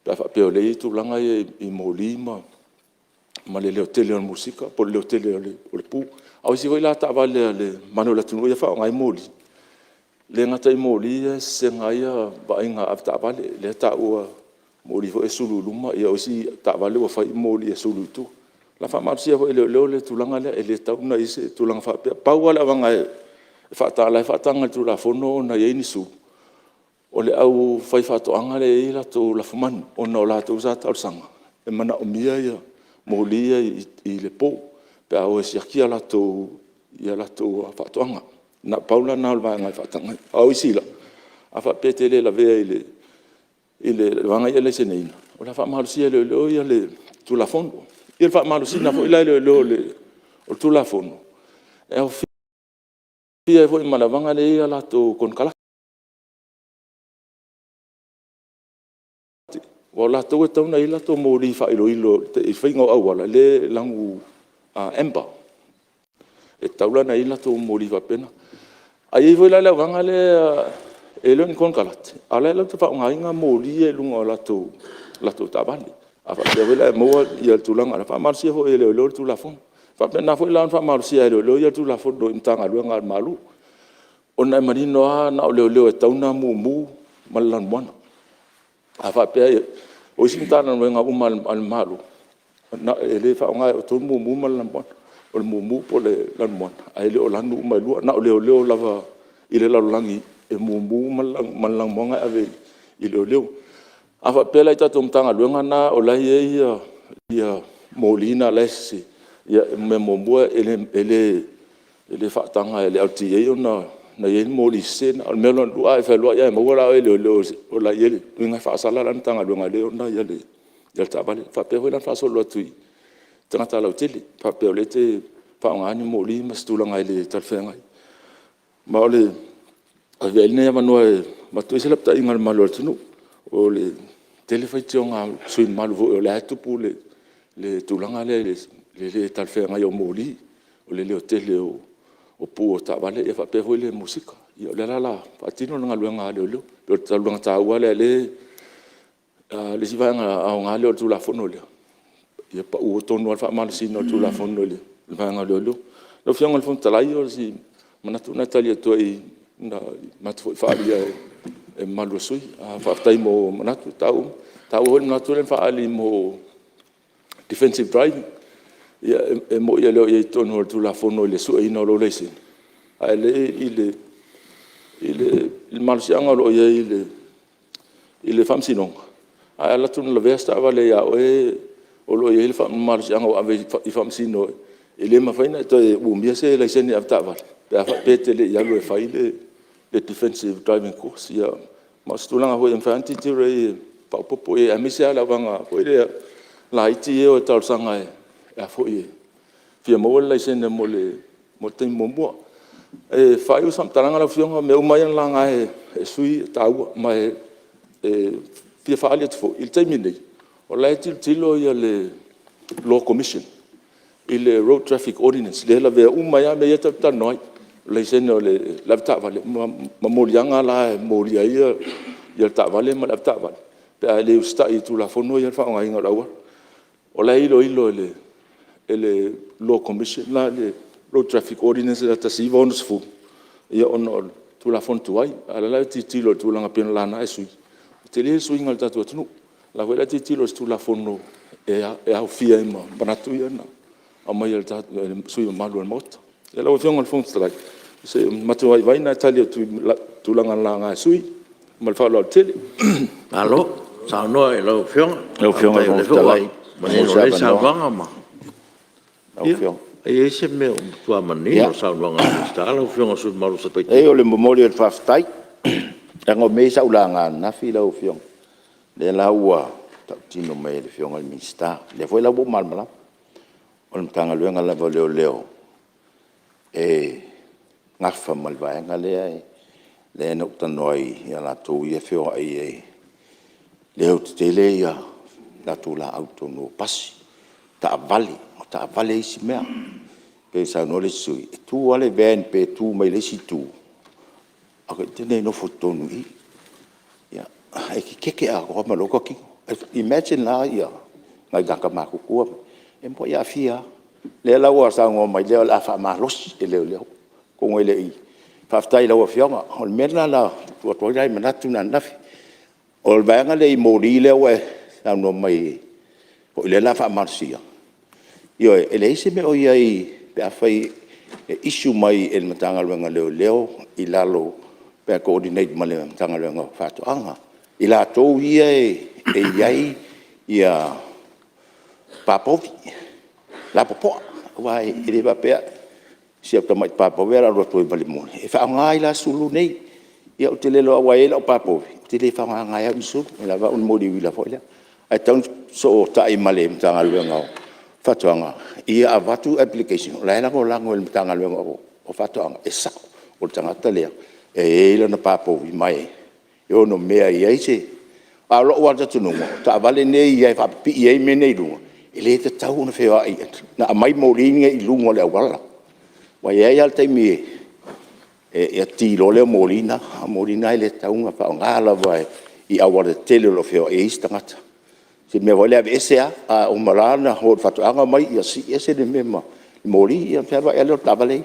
pa fa pe le tu langa i moli ma le hotel o musica po le hotel o le pu au si voi la ta vale le manola tu ia fa ngai moli le ngata i moli se ngai ba inga af ta vale le ta o moli fo e sulu luma ia o si ta vale o fa i moli e sulu tu la fa ma si le tu langa le ta una ise tu langa fa pa wala ngai fa tanga tu la fono na ye ni su o le au fai fa to anga le la tu la fuman o no la tu za ta sanga e mana o mia ia mo lia i le po pe au si kia la tu fa to anga na paula na va ngai fa tanga au si la a fa petele la ve ile vanga ia le senina o la fa ma si le ia le tu la fono il fa ma si na fo ile le o tu la fono e o pia foi malavanga le ia la to con kala wala to e tau na ila to mori fa ilo te fingo au wala le langu emba e taula na ila to mori va pena ai foi la vanga le elon con kala ala la to fa nga mori e lunga la to tabali afa te vela mo ia tu langa fa marsia ho ele lo tu la fon fa pena foi la fa marsia lo ia tu la fon do intanga luanga malu ona marino na o leo e tauna mu malan bona afa pe o sintana no nga al malu na ele fa nga o to mu malan bona o mu po le lan bona ai le o lanu malu na o leo lava ile la langi e mu malan monga ave ile leo afa pe la ita tanga luanga na o la ia molina lesi ia me mo ele fa tanga ele RTA ona na ye mo li sen al melo lu ai fa lu ya mo wala le o la ye nga fa sala lan tanga lu nga le na ye le ya ta ba fa pe ho lan fa so lo tui tanga ta lo tili fa pe le te fa nga ni mo li mas tu la ngai le tal fe ngai ma le a ve ne ma no ma tu se la ta ingal ma lo tunu o le telefon nga sui mal vo o la tu pu le tu la ngai le tal fe ngai o mo li o le tele o pu o ta vale e fa pe ho le musika yo le la fa tino nga lu nga le lo ta lu nga ta wa le si va nga le tu la fono le ye pa o to no fa mal si no tu la fono le va nga le lo fiang al fon tala yo si mana tu natalia to i na mat fa ia e malo sui fa tai mo mana tu tau ho na tu le fa ali mo defensive driving ya e mo ya le to no tu la fono le su e no lo le sin ale il marsianga lo ye il fam sinon ala tu la vesta vale ya o lo ye il fam marsianga ave i fam sino ele ma faina to u mbia se le sen afta vale pe te le ya lo fa le defensive driving course ya ma stulanga ho infanti tire pa popo e amisia la vanga ko ile la iti e o tal sanga e fo ye fia mo le sen mo le mo te mo mo e fa eu sam taranga la fionga me mai la nga e sui tau mai fia fa ali fo il termine o la tilo ya le law commission il road traffic ordinance le la ve mai me yeta ta noi le sen le la ta vale ma mo lianga la mo lia ya ta vale ma la ta vale pe ale sta i tu la fono ya fa nga inga la o la ilo le law commission la le road traffic ordinance ta si bonus fu ia ono tu la fon tu ai ala la titilo tu la ngapena la na sui te le sui ngal ta tu la vela titilo tu la fono e a fia ima banatu ia na a mai el ta sui malu mot e la fiong al fon tra se matu ai vai na talia tu la ngala nga sui mal fa lo tele alo sa no e lo fiong al fon tra ma ne le sa vanga ma al fiong e se me tua mani o sa longa sta lo fiong su malu sa pe e o le momoli o faftai ngo me sa ulanga na fi lo fiong le la ua ta tino me le fiong al minsta le foi la bo mal mala o tanga luenga la vo leo e ngafa mal vai ngale le no tanoi ya la tu ye fio ai le o tele ya la tu la auto no pasi ta vale si mea pe sa no le sui tu ale ben pe tu mai le si tu a ko tene no foto no i ya ai ke a ko ma lo ko ki imagine la ya ngai ga ka ma ku ku em po ya fia le la wa sa ngo mai le la fa ma los le ko ngoi le i fa ftai la wa fia ma hol merna la tu to dai ma tu na na ol ba nga le mo ri le wa sa no mai po le la fa ma sia yo ele se me o ai pe a fai issue mai el matanga luenga leo i lalo pe coordinate male matanga luenga fatu anga i la to ia e iai ia papovi la popo vai ele va pe si o mai papo vera ro to balimon e fa ngai la sulu nei ia o te lelo wa ele o papovi te le fa ngai a su la va un modi vila foila ai tan so ta i male matanga luenga fatuanga ia avatu application la ela ko lango el tanga lo o fatuanga esa o tanga tale e ele na papo vi mai yo no mea ia ise a lo wa tatu no ta vale nei ia fa pi ia me nei lu ele te tau na fea ai na mai mo ringa i lungo le wala wa ia ia te mi e ti lo le molina ile tau nga fa ngala vai i awara tele lo fea e istangata se me vole ave esa a o marana ho fatuanga mai ia si ese de mema mori ia ferva ele tabale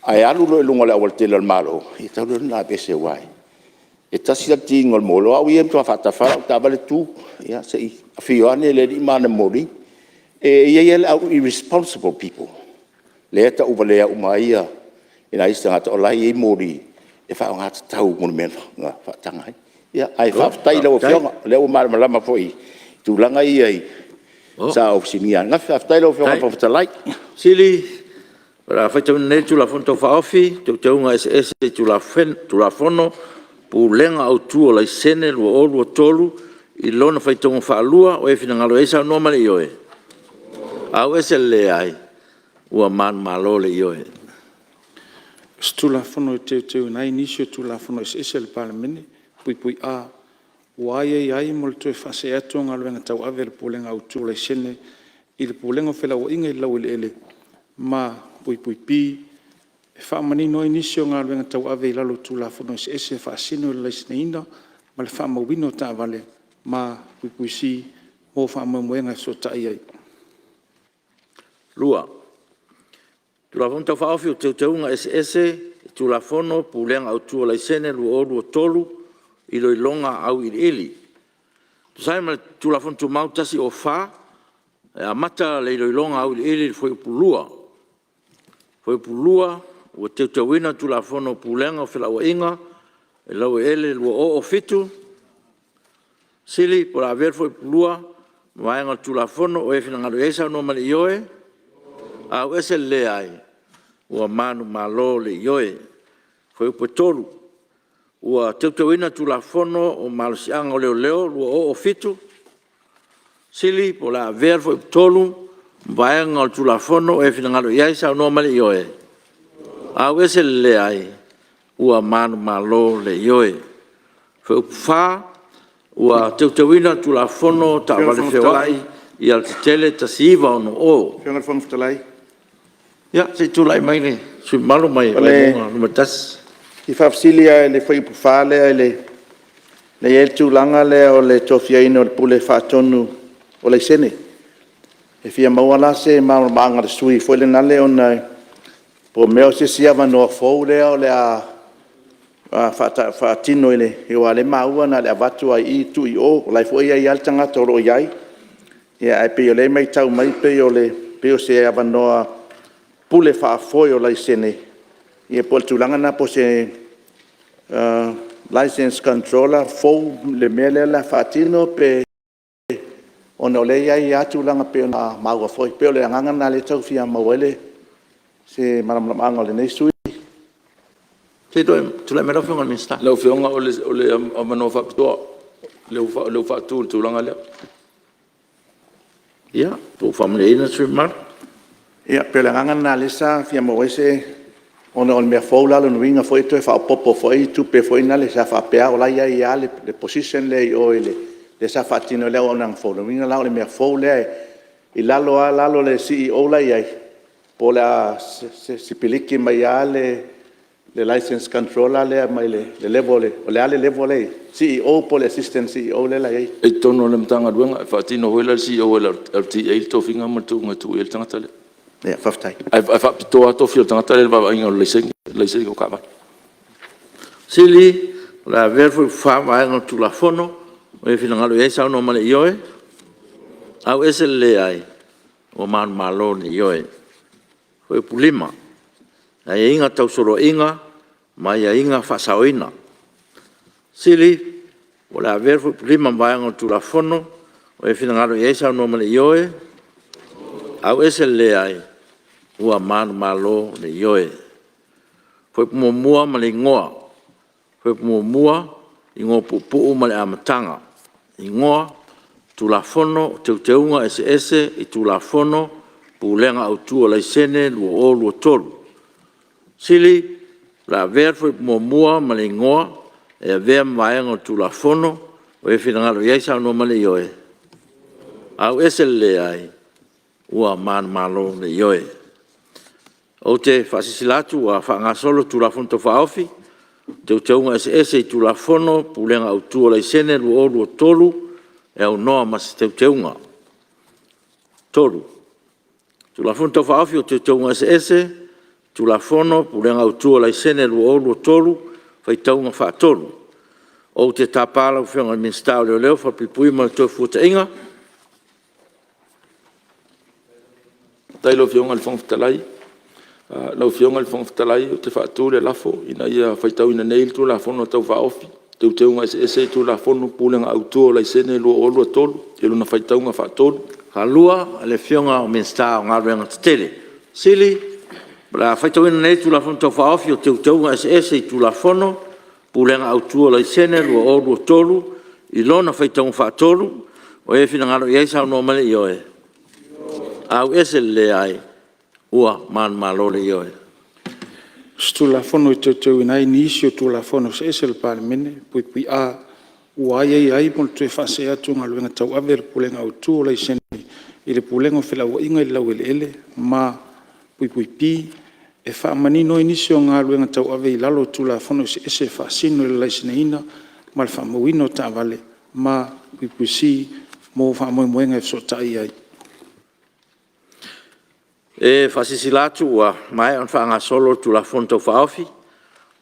ai alu lo lunga le awal tele malo i tau na ese wai e tasi ti ngol molo au ia to fata fa tabale tu ia se fione le di mana mori e ia ele au irresponsible people le ta ubale u mai ia ina istanga to lai mori e fa nga tau mo men nga fa tanga ia ai fa tai lo fionga le o mal malama foi tu langa ia sa ofinia nga fa tai lo fionga fa tai sili Ra fa tau nei tu la fonto fa ofi, te unga SS tu la fono, pu lenga au tu la sene lu o tolu, I lona fa tonga fa lua o e fina ngalo esa no male yoe. Au ese le ai, ua man malo le yoe. Stula fono te nai nisio tula fono ese le Palemene, pui a, wae ai mo le toe fase atu ngaluenga tau ave le pulenga au tu la sene, I le pulenga fela o inga I lau ele, ma pui pi, e wha mani no inisio ngaluenga tau ave I lalo tula fono ese fa sino le sene ina, ma le wha mawino ta vale, ma pui si, mo wha mamuenga so tai ai. Lua. Tula fono tau whaofi o te unga ese, tula fono pulenga au tu la sene lu o tolu, I lo longa au I ili. Tu sai ma tula fono tu mautasi o wha, a mata le lo longa au I ili foi pulua. Foi pulua, o te wina tula fono pulenga o fela o inga, e lau ele lu o fitu, sili, por haver foi pulua, maenga tula fono o e fina ngaro esa no mali yoe, au ese le ai, ua manu malo le yoe, foi upo tolu, ua teutuina tula fono o malusianga o leo, lua o fitu, sili, por haver foi tolu, maenga tula fono o e fina ngaro esa no mali yoe, au ese le ai, ua manu malo le yoe, foi upo fa, ua teutuina tula fono ta vale fewai, I al tele ta siva ono o. Fiona fono ftalai. Ya, se tulai mai ne, sui malo mai, Ole. no matas. I whafsilia le whai pufale le el tūlanga le o le tofiaino le pule whatonu o le sene. E fia mauala se maanga le sui fwele nale o nei. Po meo se siava no fau le o le a whatino ele. E o le maua na le avatu ai I tu I o. Lai fwoi ai altanga toro iai. Ia ai pe o le mai tau mai pe o le pe o se ava noa pule whaafoi o le sene. Ia po le tūlanga na po se license controller fou le mele la fatino pe ono le ia atu langa pe na maua foi pe le nganga na le tau fia mawele se maramanga le nei sui Se tu le mera fonga minsta. Lau fionga o le amano fa pitoa. Leu fa tu langa le. Ia, tu famile ina sui mar. Ia pe le nganga na le sa fia mawese ona on mea foula lo nuinga foi to fa popo foi tu pe foi na le sa fa pe o la ia le position le o le sa fatino le ona foula nuinga la le mea foula I lalo le CEO la ia po la si piliki mai le license controller le mai le level le level le CEO po le assistant CEO le la ia E tono le mtanga duenga fatino hoila CEO le RTA to finga matu ngatu el tanga le. Ja, faftai. Ai fa pitoa to fio tanga le va inga le se ko kava. Sili, la ver foi fa maenga tu la fono, o e fina ngalo esa no male yoe. Au ese le ai, o man malo ni yoe. Foi pulima. Ai inga tau soro inga, mai inga fa saoina. Sili, o la ver foi pulima maenga tu la fono, o e fina ngalo esa no male yoe. Au ese le ai, ua man malo ni yoe. Foi mua ma le ngoa. Foi mua I ngō pupu ma le amatanga. I ngoa, tu la fono, te unga ese I tu la fono, pulenga au tua lai sene, lua tolu. Sili, la ver foi mua ma le ngoa, e a vea maenga tu la fono, o e finangalo iaisa no ma le yoe. Au ese le ai, ua man malo le yoe. O te whasisilatu a whangasolo tu la fono to whaofi, te unga ese I tu la fono, pulenga au tua lai sene, lua tolu, e au noa mas te unga. Tolu. Tu la fono to whaofi o te unga ese, tu la fono, pulenga au tua lai sene, lua tolu, whai taunga wha tolu. O te tāpala u whianga minstau leo, whapipui ma tō futa inga. Tailo fionga le fonga talai. Lau fionga le fonga talai o te whaatu le lafo. Ina ia whaitau ina neil tu la fono tau whaofi. Teu teunga ese tu la fono pulenga au tua lai sene lua tolu. E luna whaitaunga whaatolu. Ka lua le fionga o minstau ngā ruenga te tele. Sili, La faita wina nei tu la fono tau whaofi o te utau SS i tu la fono, pulenga au tua lai sene, lua o lua tolu, i lona faita un whaatolu, o e fina ngaro i eisa no male i oe. Au ese le ai, ua man malole i oe. Stula fono i te ina ni isi o tula fono se ese le Palemene, pui a ua ai mo te whase atu ngā luenga tau ave le pulenga au tua lai sene, i le pulenga whila ua inga i lau ele, ma pui pi, e wha manino inisi o ngā luenga tau ave i lalo tula fono se ese whaasino i lai sene ina, ma le wha mawino ta vale, ma pui si, mo wha moenga e so tai ai. E whasisi latu ua mai on wha solo tu la fono tau whaofi,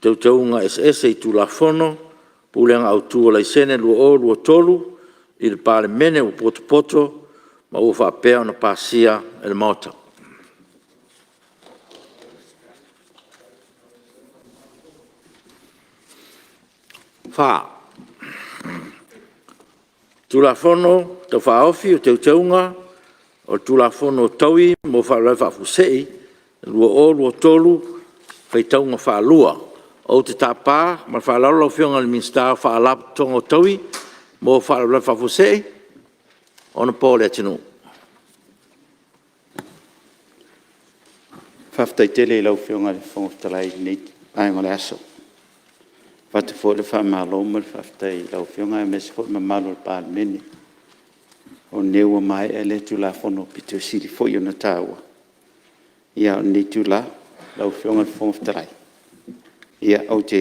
tau ngā SS i tu la fono, pulenga au tua lai sene lua o lua tolu, i le Palemene u poto, ma ua wha pēo na pasia e le mauta. Wha. Tu la fono tau whaofi o taunga, o tu la fono taui mo wha lau wha fusei, lua o lua tolu, whai taunga wha lua. O te tāpā, ma wha lau whionga le minsta wha alap tonga taui, mo wha lau wha fusei, ona pōle atinu. Whaftai tele lau whionga le whongotalai nei, aingo le aso. Whate fo le wha māloma le whaftai lau whionga e mese fo le mamalo le Palemene. O neua mai e le tu la fono pito siri fo i ona tāua. Ia o nei tu la, lau whionga le whongotalai. Ia au te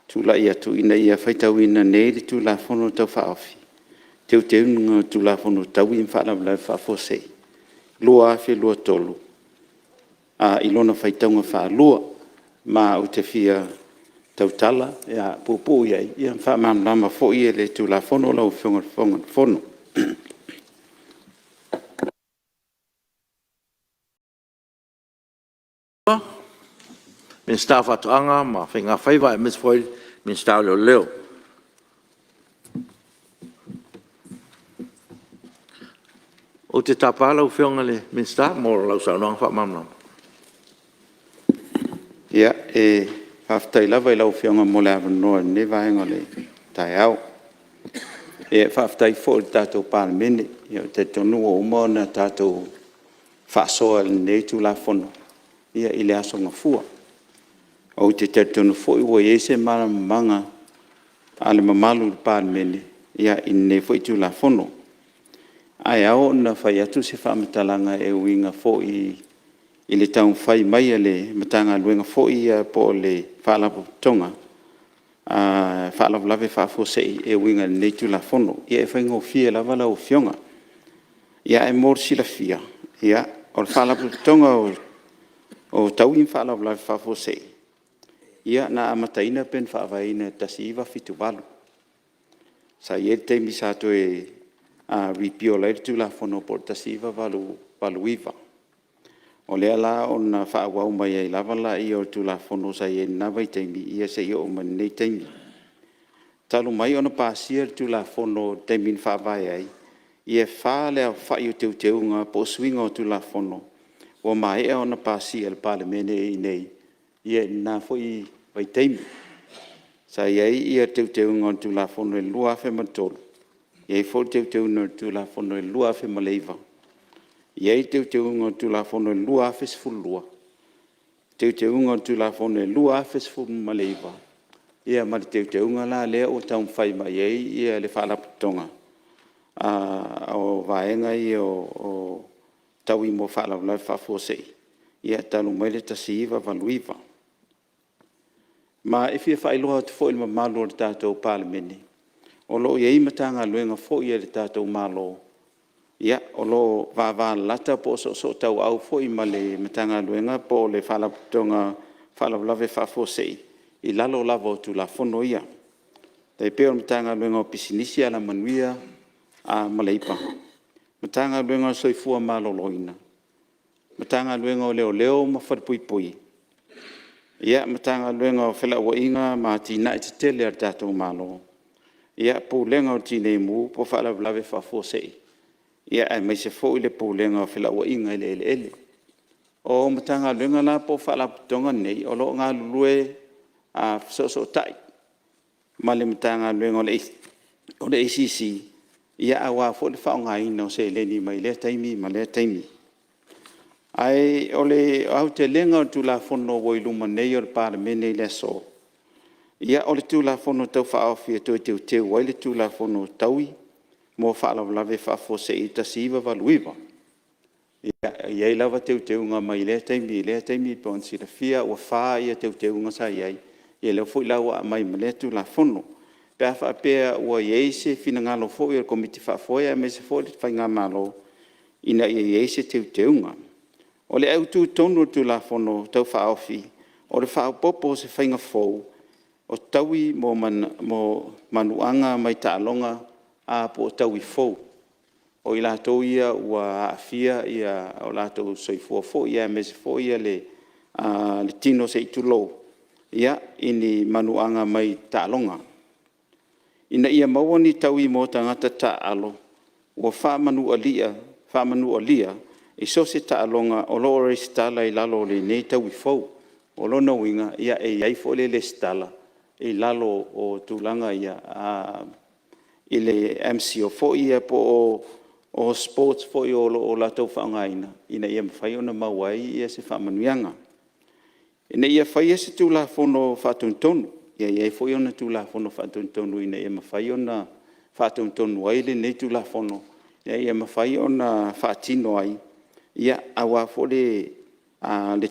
tula ia tu ina ia whaitau ina nei le tu la fono tau whaofi. Teu unga tu la fono tau i mwhala wala whafosei. Lua awhi lua tolu. A ilona whaitaunga wha lua. Ma au te fia tau tala. Ia pupu iai. Ia wha mamlama fo ia le tu la fono lau whionga fono. Min staff anga ma whinga whaiva e misfoi min staff leo. O te tāpā lau whionga le min staff mo lau saunoanga wha mamlam. Ia e whaftai lava i lau whionga mo le awanoa ne vaenga le tai au. E whaftai fo le tātou Palemene. Ia te tonu o umona tātou whaasoa le neitu la fono. Ia i le aso ngafua. O te tonu fo i ua iese mara manga ale mamalu le Palemene. Ia i ne fo i tu la fono. Ai au na whai atu se whamatalanga e uinga fo i le taun whai mai le matanga luenga fo i po le whaalapu tonga. Whaalapu lave whaafosei e uinga le neitu la fono. Ia e whaingo fia lava lau fionga. Ia e mor sila fia. Ia o le whaalapu tonga o tau in whaalapu lave whaafosei. Ia na amataina pen whaavaina tasi iwa fitu walu. Sa ie te misato e ripio lai tu la fono por tasi iwa walu iwa. O lea la o na whaawau mai ai lava la i o tu la fono sa ie nawai teimi ia se i o manei teimi. Talu mai o na pasia tu la fono teimin whaavai ai. Ia wha lea whai o teuteunga po swinga o tu la fono. O mai e o na pasia le Palemene i nei. Ia na foi vai teimi. Sa iai ia teuteunga o tu la fono e lua afe matolu. Iai fo teuteunga o tu la fono e lua afe maleiva. Iai teuteunga o tu la fono e lua afe sfulua. Teuteunga o tu la fono e lua afe sfulu maleiva. Ia mali teuteunga la lea o taun whai mai iai ia le whaalaputonga. O vaenga i o tau i mo whaalapulai whafosei. Ia talu mai le tasi iwa valuiva. Ma e fia whailoha te fo ilma malo le tātou Palemene. O lo iei matanga luenga fo ia le tātou malo. Ia, o lo vāvā lata po so tau au fo ima le matanga luenga po le whalaputonga whalawlave whafosei. I lalo lava o tu la fono ia. Te peo matanga luenga o pisinisi ala manuia a maleipa. Matanga luenga o soifua malo loina. Matanga luenga o leo ma wharpui. Ia matanga luenga o whela ua inga ma tina e te tele ar tātou malo. Ia pūlenga o tine mu po whala vlawe whafosei. Ia e mai se fo i le pūlenga o whela ua inga ele. o matanga luenga la po whala putonga nei, o lo ngā lulue a so tai. Male matanga luenga o le ACC, ia awa fo le whaonga ino se leni mai le taimi, ma le taimi. Ai o le au te lenga o tu la fono woi luma nei o le Palemene le so. Ia o le tu la fono tau whaawhi e tui teu wai le tu la fono taui, mo whaalawalawe whaafo se i tasiva waluiwa. Ia i lawa teu ngā mai le taimi pon si la fia ua whaa ia teu ngā sa iai. Ia leo fo i lawa mai ma le tu la fono. Pea whaapea ua iei se fina ngalo fo i o komiti whaafoia me se fo i whai ngā malo ina iei se teu ngā. O le au tu tonu tu la fono tau whaawhi, o le whaapopo se whainga fou, o taui mo manuanga mai tālonga a po taui fou. O i lātou ia ua awhia ia o lātou soifua fo ia me se fo ia le tino se itulou. Ia ini manuanga mai tālonga. Ina ia maua ni taui mo tangata tāalo, ua whamanu alia, i so se tālonga o loo re stala i lalo le nei taui fou. O lona winga ia e iai fo le stala i lalo o tūlanga ia i le MC o fo ia po o sports fo i o lātou whaangaina. Ina ia mwhai ona mawai ia se whamanuianga. Ina ia whai se tūla fono whātuntonu. Ia iai fo i ona tūla fono whātuntonu. Ina ia mwhai ona whātuntonu ai le nei tūla fono. Ia mwhai ona whātino ai. Ia awa fo le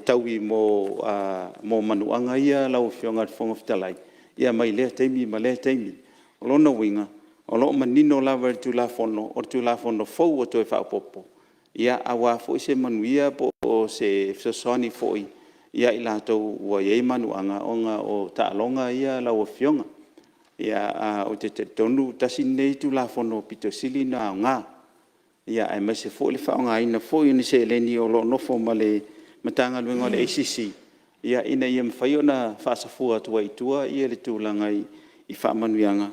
taui mo manuanga ia lau whionga whonga whitalai. Ia mai lea teimi, ma lea teimi. O lona winga, o lo manino lawa tu la fono fou o toi whaopopo. Ia awa fo i se manuia po o se sosoni fo i. Ia i lātou ua iei manuanga o tālonga ia lau whionga. Ia o te tonu tasi nei tu la fono pito sili na o ngā. Ia ai mai se fo le whaonga ina fo i ni se leni o lo nofo ma le matanga luenga le ACC. Ia ina ia mwhai ona whaasafua tua i tua, ia le tūlanga i whaamanuianga.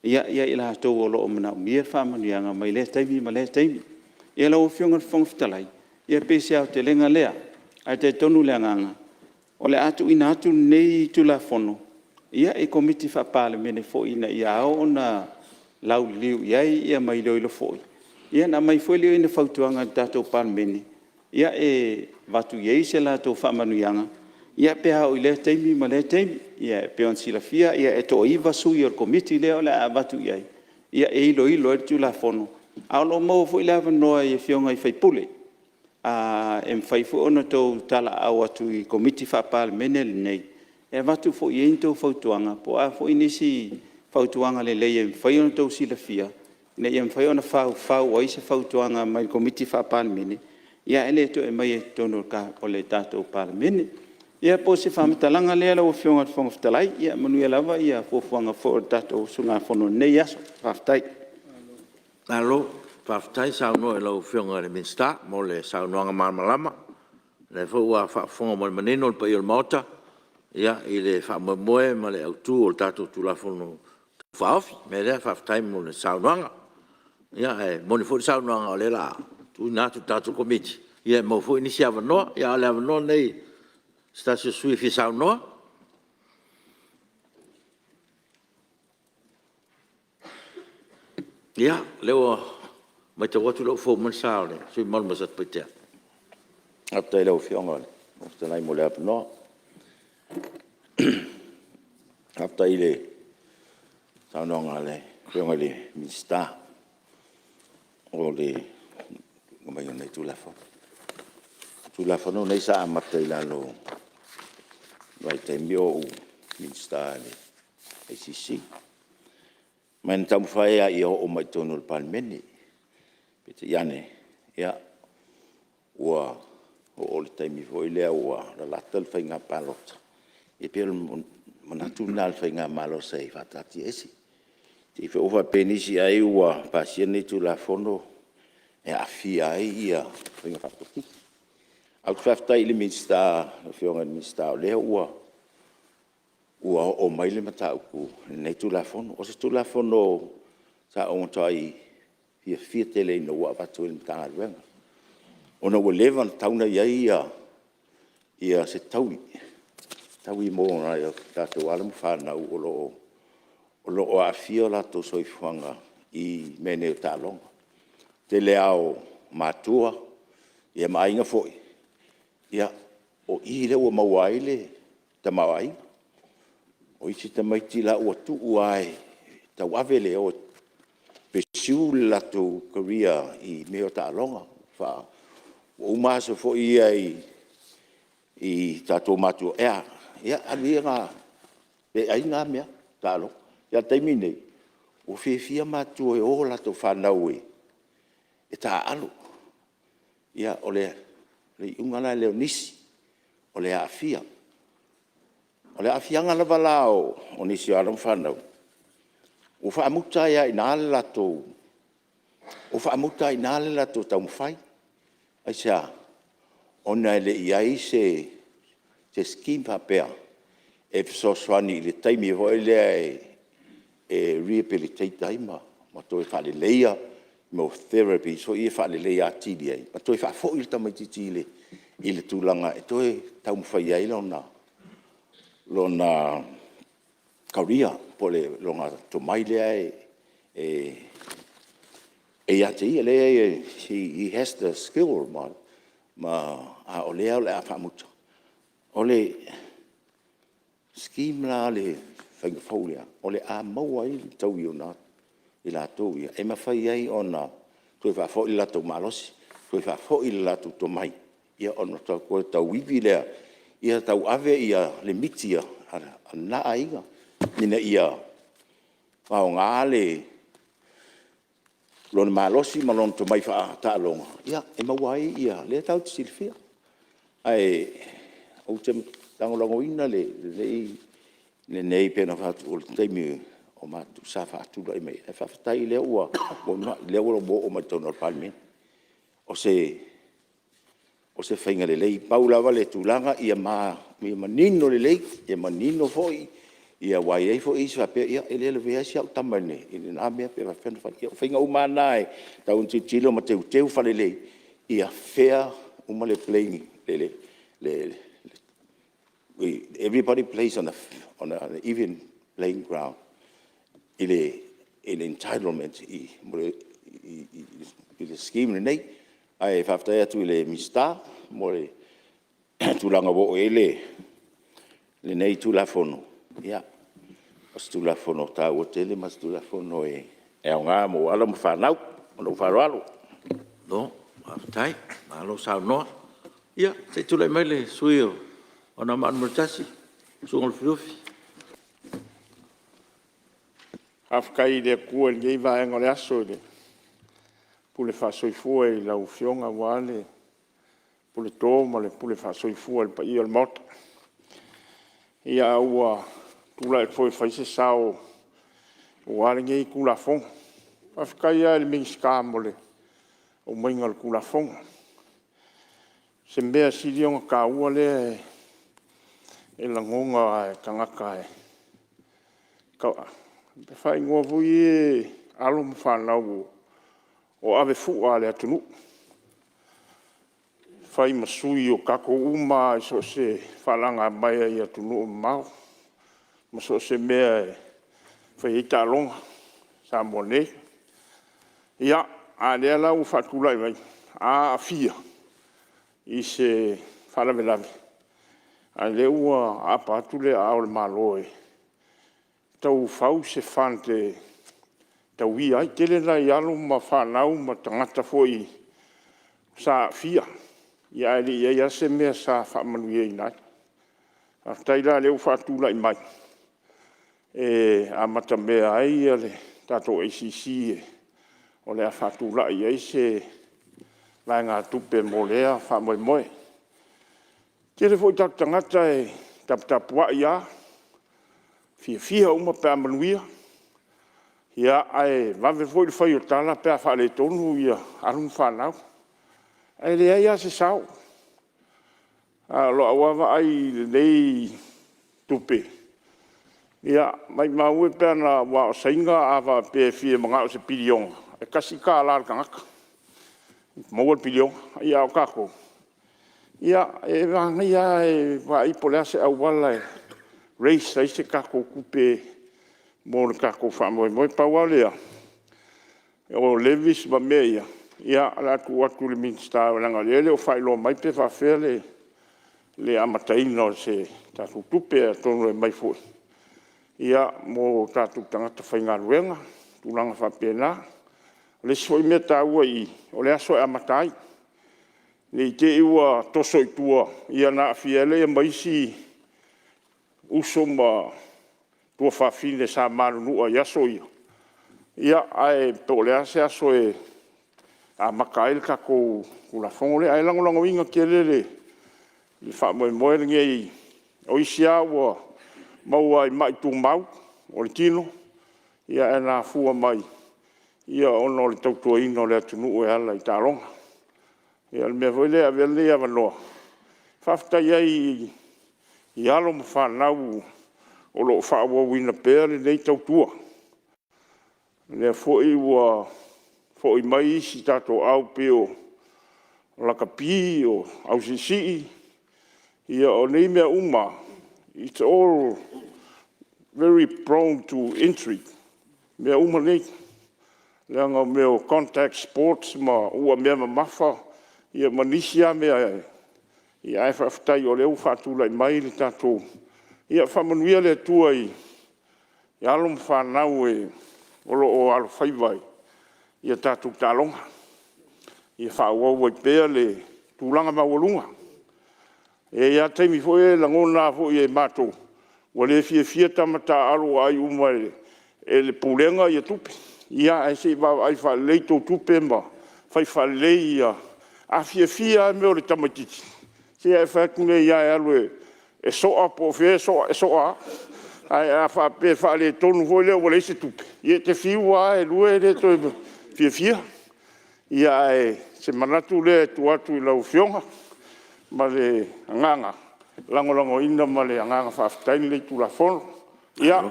Ia i lātou o loo mana umia whaamanuianga mai le taimi ma le taimi. Ia lau whionga whongwhitalai. Ia pese au te lenga lea, ai te tonu lea nganga. O le atu ina atu nei tula fono. Ia e komiti Palemene fo ina ia ao ona lau liu iai ia mai loilo fo i. Ia na mai fo lio ina whautuanga tātou Palemene. Ia e watu iei se lātou whaamanuianga. Ia pe hao i le teimi ma le teimi. Ia pe on sila fia. Ia e to iwa sui or komiti leo le a watu iai. Ia e ilo e tula fono. Aolo mau fo i lawa noa i whionga i whaipule. E mwhaifu ona tau tala au atu i komiti Palemene le nei. E watu fo i ein tau whautuanga. Po a fo i nisi whautuanga le lei e mwhai ona tau sila fia. Nei e mwhai ona whau o ise whautuanga mai komiti Palemene. Ia ele to e mai e tono ka o le tātou Palemene. Ia po se whamatalanga lea lau whionga whongwhitalai. Ia manuia lava ia fuafuanga fo o tātou sunga whono nei aso. Whaftai. Alo, whaftai saunoa e lau whionga le minsta, mo le saunoanga marmalama. Le whua whafonga mo le maneno le pa i o le maota. Ia i le whamamoe ma le autu o le tātou tula whono whaofi. Me lea whaftai mo le saunoanga. Ia e moni fo le saunoanga o le la. Tu nātu tātou komiti. Ia mau fo inisi awanoa. Ia ale awanoa nei stasio sui fi saunoa. Ia, leo mai te watu lau fo man sao le. Sui malu masat paitea. Aptai lau whionga le. Ofta nai mo le awanoa. Aptai le saunoa le. Whionga le minsta. O le mai nei tulafa. Tulafa no nei sa amata i lalo. Vai te mio minsta le ACC. Mai na tamu whaea i o mai tonu le Palemene. Pete iane. Ia. Ua o le taimi fo i lea ua la lata le whainga palota. E pēr manatu nā le whainga malosa i whatati esi. Te wha uwha penisi ai ua pasia nei tulafono. E afia ai ia whainga whapoti. Au te whaftai le minsta, le whionga le minsta o lea ua o mai le matauku nei tulafono. O se tulafono sa ongai fia tele ina ua watu le mtanga ruenga. Ona ua lewa na tauna iai ia ia se taui mo na ia tātou ala mu whanau o lo a fio la to soifuanga I mene o tālonga. Te leao mātua, ia mainga foi. Ia o I le ua mauaile ta mawai. O isi ta maiti la ua tu uai tau ave le o pesiu la to Korea I meo tālonga. Wha o umasa foi ia I tātou mātua ea. Ia alia ngā e ai ngā mea tālonga. Ia taimi nei. O whiawhia mātua e o la to whanau e tā alu. Ia o le ungana leo nisi. O le awhia. O le awhia ngana walao o nisi o alam whanau. O whaamuta ia I nāle lato. O whaamuta I nāle lato tau mwhai. Ai sea, ona le iai se skim papea. E fisoswani le taimi ho lea e rehabilitate ai ma toi whale leia mo therapy. So I whale leia tili ai. Ma toi wha fo I tamaititi I le tūlanga. E toi tau mwhai ai lona kauria po le longa tomai lea e ate I lea he has the skill ma a o lea o le a whamuta. O le scheme la le whaingafaulia. O le a maua I tau I ona I la tau ia. E mawhai ai ona toi whafo I la tau malosi. Toi whafo I la tau tomai. Ia ona tau koe tau wivi lea. Ia tau ave ia le mitia a naa inga. Nina ia whao ngā le lona malosi ma lona tomai wha tālonga. Ia e maua ai ia le tau tisilfia. Ai o te tangolango ina le nei pena whatu o le teimi o matu sa whatu lai mei. E whawhatai lea ua o matona o Palemene. O se whainga le lei. Paulawa le tūlanga ia manino le lei. Ia manino foi. Ia wai ei foi isa pe ia ele le vea si au tamane. Ile na mea pe whawhena whai. Ia whainga umanae. Tau un titilo ma teu whale lei. Ia whea uma le playing everybody plays on an even playing ground. In entitlement I le scheme nei ai whaftai atu le mista mo le tūlanga wo le nei tūlafono. Ia, mas tūlafono tā o tele, mas tūlafono e au ngā mo ala mo whanau, mo wharoalo. No, whaftai, malo sao noa. Ia, te tūlai mai le suio. Ona man mertasi, sungol fiufi. Afkai le kua ngei vaenga le aso le. Pule whasoifua I lau fionga wale. Pule tōma le pule whasoifua le pa I al mota. Ia aua tula e foi faise sao. Wale ngei kula fong. Afkai le minska mole. O mainga le kula fong. Se mea sirionga ka ua le e langonga e kangaka e. Kaua. Pe whai ngua vui e alo mwhanau o ave fua le atunu. Whai masui o kako uma so se whalanga mai I atunu o mau. Ma so se mea e whai ita alonga sa mone. Ia, a lea lau whatulai mai. A fia. I se whalavelave. A leua a patule a ole maloe. Tau whau se whante tau I ai tele lai alo ma whanau ma tangata foi sa fia. Ia ele ia se mea sa whamanu I nai. A taila leu whatulai mai. E a mata mea ai ale tato ACC e o lea whatulai ai se lai ngā tupe mo lea whamoe moe. Tere foi tak tangata e tapua ia. Fia uma pe amanuia. Ia ai vave foi le foi o tala pe whale tonu ia arum whanau. Ai lea ia se sao. A lo awawa ai nei tupe. Ia mai maue pe na wa o sainga awa pe fia mga o se pilionga. E kasi ka alar kangaka. Mawal pilionga. Ia o kako. Ia, e vanga ia e wa i polea se au wala e race ai se kako kupe mo le kako whamoe moe paua lea. O Levis ma mea ia. Ia ala tu atu le minsta langa lele o whailo mai pe whawhea le amataina o se tatu tupe a tonu e mai fui. Ia mo tatu tangata whainga ruenga, tulanga whapena. Le soi mea taua i, o le aso e amatai. Nei te iwa toso i tua, ia na fiele e maisi uso ma tua whawhine sa marunua i aso ia. Ia ai tolea se aso e a makail ka ko kula fongole ai lango inga kelele i whamoe moe ngei o isia ua maua i mai tu mau o le tino ia e na fua mai ia ono le tautua ino le atunu e ala i taronga. Ia le mea voile a vele a wanoa. Whaftai ai i alo ma whanau o lo whaua wina pēr le nei tautua. Lea fwoi ua fwoi mai si tato au peo lakapi o au sisi. Ia o nei mea uma. It's all very prone to intrigue. Mea uma nei. Lea ngā mea contact sports ma ua mea mafa. Ia manisia mea ia e whaftai o leo whatulai mai le tatou. Ia whamanuia le tua i alum whanau e olo o alo whaiwai. Ia tatou talonga. Ia whauau i pēr le tūlanga mawalunga. E ia teimi fo e langona fo i e matou. Wa le fia tamata alo ai uma e le pulenga ia tupe. Ia e se va ai fa leito tupe ma. Fai fa leia. A fia me o le tamatiti. Se e whakune ia e alu e soa po fea, soa. Ai a whape whale tonu hoi leo wale se tupe. Ie te whiua e lue le toi fia. Ia e se manatu le tu atu i lau fionga. Ma le anganga. Lango ina ma le anganga whaftaini le tu la fono. Ia.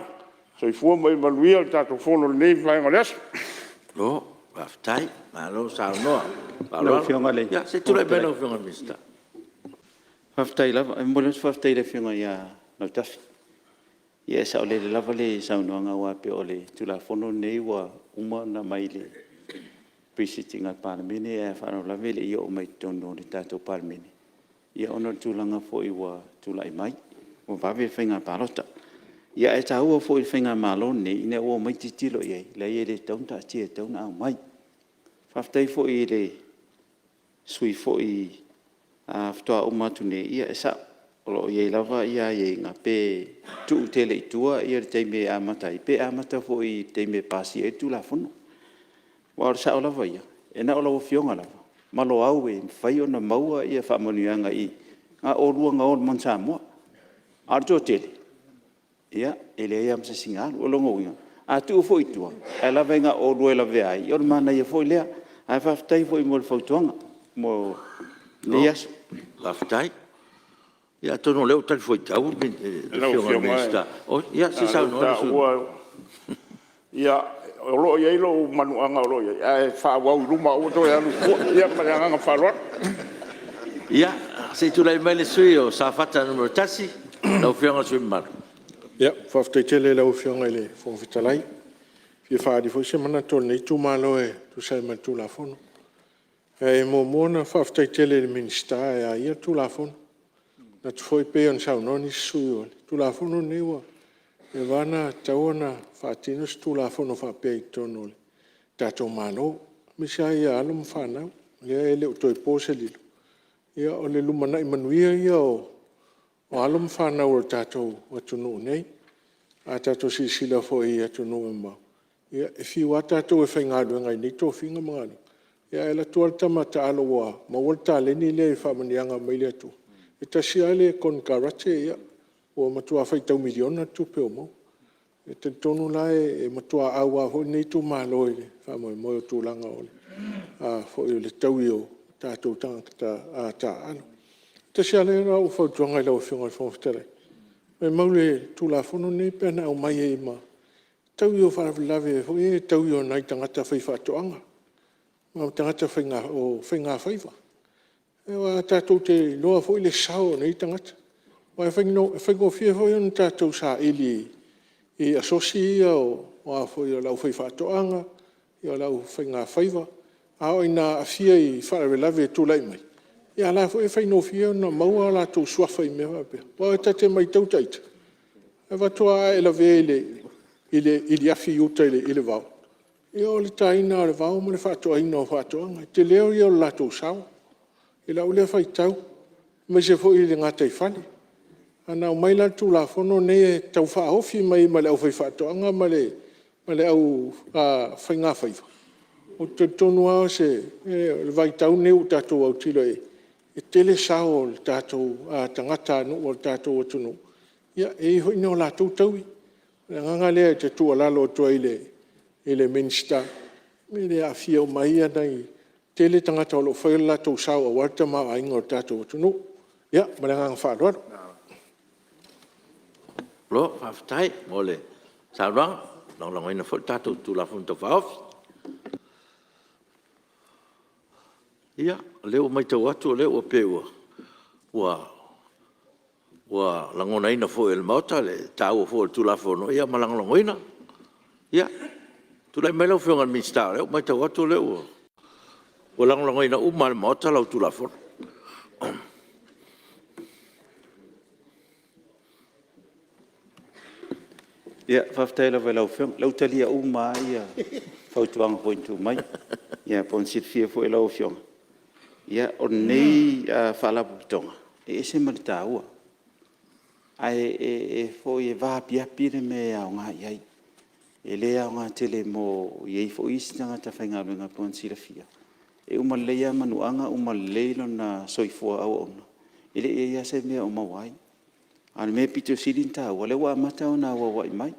So i fua mai manuia tato fono le nei whainga leso. Lo, whaftai, malo sao noa. Lau fionga le. Ia, se tula e lau fionga mista. Whaftai lava, e mole whaftai le fionga ia lau tafi. Ia sa o le lava le saunoanga wa pe o le tula fono nei wa uma na mai le presiding al Palemene e whanau lawe le ia o mai tono le tato Palemene. Ia ono tulanga fo i wa tula i mai, o wawe whainga parota. Ia e taua fo i whainga malone ina o mai titilo iei, le ia le taunta tia tauna au mai. Whaftai fo i le sui fo i whtoa umatu ne ia e sa. Olo iei lava ia iei ngā pe tuu tele i tua ia le teime amata i pe amata fo i teime pasi e tu la fono. Wa sa o lava ia, e na o lawa fionga lava. Malo au e whai o na maua ia whamanuanga i ngā orua ngā on man Samoa. Arjo tele. Ia, e le ia msa singalu, o longo inga. A tu fo i tua, e lava ngā orua e lava ai. Ior mana ia fo i lea, a whaftai fo i mo le fautuanga. Mo le aso. Whaftai. Ia tono leo tali foi tau le fionga mesta. O ia se sa no. Ia o lo ia lo manuanga o lo ia e fa wa luma o to ia ia pa nga fa ia se tu lai mai le sui o sa fata numero tasi lo fionga sui mar. Ia fa fte tele lo fionga le fo vitalai. Fi fa di fo se mana to nei tu malo e tu sai ma tu la fono. E mo mona fa fte tele le minsta ia tu la fono. Na tu foi pe on sa no ni sui tu la fono nei wa e vana taona fatino tu la fono fa pe tono tato malo mi sa ia alu mfana ia ele to pose lilo ia o le lumana i manuia ia o alu mfana o tato watunu nei a tato si sila fo ia tunu ma ia e fi wata to e fenga do ngai ni to finga mangalo ia ela to tamata alo wa ma volta le ni le fa manianga mai le tu e tasiale con karate ia o matua fai tau miliona tu pe mo e te tonu la e matua awa ho nei tu malo e fa mo mo tu langa o a fo le tau io tatou tangata a ta ano tasiale na o fa tonga le o finga fo ftele me maule tu la fono nei pena o mai e ma tau io fa lave fo e tau io nai tangata fai fa toanga ma tangata fai nga o fai nga fai fa E wa tātou te loa fo i le sao nei tangata. Wa e whaingo fia fo i on tātou sa ili i asosi ia o a fo i lau whai whātoanga, i o lau whainga whaiva, a o ina a fia i whaare lawe tū lai mai. Ia la fo e whaino fia na maua la tō suafa i mea wapea. Wa e tate mai tau taita. E watoa e la vele ili afi uta ili vau. I o le taina o le vau mo le whātoa ina o whātoanga. Te leo i o la tō sao. I la ule whai tau. Mai se fo i le ngata i whani. Ana o mai la tū la whono ne e tau whaofi mai ma le au whai whātoanga ma le au whainga whaiva. O te tonu ao se le vai tau neu tātou au tilo e tele sao le tātou tangata anu o le tātou o tunu. Ia e hoi no la tau taui. Le nganga lea te tua lalo tua i le minsta. Me le a fia o mai anai tele tangata o lo whai la tau sao a warta ma a ingo o tātou o tunu. Ia, ma le nganga whaaroaro. Lo, whaftai, mo le sauranga, longa ina fo tātou tū la funta whaofi. Ia, leo mai tau atu, leo o peua. Wa langona ina fo el mauta, le tau o fo el tula fono, ia malangalongo ina. Ia, tula mai lau whiongan minsta, leo mai tau atu, leo. Wa langalongo ina uma el mauta lau tula fono. Ia, whaftaila vai lau whiong, lau talia uma ia whautuanga pointu mai. Ia, ponsit fia fo e lau whionga. Ia, o nei whaalapu pitonga. E se marita ua. Ai fo e vāpia pire me au ngā iai. E lea au ngā tele mo iei fo isi tanga ta whainga luenga ponsira fia. E uma leia manuanga, uma leilo na soifua au ona. E le ia se mea o mawai. Ana me pito sirinta ua le wa mata ona ua wai mai.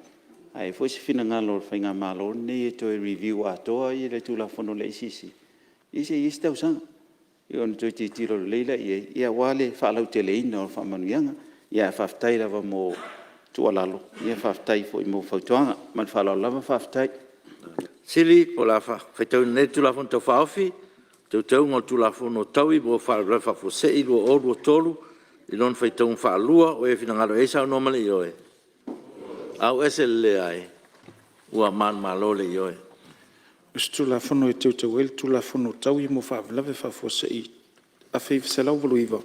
Ai fo se fina ngalo whainga malo ne e toi review atoa i le tula fono le isisi. Isi tau sanga. I on toi te tiro leila ia wale whaalau te leina o whamanuianga. Ia whaftai lava mo tualalo. Ia whaftai fo i mo whautuanga. Man whalau lava whaftai. Sili, po la whaitau ne tula fono tau whaofi. Tau ngol tula fono taui mo whalau whafo se i lua o lua tolu. I lon whaitau whaalua o e whina ngaro e sao nomale i oe. Au ese le ai. Ua man malo le i oe. Tula fono e tau el tula fono tau i mo whaavlawe whafo se i. A whaiv se lau walu iwa.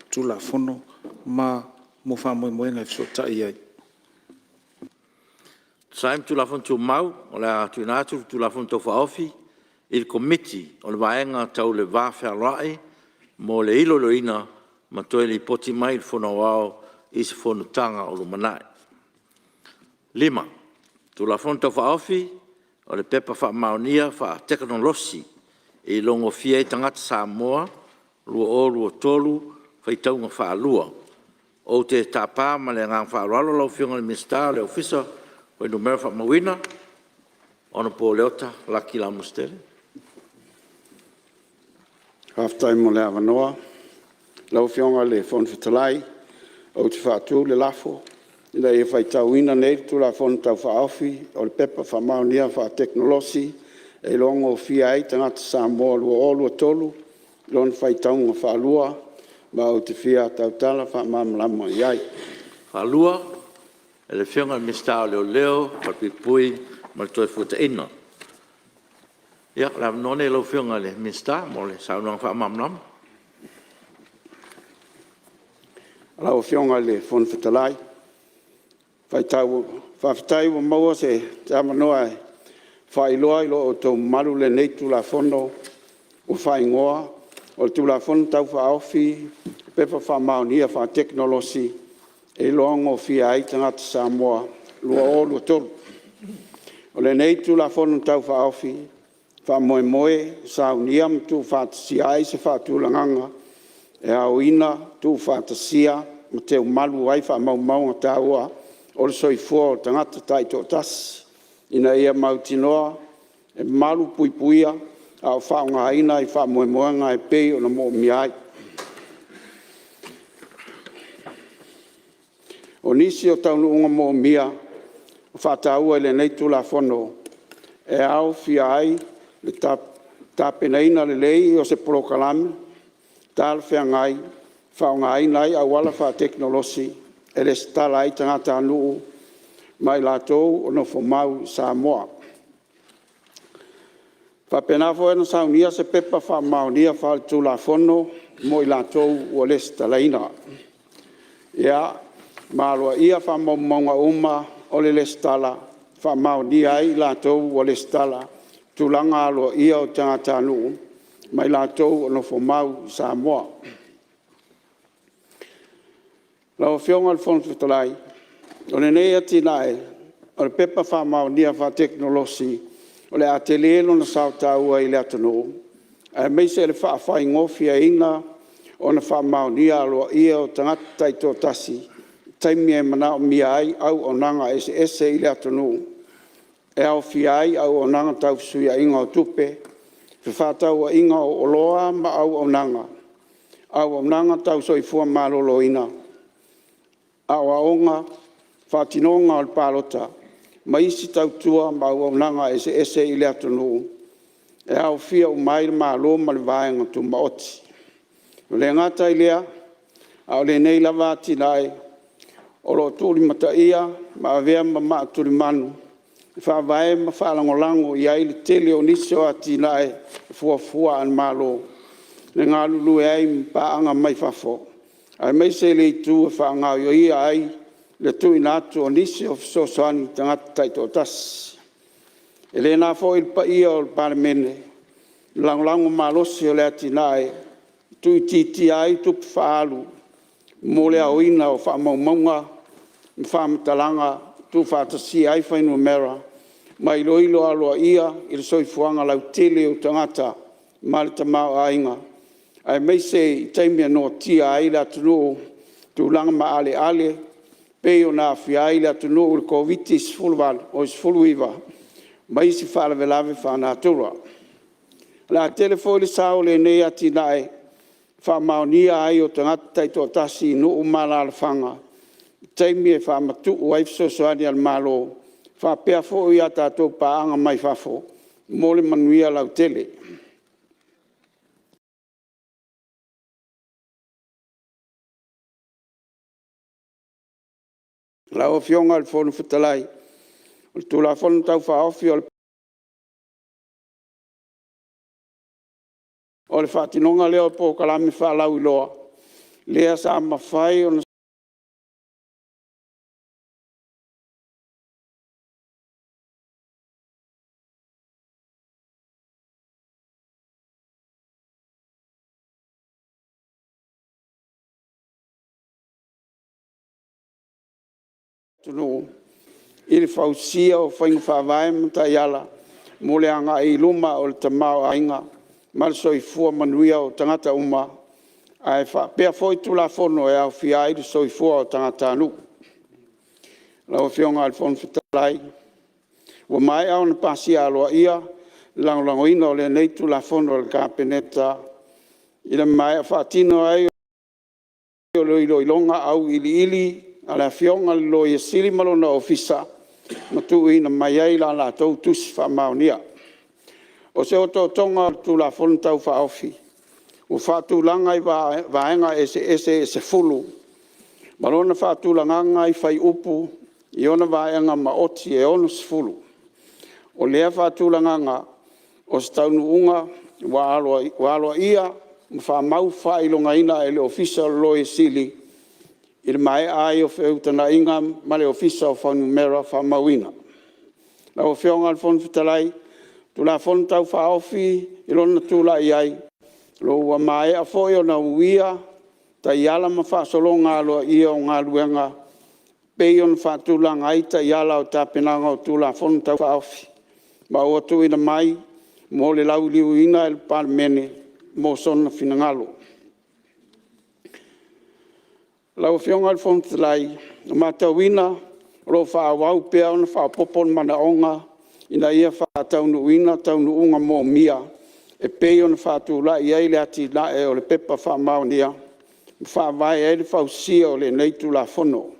Tula fono ma mo whamoemoenga e fsota i ai. Saim tula fono tu mau, o le atu inatu tula fono tau whaofi. Il komiti o le vaenga tau le vāwhea rai mo le ilo lo ina ma toi li poti mai il fono wao i se Fonotaga o Malae. 5. Tula fono tau whaofi o le pepa whaamaonia wha teknolosi i longo fia i tangata Samoa, lua tolu, whaitaunga whaalua. O te tāpā ma le ngang whaalalo lau whionga le minsta le ofisa o i numera whaamawina ona po leota laki la mustele. Haftai mo le avanoa. Lau whionga le whonwhitalai, au te whātu le lafo. Ina e whaitauina nei tu la whon tau whaofi, o le pepa whamaunia wha teknolosi, e longo fia ai tangata Samoa lua tolu, lon whaitaunga whaalua, ma au te fia tautala whamamlama iai. Whaalua, e le whionga le mistao leo, whapipui, ma le toi futa ina. Ia, la none lau whionga le mistao, mo le saunang whamamlama. Lau whionga le whonwhitalai. Whawhitai wa maua se te amanoa e whailoa ilo o tau maru le nei tu la whono o whaingoa o tu la whono tau whaofi pepa whamaunia wha teknolosi e loango fia ai tangata Samoa lua tolu. O le nei tu la whono tau whaofi whamoe saunia tu whatasi ai se whatulanganga e au ina tu whatasia ma te malu ai whamaumau taua o le soifua o tangata taito tasi. Ina ia mautinoa e malu puipuia au whaunga haina i whamoemoanga e pei o na mo miai. O nisi o taununga mo mia o whataua ele nei tula whono e au fia ai le tapenaina le lei o se prokalame tal whengai, whaongai nai a wala wha teknolosi, e le stala i tangata anuu, mai lātou o no whamau Samoa. Whapenafo e no saunia se pepa wha maunia wha tu la fono, mo i lātou o le stalaina. Ia, māloa ia wha maunga uma o le stala, wha maunia ai lātou o le stala, tulanga aloa ia o tangata anuu, mai lātou o no whamau Samoa. Lau whionga le whonu whetalai, o le nei ati nae, o le pepa whamau nia wha teknolosi, o le atelelo na sautaua i le atanu. A meise le whaafai ngofia ina, o na whamau nia aloa ia o tangata i tō tasi, taimi e mana o mia ai au o nanga ese i le atanu. E au fia ai au o nanga tau suia inga o tupe, whawhatau a inga o oloa ma au o nanga. Au o nanga tau soifua malolo ina. Au a onga, whatinonga o le palota, ma isi tau tua ma au o nanga ese i le atunu. E au fia o mai le malo ma le vaenga tu maoti. Le ngata i lea, au le nei lava tinai, o lo tūri mata ia, ma avea ma maa tūri manu. Whaavae ma whaalangolango i ai le tele o niso a tinae fuafua an malo. Le ngā lulu e ai mpaanga mai whafo. Ai mai se le itu e whaangau yo ia ai le tui natu o niso so soani tangata taito tas. E le nā fo il pa ia o Palemene. Langolango malosi o le atinae. Tui titi ai tupu whaalu. Mole a oina o whaamaumaunga. Whaamatalanga. Tu whaatasi ai whainu mera. Mai loilo aloa ia i le soifuanga lau tele o tangata ma le tamau ainga. Ai meise i taimia no tia ai la tunu tu langa ma ale peo na fia ai la tunu o le COVID sfulwal o sfulwiva. Mai si whaala velave whanatura. La telefoni sao le nei ati nae whamaunia ai o tangata taito tasi no umala ala whanga. Taimia whamatu o aifsosoani al malo. Fa pea fo ia tātou paanga mai fafo, mole manuia lau tele. Lau o fionga al fonu whetalai, o tu la fonu tau whaofi o le whatinonga leo po kalame whalau i loa. Lea sa mawhai o na tunu ili fausia o whaingu whawae mta iala mole anga i luma o le tamau ainga mal soifua manuia o tangata uma ai pea foi tu la fono e au fia i soifua o tangata anu lau fionga al fon fitalai wa mai au na pasi aloa ia langoina o le nei tu la fono o le kapeneta ila mai a whaatino ai o loilonga au ili ala fionga lo ye sili malo na ofisa matu ina mai la la tau tus fa maunia o se o tonga tu la fon tau fa ofi o fa tu langa i vaenga ese fulu malona fa tu langa ngai fai upu i ona vaenga ma oti e ona fulu o le fa tu langa o staunu unga wa alo ia fa mau fa ilonga ina ele ofisa lo ye sili il mai ai o feutana inga male ofisa o fanu mera fa mawina la o fionga al fon fitalai tu la fon tau fa ofi ilona tu la iai lo wa mai a foi na uia ta yala ma fa solonga lo ia nga luenga peion fa tu la ngai ta yala o ta penanga o tu la fon tau fa ofi ma o tu ina mai mo le lau liu ina el Palemene mo son finangalo lau fionga al fon tlai ma tawina ro fa wau pea ona fa popon mana onga ina ia fa taunu wina taunu unga mo mia e pe ona fa tu la ia ile ati la e o le pepa fa maunia fa vai e fa usia o le nei tu la fono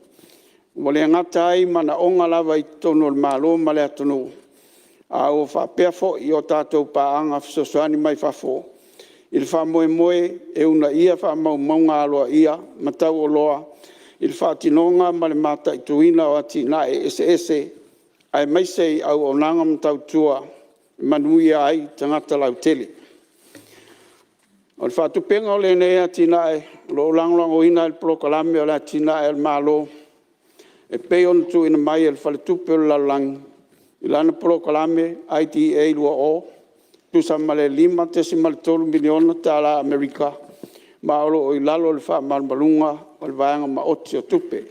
mo le ngata ai mana onga lava i tonu o malo ma le atonu a o fa pea fo i o tatou paanga sosoani mai fa fo I le whamoemoe e una ia whamaumanga aloa ia, matau o loa, i le whaatinonga ma le mata i tuina o atina e ese, ai maisei au o nanga matau tua, manui ai tangata lau tele. O le whaatupenga o le nea atina e, lo langlango ina il prokalame o le atina e al malo, e peon tu ina mai el whaletupe o lalangi, i lana prokalame ITA lua o, tu sa male 5 miliona tala Amerika, ma olo i lalo le wha malmalunga o le vaanga ma oti o tupe.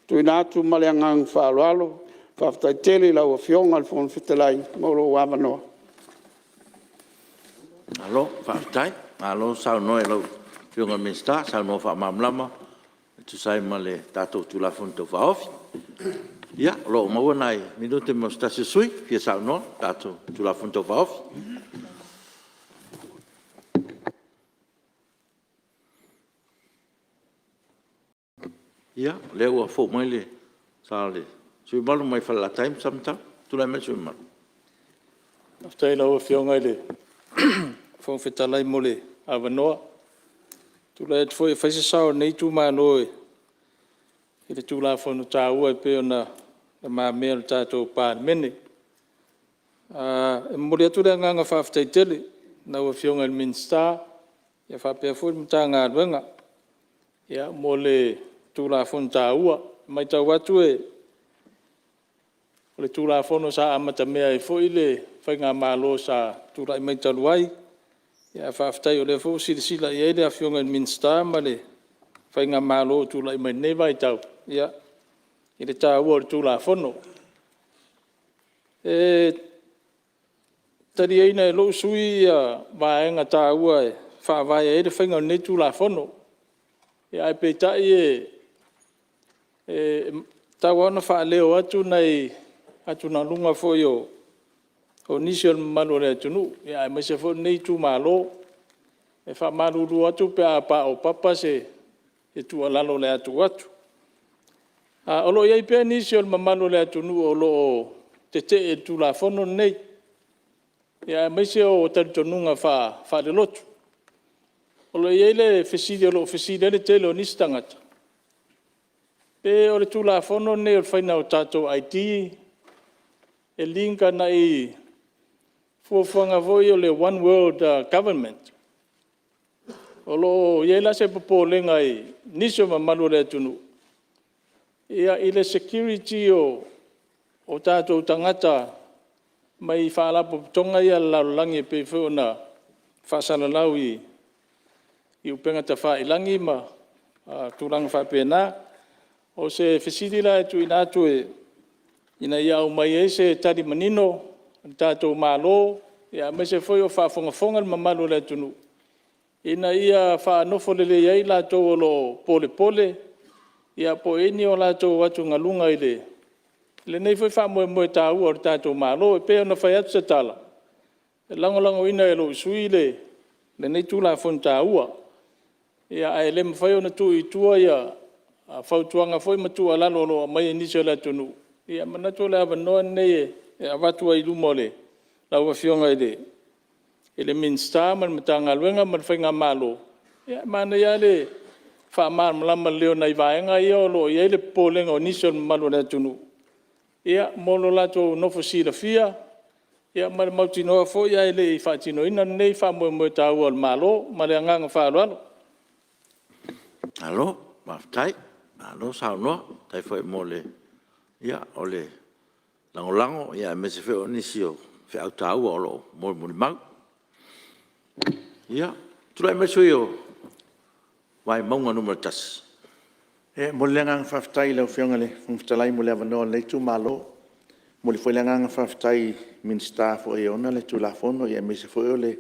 Tu ina atu male angang wha alo, wha ftai tele lau a fionga le fon fitalai, ma olo wamanoa. Alo, whaafitai. Alo, sao noe lau whiunga minsta, sao noe wha mamlama. Tu sai male tātou tūlafon tau whaofi. Ia, lo maua nai, minute mo stasi sui, fia sao noe, tātou tūlafon tau whaofi. Ia, leo a fō mai le, sa le. Sui malu mai whala time samtau, tūlai mai sui malu. Aftai lau a whionga le. Fong fetalai mole avanoa. Tula et foi faise sao nei tu manoe. I le tula Fonotaga e pe ona na mamea le tatou Palemene. E mole atu le nganga whaftaitele na ua whionga le minsta. Ia whapea foi mta ngā ruenga. Ia mole tula Fonotaga mai tau atu e o le tula fono sa amata mea e foi le whainga malo sa tula i mai taluai. Ia whaftai o le fo sila ia le a whionga le minsta ma le whainga malo tula i mai newa i tau. Ia, i le tā ua o le tula fono. Tari eina e lo sui a vaenga tā ua e whaavai e le whainga le tula fono. Ia ai peitai tau ana whaaleo atu nei atu na lunga foi o nisi o malu le tunu. Ia ai maise foi nei tu malo. E wha maruru atu pe a pa o papa se e tu alalo le atu atu. Olo iai pe nisi o malu le tunu o lo te e tu la fono nei. Ia maise o taritonunga wha le lotu. Olo iai le fesidi o lo fesidi le tele o nisi tangata. Pe o le tu la fono nei o whaina o tatou IT e linka na i fuafuanga voi o le One World Government. Olo iei la se popo lenga i nisi o malu le tunu. Ia i le security o tatou tangata mai whaalapo tonga ia laulangi pe whiona whaasalalau i upenga ta whaelangi ma tūranga whapena. O se whesidila e tu inatu ina ia au mai e se tari manino tatou malo ia mai se foi o whaafongafonga le mamalu le tunu. Ina ia whaanofo lele iai lātou o lo pole pole ia po eni o lātou atu ngalunga i le. Le nei foi whaamoe tā ua o tātou malo e pēo na whai atu se tala. E langolango ina e lo sui le nei tūla Fonotaga ua. Ia ai le mwhai o na tu i tua ia whautuanga foi matua lalo lo mai nisi o le tunu. Ia manatu le avanoa nei e avatua i lumo le lau a whionga i le. E le minsta man matanga luenga man whainga malo. Ia mana ia le whaamar malama leo nei vaenga ia o lo ia le polenga o nisi o malo le tunu. Ia molo lato nofo sila fia. Ia mare mautinoa fo ia le i whaatino ina nei whaamoe tā ua le malo ma le anganga whaaloalo. Alo, maftai. Alo, sao noa. Tai whai mole. Ia, o le lango ia me se wheo nisi o wheau tā ua o lo mole mau. Ia, tulai me sui o wai maunga numero tas. E mo le ngang whaftai lau whionga le whaftalai mo le avanoa le tu malo. Mo le whaile ngang whaftai min staff o e ona le tu la fono ia me se wheo le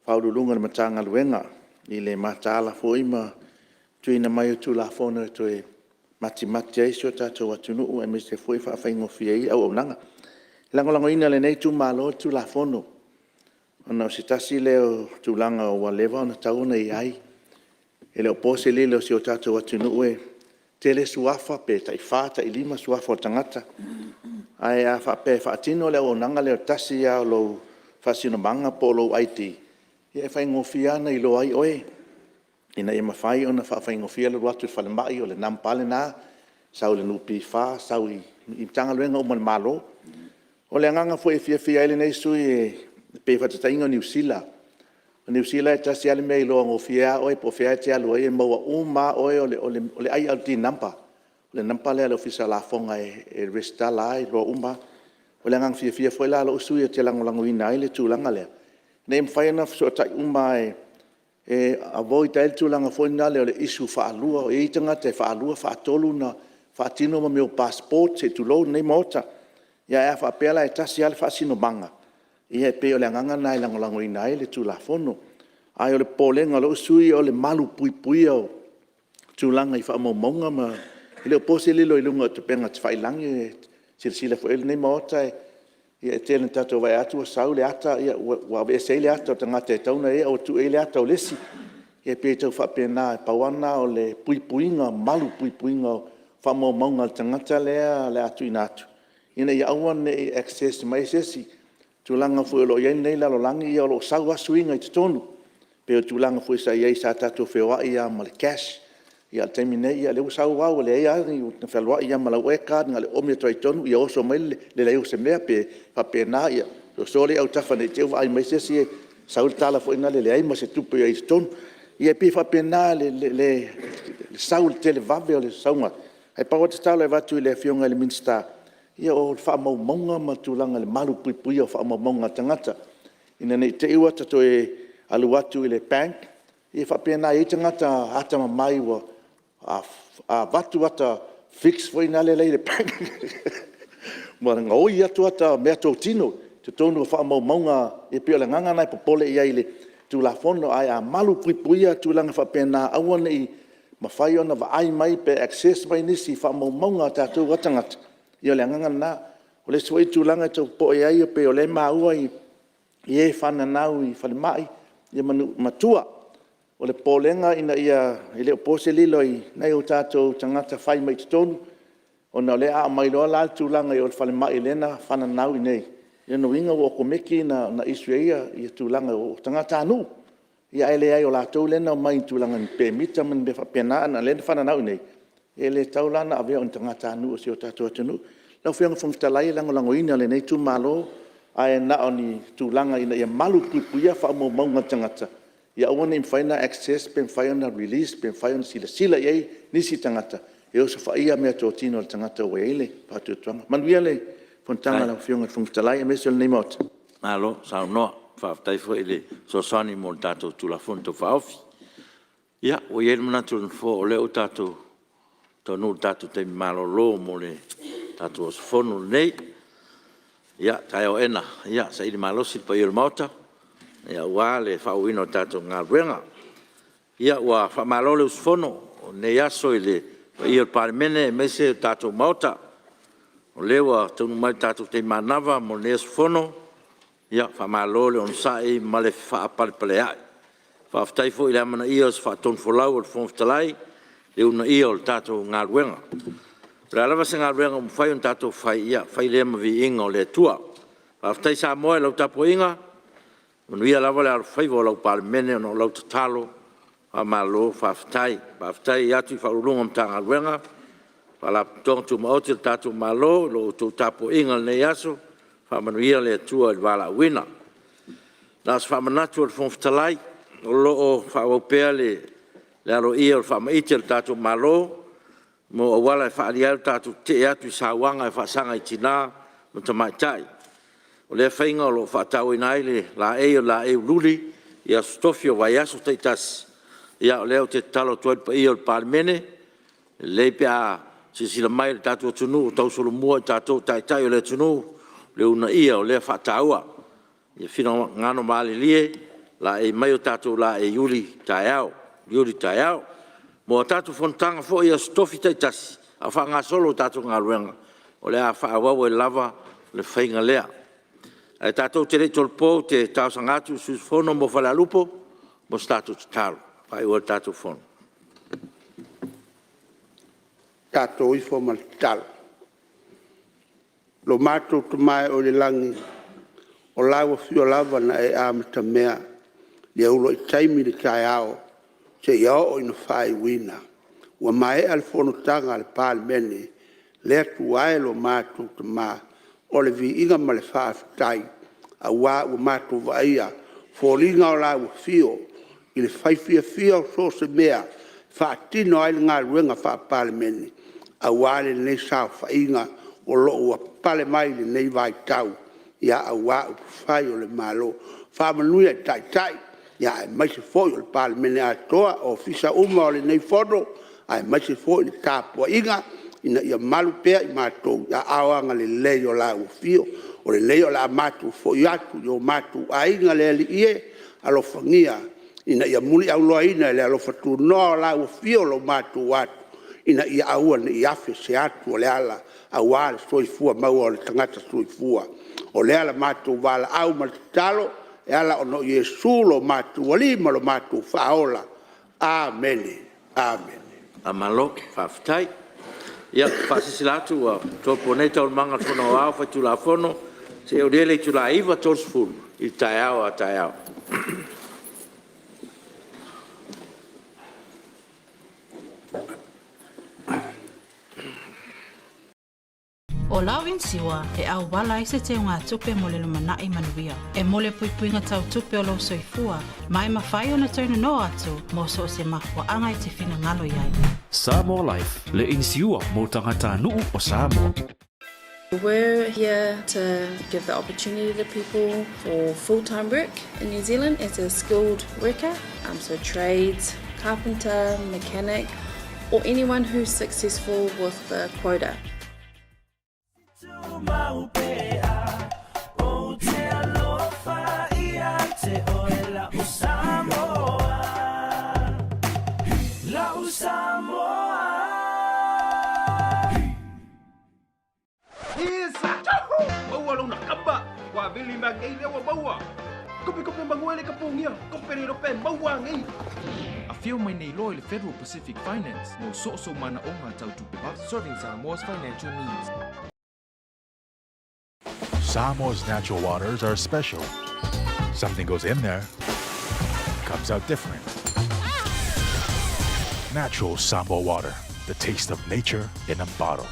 whaurulunga le matanga luenga. I le matala whoima tuina mai o tu la fono e tu e mati ai so tātou atunuu e me se whoi whaafengo fiei au au nanga. Langolango ina le nei tu malo tu la fono. Ona o se tasi leo tu langa o walewa ona tauna i ai. E leo pose lelo si o tātou atunuu e tele suafa pe tai whata i lima suafa o tangata. Ai a whape whaatino leo o nanga leo tasi a lo whasino manga po lo aiti. Ia e whaingofia na I loa I oe. Ina e mawhai o na whaingofia le ruatu whalemai o le nampale nā, sau le nupi wha, sau I tanga luenga o man malo. O le anganga fo e fia ele nei sui e pe whatatainga o New Zealand. O New Zealand e tasi ale mei loa ngofia oe po fia e te alu e maua uma oe o le ai au ti nampa. Le nampa le ofisa la fonga e resta la loa uma. O le anganga fia foi la lo sui e te langolango ina ele tūlanga lea. Nei mwhaina so tai uma e a voi tael tūlanga foi na le o le isu whaalua o e itanga te whaalua whaatolu na whaatino ma meo passport se tulo nei mota. Ia e whaapela e tasi ale whaasino manga. Ia e pe o le anganga nai langolango ina ele tūlafono. Ai o le polenga lo sui o le malu pui o tūlanga I whaamomonga ma I leo pose lilo I lunga te penga te whailangi sila fo ele nei mota ia e tēne tātou vai atu o sau le ata ia wa se le ata o tangata e tauna e o tu e le ata o lesi ia pe tau whapena e pauana o le puipuinga malu puipuinga o whamomonga o tangata lea le atu inatu ina ia awan ne access mai sesi tūlanga fo lo ia nei la lo langi ia o lo sau asuinga I te tonu pe o tūlanga fo sa ia sa tātou whewai ia ma le cash ia temine ia le usau wau le ia ni na felwa ia mala weka nga le omi toi tonu ia oso mai le leu se mea pe na ia so sole au tafa ne te vai mai se si saul tala fo ina le ai ma se tupu ia tonu ia pe na le saul tele vave o le saunga ai pa o te tala e watu le fionga le minsta ia o fa mo monga ma tulanga le malu pui o fa mo monga tangata ina nei te iwa tato e alu watu le bank ia fa na I tangata ata mai wa a watu ata fix foi na le bank ma ngo ia tu ata me to tino te tonu fa mo monga e pe le nganga nai popole ia ile tu la fono ai a malu puia tu langa fa pena awana I ma fai ona va ai mai pe access mai nisi fa mo monga ta tu watangat ia le nganga na o le soi tu langa to po ia pe o le mau ai e fa na nau I fa mai ia manu matua o le polenga ina ia ile opose lilo I nei o tatou tangata fai mai tonu o na le a mai loa la tūlanga I o le whale mai lena whana nau I nei ia no inga o komeki na Israel ia tūlanga o tangata anu ia ele ai o la tau lena o mai tūlanga ni pemita man be whapena na lena whana nau I nei ele taulana avea o tangata anu o si o tatou atunu lau whianga whangtalai lango ina le nei tū malo ai na o ni tūlanga ina ia malu puia wha mo maunga tangata ia wana I whaina access pen whaina release pen whaina sila iei nisi tangata e o sa whaia mea tō tino le tangata o eile pātua tuanga manuia le Fonotaga lau whianga whangtalai e mesel nei mota Alo, sao noa, whaafatai fo ele so sani mo le tātou tūlafon tō whaofi. Ia, o ieri manatu le fo o leo tātou tonu tātou te malolo mo le tātou osfono nei. Ia, tai o ena, ia, sa ili malosi pa iel mauta. Ia, ua le whauino tātou ngā ruenga. Ia, ua whamalole osfono, o nei aso ile pa iel Palemene mese tātou mauta. O lewa tonu mai tātou te manava mo le osfono. Ia, whamalole on sae ma le whaapalpale ai. Whaafatai fo ile amana ia os whaatonfolau o le whongfitalai. Le una ia o le tātou ngā ruenga. Re alawa se ngā ruenga mo whai on tātou whai ia, whai lea ma vi inga o le tua. Whaafatai Samoa e lau tapo inga. Manu ia lawa le aru whai vo lau Palemene o no lau tatalo. Whamalo, whaafatai. Whaafatai i atu I whaurunga mo tā ngā ruenga. Whalaptonga tu maoti le tātou malo, lo tō tapo inga le nei aso. Whamanu ia le tua i wala wina. Nās whamanatu o le whongfitalai. O lo o whaopea le aro ia o whamaiti le tātou malo. Mo o wala e whaariau tātou te atu I sāwanga e whaasanga I tina mo tamaitai. O lea whainga o lo whaatau inai le la e ululi I a stofi o vai aso teitasi. Ia o leo te talo tuai pa ia o le Palemene. Le pia sisila mai le tātou tunu o tau solo mua tātou taitai o le tunu. Le una ia o lea whaataua. Ia whina ngano maale lie. La e mai o tātou la e Iuli taiau. Iuli taiau. Mo tātou Fonotaga fo ia stofi taitasi. A wha solo tātou ngā ruenga. O lea whaawau e lava le whainga lea. E tātou te rei tolpo te tāu sangatu sus fono mo whala lupo. Mo tātou te talo. Pai ua tātou fono. Tātou I fo mal talo. Lo mātou tu mai o le langi. O lawa fio lava na e amata mea. le ulo I taimi le Tiafau se ia o ina whai wina. Ua mai al Fonotaga le Palemene le atu ai lo mātou te mā o le vi inga ma le whaafitai a wā ua mātou vaia fōringa o la ua fio I le whaifia fia o so se mea whaatino ai le ngā ruenga wha Palemene a wā le nei sao whainga o lo ua pale mai le nei vai tau ia a wā upu whai o le malo whamanuia tai tai ia e mai se foi o le Palemene a toa o fisa uma o le nei fono ai mai se foi le tāpua inga ina ia malu pea I mātou ia awanga le lei o la ufio o le lei o la mātou foi atu o mātou a inga le ali ie alo whangia ina ia muli au loa ina le alo fatu noa la ufio lo mātou atu ina ia aua ni iafe se atu o le ala a wale soifua maua o le tangata soifua o le ala mātou wala au maltalo e ala ono Yesu lo mātou walima lo mātou whaola. Amen. Amen. Amalo, whawhitai. Ia, whasisilatu a tōpo nei tau manga whono au, whai tula whono, se o rele tula iwa tōsfuru, I Tiafau a Tiafau. O lauin siwa e au wala I se te ngā tupe mo le lumanai manuia. E mole puipuinga tau tupe o lo soifua, mai mawhai o na taunu no atu, mo so se mahua anga I te whina ngalo iai. Samoa Life, le insiua mo tangata nuu o Samoa. We're here to give the opportunity to people for full-time work in New Zealand as a skilled worker, so trades, carpenter, mechanic, or anyone who's successful with the quota. A fio mai nei loa I le Federal Pacific Finance no so mana o ngā tautupe bak serving Samoa's financial needs. Samoa's natural waters are special. Something goes in there, comes out different. Natural Samoa water, the taste of nature in a bottle.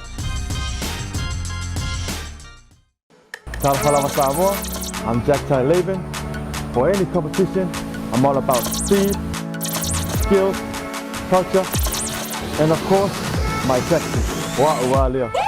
Tiafau Samoa, I'm Jack Laban. For any competition, I'm all about speed, skills, culture, and of course, my Texas. Wa'uwa'alea.